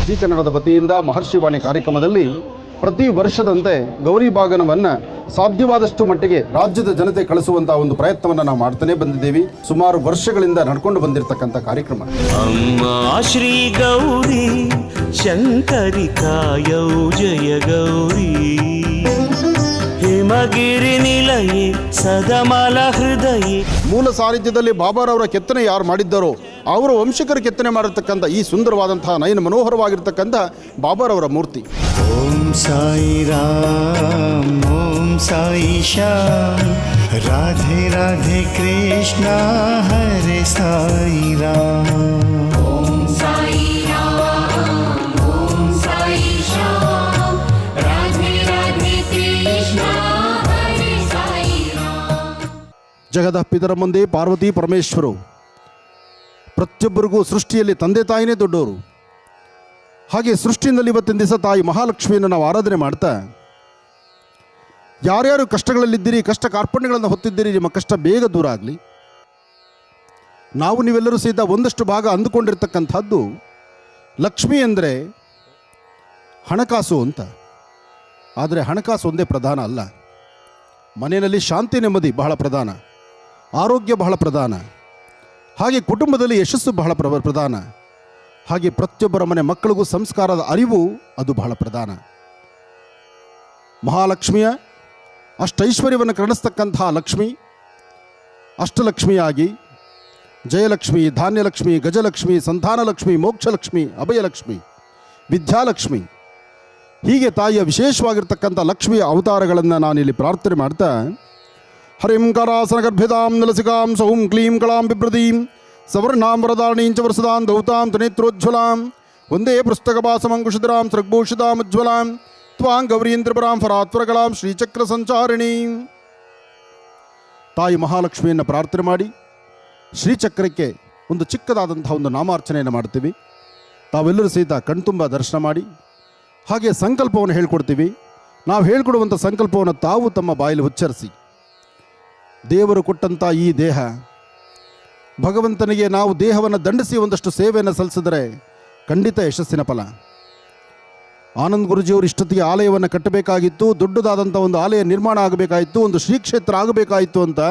ಜಿ ಕನ್ನಡದ ವತಿಯಿಂದ ಮಹರ್ಷಿವಾಣಿ ಕಾರ್ಯಕ್ರಮದಲ್ಲಿ ಪ್ರತಿ ವರ್ಷದಂತೆ ಗೌರಿ ಬಾಗನವನ್ನು ಸಾಧ್ಯವಾದಷ್ಟು ಮಟ್ಟಿಗೆ ರಾಜ್ಯದ ಜನತೆ ಕಳಿಸುವಂತಹ ಒಂದು ಪ್ರಯತ್ನವನ್ನು ನಾವು ಮಾಡ್ತಾನೆ ಬಂದಿದ್ದೇವೆ. ಸುಮಾರು ವರ್ಷಗಳಿಂದ ನಡ್ಕೊಂಡು ಬಂದಿರತಕ್ಕಂಥ ಕಾರ್ಯಕ್ರಮ. ಅಮ್ಮ ಶ್ರೀ ಗೌರಿ ಶಂಕರಿಕಾಯೌ ಜಯ ಗೌರಿ ಹಿಮಗಿರಿ ನಿಲಯೇ ಸದಮಲ ಹೃದಯೇ. ಮೂಲ ಸಾನ್ನಿಧ್ಯದಲ್ಲಿ ಬಾಬಾರವರ ಕೆತ್ತನೆ ಯಾರು ಮಾಡಿದ್ದಾರೋ ಅವರ ವಂಶಕರು ಕೆತ್ತನೆ ಮಾಡಿರ್ತಕ್ಕಂಥ ಈ ಸುಂದರವಾದಂತಹ ನಯನ ಮನೋಹರವಾಗಿರ್ತಕ್ಕಂಥ ಬಾಬಾರವರ ಮೂರ್ತಿ. ಓಂ ಸಾಯಿ ರಾಮ್ ಓಂ ಸಾಯಿ ಶ್ಯಾಮ್ ರಾಧೆ ರಾಧೆ ಕೃಷ್ಣ ಹರೆ ಸಾಯಿ ರಾಮ್. ಓಂ ಸಾಯಿ ರಾಮ್ ಓಂ ಸಾಯಿ ಶ್ಯಾಮ್ ರಾಧೆ ರಾಧೆ ಕೃಷ್ಣ ಹರೆ ಸಾಯಿ ರಾಮ್. ಜಗದ ಪಿತರ ಮುಂದೆ ಪಾರ್ವತಿ ಪರಮೇಶ್ವರು ಪ್ರತಿಯೊಬ್ಬರಿಗೂ ಸೃಷ್ಟಿಯಲ್ಲಿ ತಂದೆ ತಾಯಿನೇ ದೊಡ್ಡವರು. ಹಾಗೆ ಸೃಷ್ಟಿಯಲ್ಲಿ ಇವತ್ತಿನ ದಿವಸ ತಾಯಿ ಮಹಾಲಕ್ಷ್ಮಿಯನ್ನು ನಾವು ಆರಾಧನೆ ಮಾಡ್ತಾ, ಯಾರ್ಯಾರು ಕಷ್ಟಗಳಲ್ಲಿದ್ದೀರಿ, ಕಷ್ಟ ಕಾರ್ಪಣ್ಯಗಳನ್ನು ಹೊತ್ತಿದ್ದೀರಿ, ನಿಮ್ಮ ಕಷ್ಟ ಬೇಗ ದೂರ ಆಗಲಿ. ನಾವು ನೀವೆಲ್ಲರೂ ಸಹಿತ ಒಂದಷ್ಟು ಭಾಗ ಅಂದುಕೊಂಡಿರ್ತಕ್ಕಂಥದ್ದು ಲಕ್ಷ್ಮಿ ಅಂದರೆ ಹಣಕಾಸು ಅಂತ. ಆದರೆ ಹಣಕಾಸು ಒಂದೇ ಪ್ರಧಾನ ಅಲ್ಲ. ಮನೆಯಲ್ಲಿ ಶಾಂತಿ ನೆಮ್ಮದಿ ಬಹಳ ಪ್ರಧಾನ, ಆರೋಗ್ಯ ಬಹಳ ಪ್ರಧಾನ, ಹಾಗೆ ಕುಟುಂಬದಲ್ಲಿ ಯಶಸ್ಸು ಬಹಳ ಪ್ರಧಾನ, ಹಾಗೆ ಪ್ರತಿಯೊಬ್ಬರ ಮನೆ ಮಕ್ಕಳಿಗೂ ಸಂಸ್ಕಾರದ ಅರಿವು ಅದು ಬಹಳ ಪ್ರಧಾನ. ಮಹಾಲಕ್ಷ್ಮಿಯ ಅಷ್ಟೈಶ್ವರ್ಯವನ್ನು ಕರುಣಿಸ್ತಕ್ಕಂತಹ ಲಕ್ಷ್ಮಿ ಅಷ್ಟಲಕ್ಷ್ಮಿಯಾಗಿ ಜಯಲಕ್ಷ್ಮಿ, ಧಾನ್ಯಲಕ್ಷ್ಮಿ, ಗಜಲಕ್ಷ್ಮಿ, ಸಂತಾನಲಕ್ಷ್ಮಿ, ಮೋಕ್ಷಲಕ್ಷ್ಮಿ, ಅಭಯಲಕ್ಷ್ಮಿ, ವಿದ್ಯಾಲಕ್ಷ್ಮಿ, ಹೀಗೆ ತಾಯಿಯ ವಿಶೇಷವಾಗಿರ್ತಕ್ಕಂಥ ಲಕ್ಷ್ಮಿಯ ಅವತಾರಗಳನ್ನು ನಾನಿಲ್ಲಿ ಪ್ರಾರ್ಥನೆ ಮಾಡ್ತಾ, ಹರಿಂ ಕರಾಸನಗರ್ಭಿತಾಂ ನಲಸಿಕಾಂ ಸೌಂ ಕ್ಲೀಂ ಕಳಾಂ ಬಿಭ್ರದೀಂ ಸವರ್ಣಾಂ ವರದಾರಣೀಂ ಚ ವರಸದಾಂ ದೌತಾಂ ತ್ರಿನೇತ್ರೋಜ್ವಲಾಂ ವಂದೇ ಪೃಷ್ಠಕಪಾಸಮಂಕುಶಿಧರಾಂ ಸೃಗ್ಭೂಷಿತಾಮುಜ್ವಲಾಂ ತ್ವಾಂ ಗೌರೀಂದ್ರಪರಾಂ ಫರಾತ್ವರಕಲಾಂ ಶ್ರೀಚಕ್ರ ಸಂಚಾರಿಣೀಂ. ತಾಯಿ ಮಹಾಲಕ್ಷ್ಮಿಯನ್ನು ಪ್ರಾರ್ಥನೆ ಮಾಡಿ ಶ್ರೀಚಕ್ರಕ್ಕೆ ಒಂದು ಚಿಕ್ಕದಾದಂಥ ಒಂದು ನಾಮಾರ್ಚನೆಯನ್ನು ಮಾಡ್ತೀವಿ. ತಾವೆಲ್ಲರೂ ಸಹಿತ ಕಣ್ತುಂಬ ದರ್ಶನ ಮಾಡಿ ಹಾಗೆ ಸಂಕಲ್ಪವನ್ನು ಹೇಳ್ಕೊಡ್ತೀವಿ. ನಾವು ಹೇಳ್ಕೊಡುವಂಥ ಸಂಕಲ್ಪವನ್ನು ತಾವು ತಮ್ಮ ಬಾಯಲ್ಲಿ ಉಚ್ಚರಿಸಿ, ದೇವರು ಕೊಟ್ಟಂಥ ಈ ದೇಹ, ಭಗವಂತನಿಗೆ ನಾವು ದೇಹವನ್ನು ದಂಡಿಸಿ ಒಂದಷ್ಟು ಸೇವೆಯನ್ನು ಸಲ್ಲಿಸಿದರೆ ಖಂಡಿತ ಯಶಸ್ಸಿನ ಫಲ. ಆನಂದ್ ಗುರುಜಿಯವರು ಇಷ್ಟೊತ್ತಿಗೆ ಆಲಯವನ್ನು ಕಟ್ಟಬೇಕಾಗಿತ್ತು, ದೊಡ್ಡದಾದಂಥ ಒಂದು ಆಲಯ ನಿರ್ಮಾಣ ಆಗಬೇಕಾಯಿತು, ಒಂದು ಶ್ರೀ ಕ್ಷೇತ್ರ ಆಗಬೇಕಾಯಿತು ಅಂತ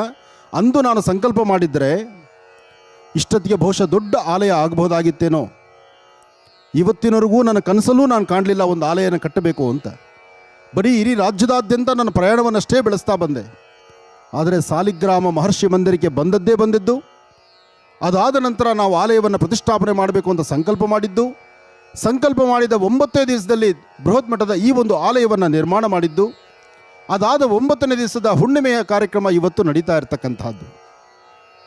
ಅಂದು ನಾನು ಸಂಕಲ್ಪ ಮಾಡಿದ್ದರೆ ಇಷ್ಟೊತ್ತಿಗೆ ಬಹುಶಃ ದೊಡ್ಡ ಆಲಯ ಆಗಬಹುದಾಗಿತ್ತೇನೋ. ಇವತ್ತಿನವರೆಗೂ ನನ್ನ ಕನಸಲ್ಲೂ ನಾನು ಕಾಣಲಿಲ್ಲ ಒಂದು ಆಲಯನ ಕಟ್ಟಬೇಕು ಅಂತ. ಬರೀ ಇಡೀ ರಾಜ್ಯದಾದ್ಯಂತ ನನ್ನ ಪ್ರಯಾಣವನ್ನಷ್ಟೇ ಬೆಳೆಸ್ತಾ ಬಂದೆ. ಆದರೆ ಸಾಲಿಗ್ರಾಮ ಮಹರ್ಷಿ ಮಂದಿರಕ್ಕೆ ಬಂದದ್ದು. ಅದಾದ ನಂತರ ನಾವು ಆಲಯವನ್ನು ಪ್ರತಿಷ್ಠಾಪನೆ ಮಾಡಬೇಕು ಅಂತ ಸಂಕಲ್ಪ ಮಾಡಿದ್ದು. ಸಂಕಲ್ಪ ಮಾಡಿದ 9ನೇ ದಿವಸದಲ್ಲಿ ಬೃಹತ್ ಮಟ್ಟದ ಈ ಒಂದು ಆಲಯವನ್ನು ನಿರ್ಮಾಣ ಮಾಡಿದ್ದು. ಅದಾದ 9ನೇ ದಿವಸದ ಹುಣ್ಣಿಮೆಯ ಕಾರ್ಯಕ್ರಮ ಇವತ್ತು ನಡೀತಾ ಇರತಕ್ಕಂಥದ್ದು.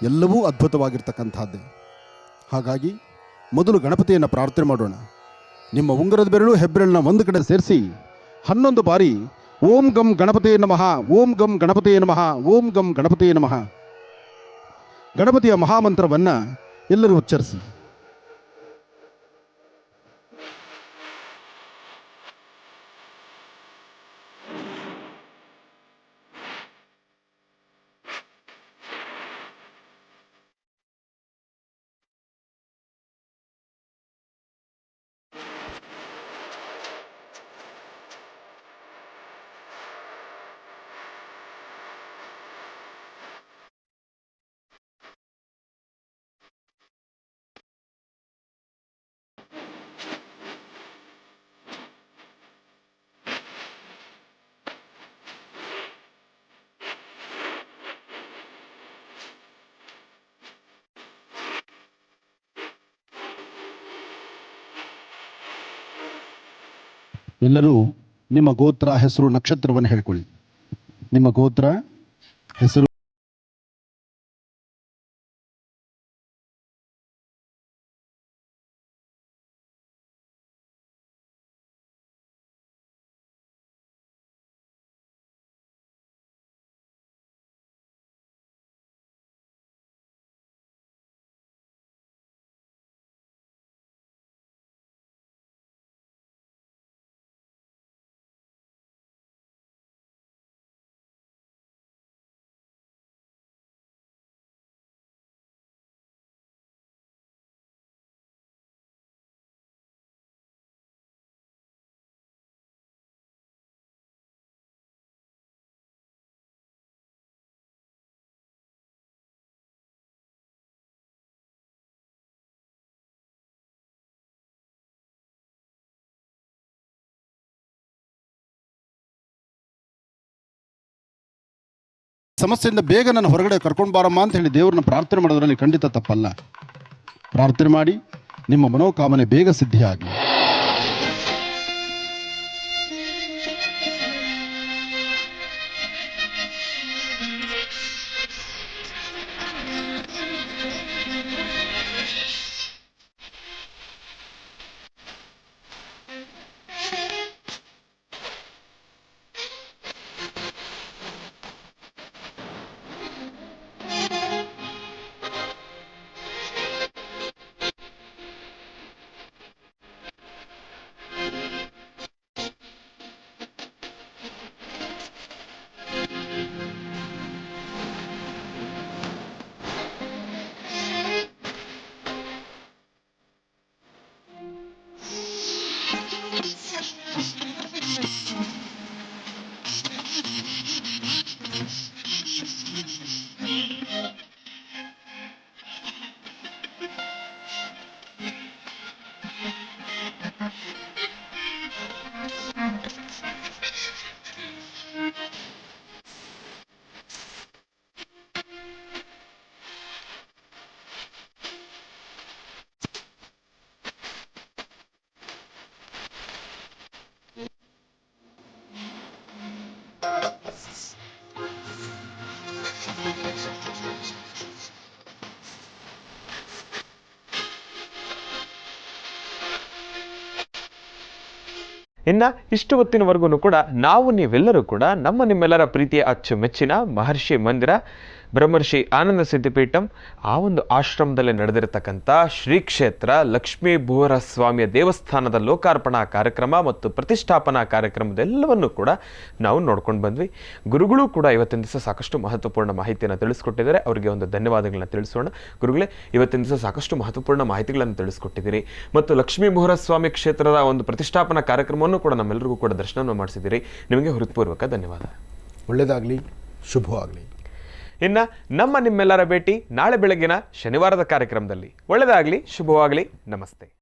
ಎಲ್ಲವೂ ಅದ್ಭುತವಾಗಿರ್ತಕ್ಕಂಥದ್ದೇ. ಹಾಗಾಗಿ ಮೊದಲು ಗಣಪತಿಯನ್ನು ಪ್ರಾರ್ಥನೆ ಮಾಡೋಣ. ನಿಮ್ಮ ಉಂಗುರದ ಬೆರಳು ಹೆಬ್ಬೆರಳನ್ನ ಒಂದು ಕಡೆ ಸೇರಿಸಿ 11 ಬಾರಿ ಓಂ ಗಂ ಗಣಪತಿಯೇ ನಮಃ, ಓಂ ಗಂ ಗಣಪತಿಯೇ ನಮಃ, ಓಂ ಗಂ ಗಣಪತಿಯೇ ನಮಃ ಗಣಪತಿಯ ಮಹಾಮಂತ್ರವನ್ನು ಎಲ್ಲರೂ ಉಚ್ಚರಿಸಿ. ಎಲ್ಲರೂ ನಿಮ್ಮ ಗೋತ್ರ, ಹೆಸರು, ನಕ್ಷತ್ರವನ್ನು ಹೇಳ್ಕೊಳ್ಳಿ. ನಿಮ್ಮ ಗೋತ್ರ, ಹೆಸರು, ಸಮಸ್ಯೆಯಿಂದ ಬೇಗ ನನ್ನ ಹೊರಗಡೆ ಕರ್ಕೊಂಡು ಬಾರಮ್ಮ ಅಂತ ಹೇಳಿ ದೇವರನ್ನ ಪ್ರಾರ್ಥನೆ ಮಾಡೋದ್ರಲ್ಲಿ ಖಂಡಿತ ತಪ್ಪಲ್ಲ. ಪ್ರಾರ್ಥನೆ ಮಾಡಿ ನಿಮ್ಮ ಮನೋಕಾಮನೆ ಬೇಗ ಸಿದ್ಧಿಯಾಗಲಿ. ಇನ್ನು ಇಷ್ಟು ಹೊತ್ತಿನವರೆಗೂ ಕೂಡ ನಾವು ನೀವೆಲ್ಲರೂ ಕೂಡ ನಿಮ್ಮೆಲ್ಲರ ಪ್ರೀತಿಯ ಅಚ್ಚುಮೆಚ್ಚಿನ ಮಹರ್ಷಿ ಮಂದಿರ ಬ್ರಹ್ಮರ್ಷಿ ಆನಂದ ಸಿದ್ಧಿಪೀಠಂ ಆ ಒಂದು ಆಶ್ರಮದಲ್ಲಿ ನಡೆದಿರತಕ್ಕಂಥ ಶ್ರೀ ಕ್ಷೇತ್ರ ಲಕ್ಷ್ಮೀ ಭೂವರ ಸ್ವಾಮಿಯ ದೇವಸ್ಥಾನದ ಲೋಕಾರ್ಪಣಾ ಕಾರ್ಯಕ್ರಮ ಮತ್ತು ಪ್ರತಿಷ್ಠಾಪನಾ ಕಾರ್ಯಕ್ರಮದೆಲ್ಲವನ್ನು ಕೂಡ ನಾವು ನೋಡ್ಕೊಂಡು ಬಂದ್ವಿ. ಗುರುಗಳು ಕೂಡ ಇವತ್ತಿನ ದಿವಸ ಸಾಕಷ್ಟು ಮಹತ್ವಪೂರ್ಣ ಮಾಹಿತಿಯನ್ನು ತಿಳಿಸ್ಕೊಟ್ಟಿದ್ದಾರೆ. ಅವರಿಗೆ ಒಂದು ಧನ್ಯವಾದಗಳನ್ನ ತಿಳಿಸೋಣ. ಗುರುಗಳೇ, ಇವತ್ತಿನ ದಿವಸ ಸಾಕಷ್ಟು ಮಹತ್ವಪೂರ್ಣ ಮಾಹಿತಿಗಳನ್ನು ತಿಳಿಸ್ಕೊಟ್ಟಿದ್ದೀರಿ ಮತ್ತು ಲಕ್ಷ್ಮೀ ಭೂವರ ಸ್ವಾಮಿ ಕ್ಷೇತ್ರದ ಒಂದು ಪ್ರತಿಷ್ಠಾಪನಾ ಕಾರ್ಯಕ್ರಮವನ್ನು ಕೂಡ ನಮ್ಮೆಲ್ಲರಿಗೂ ಕೂಡ ದರ್ಶನವನ್ನು ಮಾಡಿಸಿದ್ದೀರಿ. ನಿಮಗೆ ಹೃತ್ಪೂರ್ವಕ ಧನ್ಯವಾದ. ಒಳ್ಳೆಯದಾಗಲಿ, ಶುಭವಾಗಲಿ. ಇನ್ನು ನಿಮ್ಮೆಲ್ಲರ ಭೇಟಿ ನಾಳೆ ಬೆಳಗ್ಗಿನ ಶನಿವಾರದ ಕಾರ್ಯಕ್ರಮದಲ್ಲಿ. ಒಳ್ಳೆಯದಾಗಲಿ, ಶುಭವಾಗಲಿ, ನಮಸ್ತೆ.